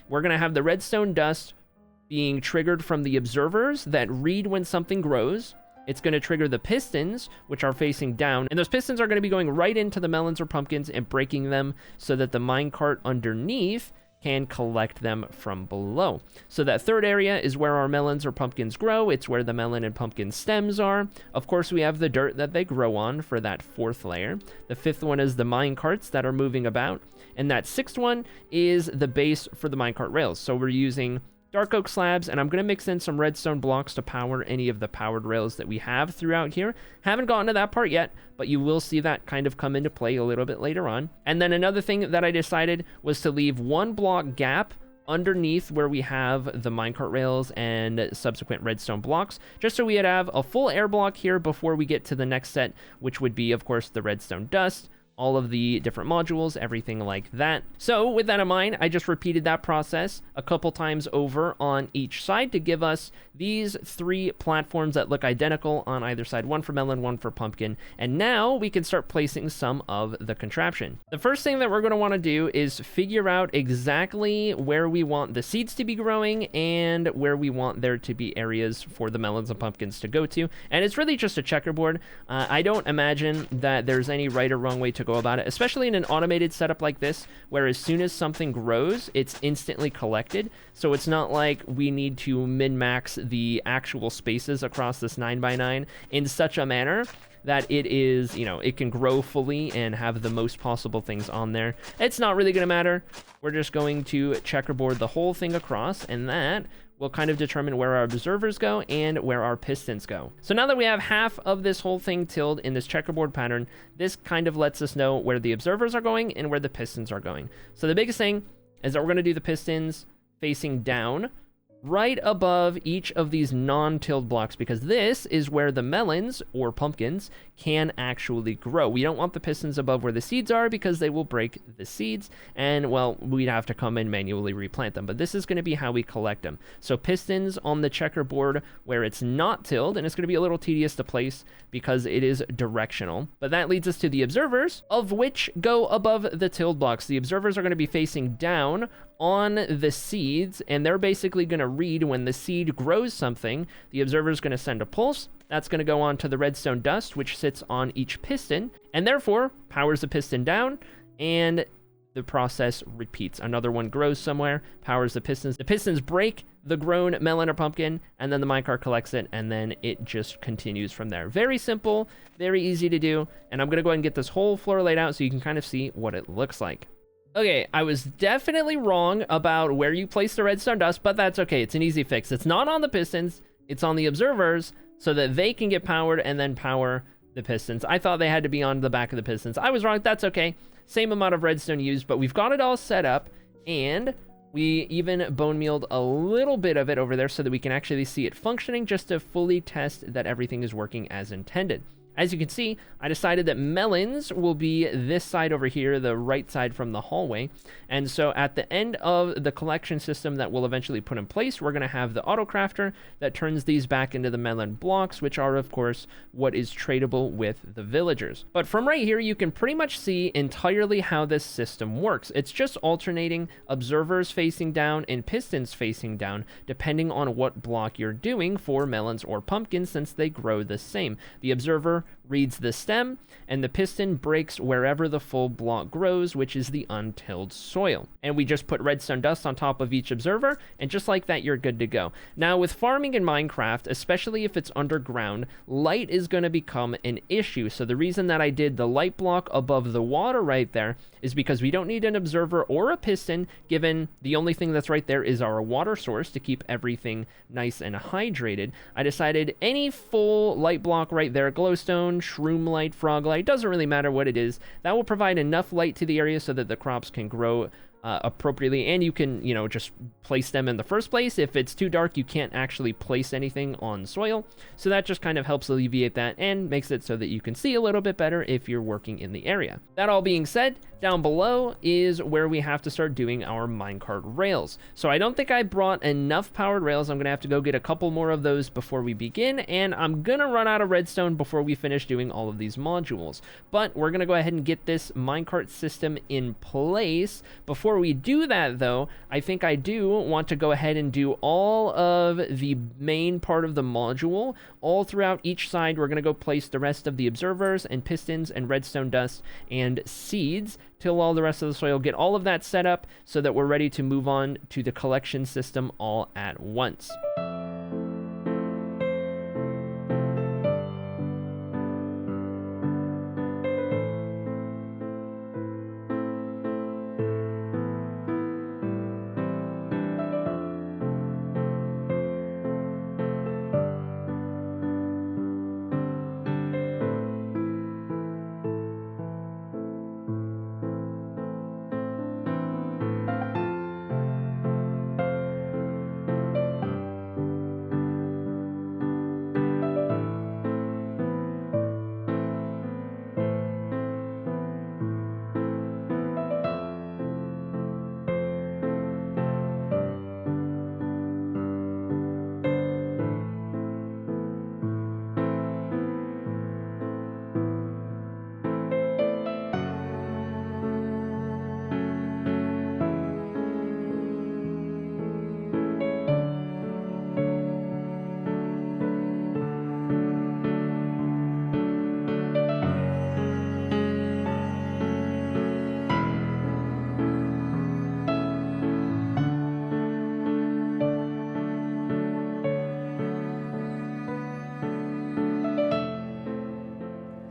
Speaker 1: We're going to have the redstone dust being triggered from the observers that read when something grows. It's going to trigger the pistons, which are facing down, and those pistons are going to be going right into the melons or pumpkins and breaking them so that the minecart underneath can collect them from below. So that third area is where our melons or pumpkins grow. It's where the melon and pumpkin stems are. Of course, we have the dirt that they grow on for that 4th layer. The 5th one is the minecarts that are moving about. And that 6th one is the base for the minecart rails. So we're using dark oak slabs, and I'm going to mix in some redstone blocks to power any of the powered rails that we have throughout here. Haven't gotten to that part yet, but you will see that kind of come into play a little bit later on. And then another thing that I decided was to leave 1 block gap underneath where we have the minecart rails and subsequent redstone blocks, just so we'd have a full air block here before we get to the next set, which would be, of course, the redstone dust, all of the different modules, everything like that. So with that in mind, I just repeated that process a couple times over on each side to give us these 3 platforms that look identical on either side, 1 for melon, 1 for pumpkin. And now we can start placing some of the contraption. The first thing that we're going to want to do is figure out exactly where we want the seeds to be growing and where we want there to be areas for the melons and pumpkins to go to. And it's really just a checkerboard. I don't imagine that there's any right or wrong way to go about it, especially in an automated setup like this, where as soon as something grows, it's instantly collected. So it's not like we need to min-max the actual spaces across this 9x9 in such a manner that it is, you know, it can grow fully and have the most possible things on there. It's not really going to matter. We're just going to checkerboard the whole thing across, and that will kind of determine where our observers go and where our pistons go. So now that we have half of this whole thing tilled in this checkerboard pattern, this kind of lets us know where the observers are going and where the pistons are going. So the biggest thing is that we're going to do the pistons facing down, right above each of these non-tilled blocks, because this is where the melons or pumpkins can actually grow. We don't want the pistons above where the seeds are because they will break the seeds, and well, we'd have to come and manually replant them, but this is going to be how we collect them. So pistons on the checkerboard where it's not tilled, and it's going to be a little tedious to place because it is directional, but that leads us to the observers, of which go above the tilled blocks. The observers are going to be facing down on the seeds, and they're basically going to read when the seed grows something. The observer is going to send a pulse. That's going to go on to the redstone dust, which sits on each piston, and therefore powers the piston down, and the process repeats. Another one grows somewhere, powers the pistons. The pistons break the grown melon or pumpkin, and then the minecart collects it, and then it just continues from there. Very simple, very easy to do, and I'm going to go ahead and get this whole floor laid out so you can kind of see what it looks like. Okay, I was definitely wrong about where you place the redstone dust, but that's okay. It's an easy fix. It's not on the pistons, it's on the observers so that they can get powered and then power the pistons. I thought they had to be on the back of the pistons. I was wrong. That's okay. Same amount of redstone used, but we've got it all set up, and we even bone mealed a little bit of it over there so that we can actually see it functioning, just to fully test that everything is working as intended. As you can see, I decided that melons will be this side over here, the right side from the hallway. And so at the end of the collection system that we'll eventually put in place, we're going to have the auto crafter that turns these back into the melon blocks, which are, of course, what is tradable with the villagers. But from right here, you can pretty much see entirely how this system works. It's just alternating observers facing down and pistons facing down, depending on what block you're doing for melons or pumpkins, since they grow the same. The observer core reads the stem, and the piston breaks wherever the full block grows, which is the untilled soil. And we just put redstone dust on top of each observer, and just like that, you're good to go. Now, with farming in Minecraft, especially if it's underground, light is going to become an issue. So the reason that I did the light block above the water right there is because we don't need an observer or a piston, given the only thing that's right there is our water source to keep everything nice and hydrated. I decided any full light block right there, glowstone, shroom light, frog light, doesn't really matter what it is, that will provide enough light to the area so that the crops can grow appropriately, and you can, you know, just place them in the first place. If it's too dark, you can't actually place anything on soil, so that just kind of helps alleviate that and makes it so that you can see a little bit better if you're working in the area. That all being said, down below is where we have to start doing our minecart rails. So I don't think I brought enough powered rails. I'm gonna have to go get a couple more of those before we begin, and I'm gonna run out of redstone before we finish doing all of these modules. But we're gonna go ahead and get this minecart system in place. Before we do that though, I think I do want to go ahead and do all of the main part of the module. All throughout each side, we're gonna go place the rest of the observers and pistons and redstone dust and seeds, till all the rest of the soil, get all of that set up so that we're ready to move on to the collection system all at once.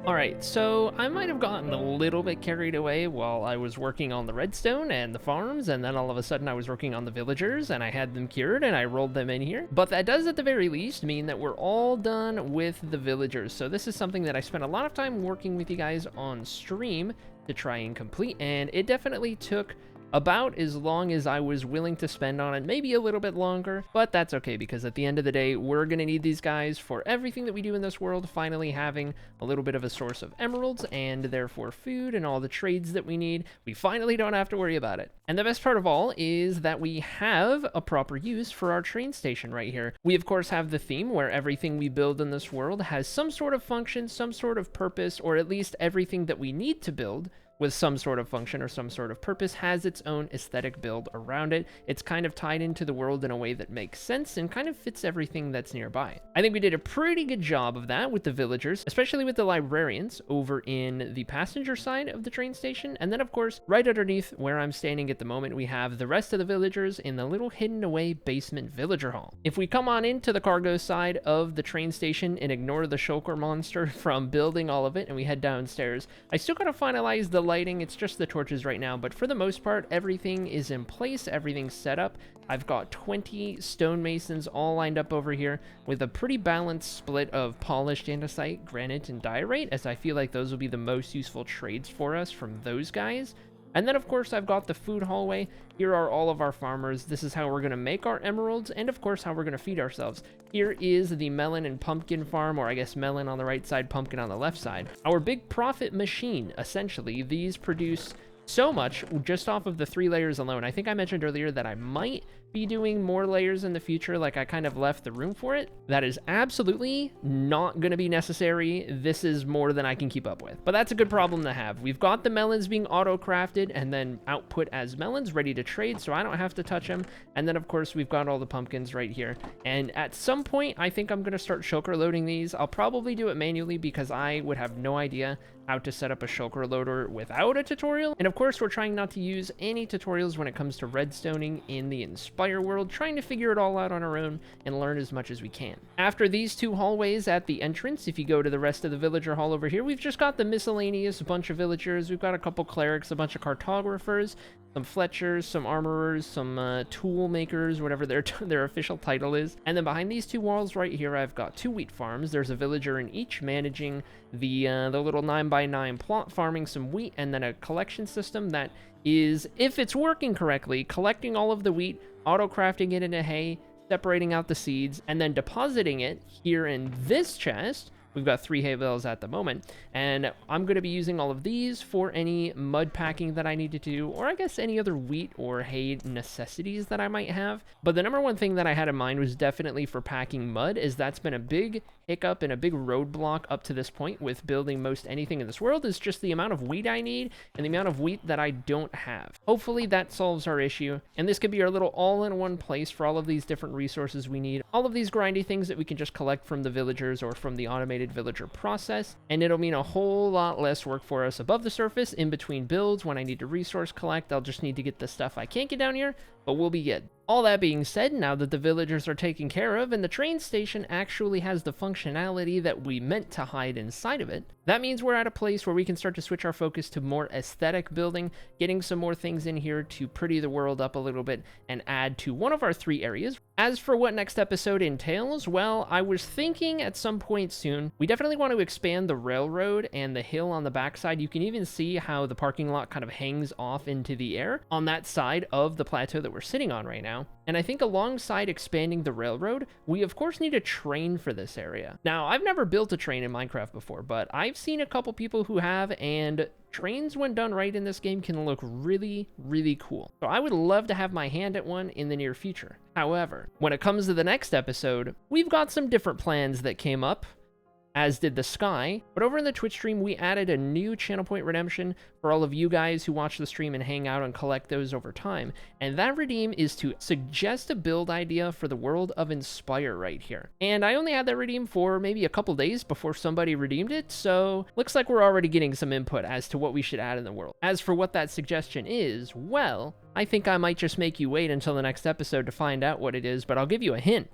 Speaker 1: Alright, so I might have gotten a little bit carried away while I was working on the redstone and the farms, and then all of a sudden I was working on the villagers and I had them cured and I rolled them in here. But that does at the very least mean that we're all done with the villagers. So this is something that I spent a lot of time working with you guys on stream to try and complete, and it definitely took about as long as I was willing to spend on it, maybe a little bit longer, but that's okay, because at the end of the day, we're gonna need these guys for everything that we do in this world, finally having a little bit of a source of emeralds, and therefore food and all the trades that we need. We finally don't have to worry about it. And the best part of all is that we have a proper use for our train station right here. We of course have the theme where everything we build in this world has some sort of function, some sort of purpose, or at least everything that we need to build with some sort of function or some sort of purpose has its own aesthetic build around it. It's kind of tied into the world in a way that makes sense and kind of fits everything that's nearby. I think we did a pretty good job of that with the villagers, especially with the librarians over in the passenger side of the train station. And then of course, right underneath where I'm standing at the moment, we have the rest of the villagers in the little hidden away basement villager hall. If we come on into the cargo side of the train station and ignore the shulker monster from building all of it, and we head downstairs, I still gotta finalize the lighting. It's just the torches right now, but for the most part, everything is in place, everything's set up. I've got 20 stonemasons all lined up over here with a pretty balanced split of polished andesite, granite, and diorite, as I feel like those will be the most useful trades for us from those guys. And then of course I've got the food hallway. Here are all of our farmers. This is how we're going to make our emeralds, and of course how we're going to feed ourselves. Here is the melon and pumpkin farm, or I guess melon on the right side, pumpkin on the left side. Our big profit machine, essentially. These produce so much just off of the 3 layers alone. I think I mentioned earlier that I might be doing more layers in the future, like I kind of left the room for it. That is absolutely not going to be necessary. This is more than I can keep up with, but that's a good problem to have. We've got the melons being auto-crafted and then output as melons ready to trade, so I don't have to touch them. And then of course we've got all the pumpkins right here. And at some point, I think I'm going to start shulker loading these. I'll probably do it manually because I would have no idea how to set up a shulker loader without a tutorial. And of course, we're trying not to use any tutorials when it comes to redstoning in the Inspire world, trying to figure it all out on our own and learn as much as we can. After these two hallways at the entrance, if you go to the rest of the villager hall over here, we've just got the miscellaneous bunch of villagers. We've got a couple clerics, a bunch of cartographers, some fletchers, some armorers, some tool makers, whatever their official title is. And then behind these two walls right here, I've got 2 wheat farms. There's a villager in each managing the little 9x9 plot, farming some wheat, and then a collection system that is, if it's working correctly, collecting all of the wheat, auto-crafting it into hay, separating out the seeds, and then depositing it here in this chest. We've got 3 hay bales at the moment, and I'm going to be using all of these for any mud packing that I need to do, or I guess any other wheat or hay necessities that I might have. But the number one thing that I had in mind was definitely for packing mud, as that's been a big hiccup and a big roadblock up to this point with building most anything in this world, is just the amount of wheat I need and the amount of wheat that I don't have. Hopefully that solves our issue, and this could be our little all-in-one place for all of these different resources we need, all of these grindy things that we can just collect from the villagers or from the automated villager process, and it'll mean a whole lot less work for us above the surface in between builds. When I need to resource collect, I'll just need to get the stuff I can't get down here, but we'll be good. All that being said, now that the villagers are taken care of and the train station actually has the functionality that we meant to hide inside of it, that means we're at a place where we can start to switch our focus to more aesthetic building, getting some more things in here to pretty the world up a little bit and add to one of our 3 areas. As for what next episode entails, well, I was thinking at some point soon, we definitely want to expand the railroad and the hill on the backside. You can even see how the parking lot kind of hangs off into the air on that side of the plateau that we're sitting on right now. And I think alongside expanding the railroad, we of course need a train for this area. Now, I've never built a train in Minecraft before, but I've seen a couple people who have, and trains, when done right in this game, can look really, really cool. So I would love to have my hand at one in the near future. However, when it comes to the next episode, we've got some different plans that came up, as did the Sky. But over in the Twitch stream, we added a new channel point redemption for all of you guys who watch the stream and hang out and collect those over time. And that redeem is to suggest a build idea for the world of Inspire right here. And I only had that redeem for maybe a couple days before somebody redeemed it, so looks like we're already getting some input as to what we should add in the world. As for what that suggestion is, well, I think I might just make you wait until the next episode to find out what it is, but I'll give you a hint.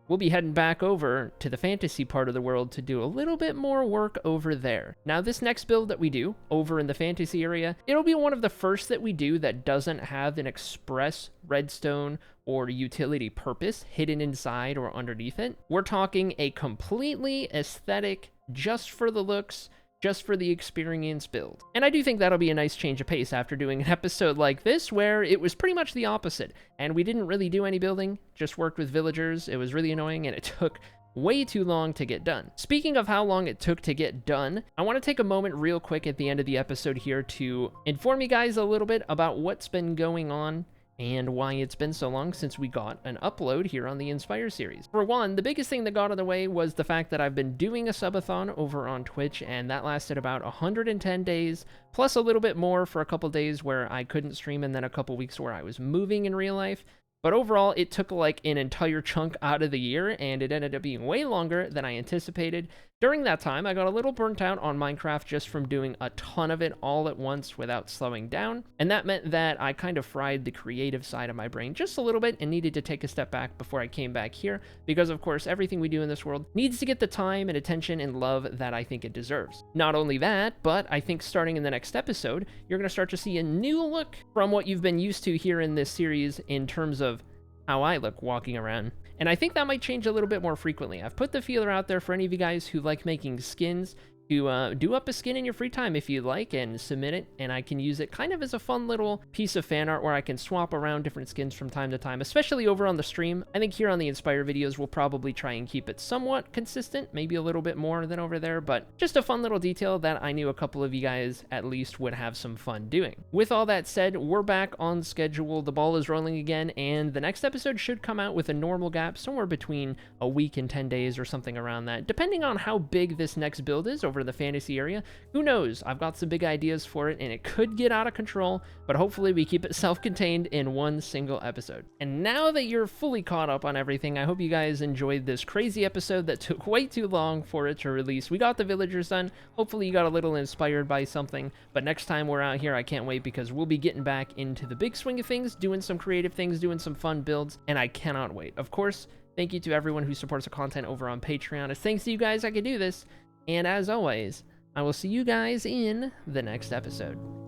Speaker 1: We'll be heading back over to the fantasy part of the world to do a little bit more work over there. Now, this next build that we do over in the fantasy area, it'll be one of the first that we do that doesn't have an express redstone or utility purpose hidden inside or underneath it. We're talking a completely aesthetic, just for the looks, just for the experience build. And I do think that'll be a nice change of pace after doing an episode like this where it was pretty much the opposite and we didn't really do any building, just worked with villagers. It was really annoying and it took way too long to get done. Speaking of how long it took to get done, I want to take a moment real quick at the end of the episode here to inform you guys a little bit about what's been going on and why it's been so long since we got an upload here on the Inspire series. For one, the biggest thing that got in the way was the fact that I've been doing a subathon over on Twitch, and that lasted about 110 days, plus a little bit more for a couple days where I couldn't stream, and then a couple weeks where I was moving in real life. But overall, it took like an entire chunk out of the year, and it ended up being way longer than I anticipated. During that time, I got a little burnt out on Minecraft just from doing a ton of it all at once without slowing down, and that meant that I kind of fried the creative side of my brain just a little bit and needed to take a step back before I came back here, because of course everything we do in this world needs to get the time and attention and love that I think it deserves. Not only that, but I think starting in the next episode, you're going to start to see a new look from what you've been used to here in this series in terms of how I look walking around. And I think that might change a little bit more frequently. I've put the feeler out there for any of you guys who like making skins to do up a skin in your free time if you like and submit it, and I can use it kind of as a fun little piece of fan art where I can swap around different skins from time to time, especially over on the stream. I think here on the Inspire videos we'll probably try and keep it somewhat consistent, maybe a little bit more than over there, but just a fun little detail that I knew a couple of you guys at least would have some fun doing. With all that said, we're back on schedule, the ball is rolling again, and the next episode should come out with a normal gap somewhere between a week and 10 days or something around that, depending on how big this next build is over the fantasy area. Who knows? I've got some big ideas for it, and it could get out of control, but hopefully we keep it self-contained in one single episode. And now that you're fully caught up on everything, I hope you guys enjoyed this crazy episode that took way too long for it to release. We got the villagers done. Hopefully you got a little inspired by something, but next time we're out here, I can't wait because we'll be getting back into the big swing of things, doing some creative things, doing some fun builds, and I cannot wait. Of course, thank you to everyone who supports the content over on Patreon. It's thanks to you guys I can do this. And as always, I will see you guys in the next episode.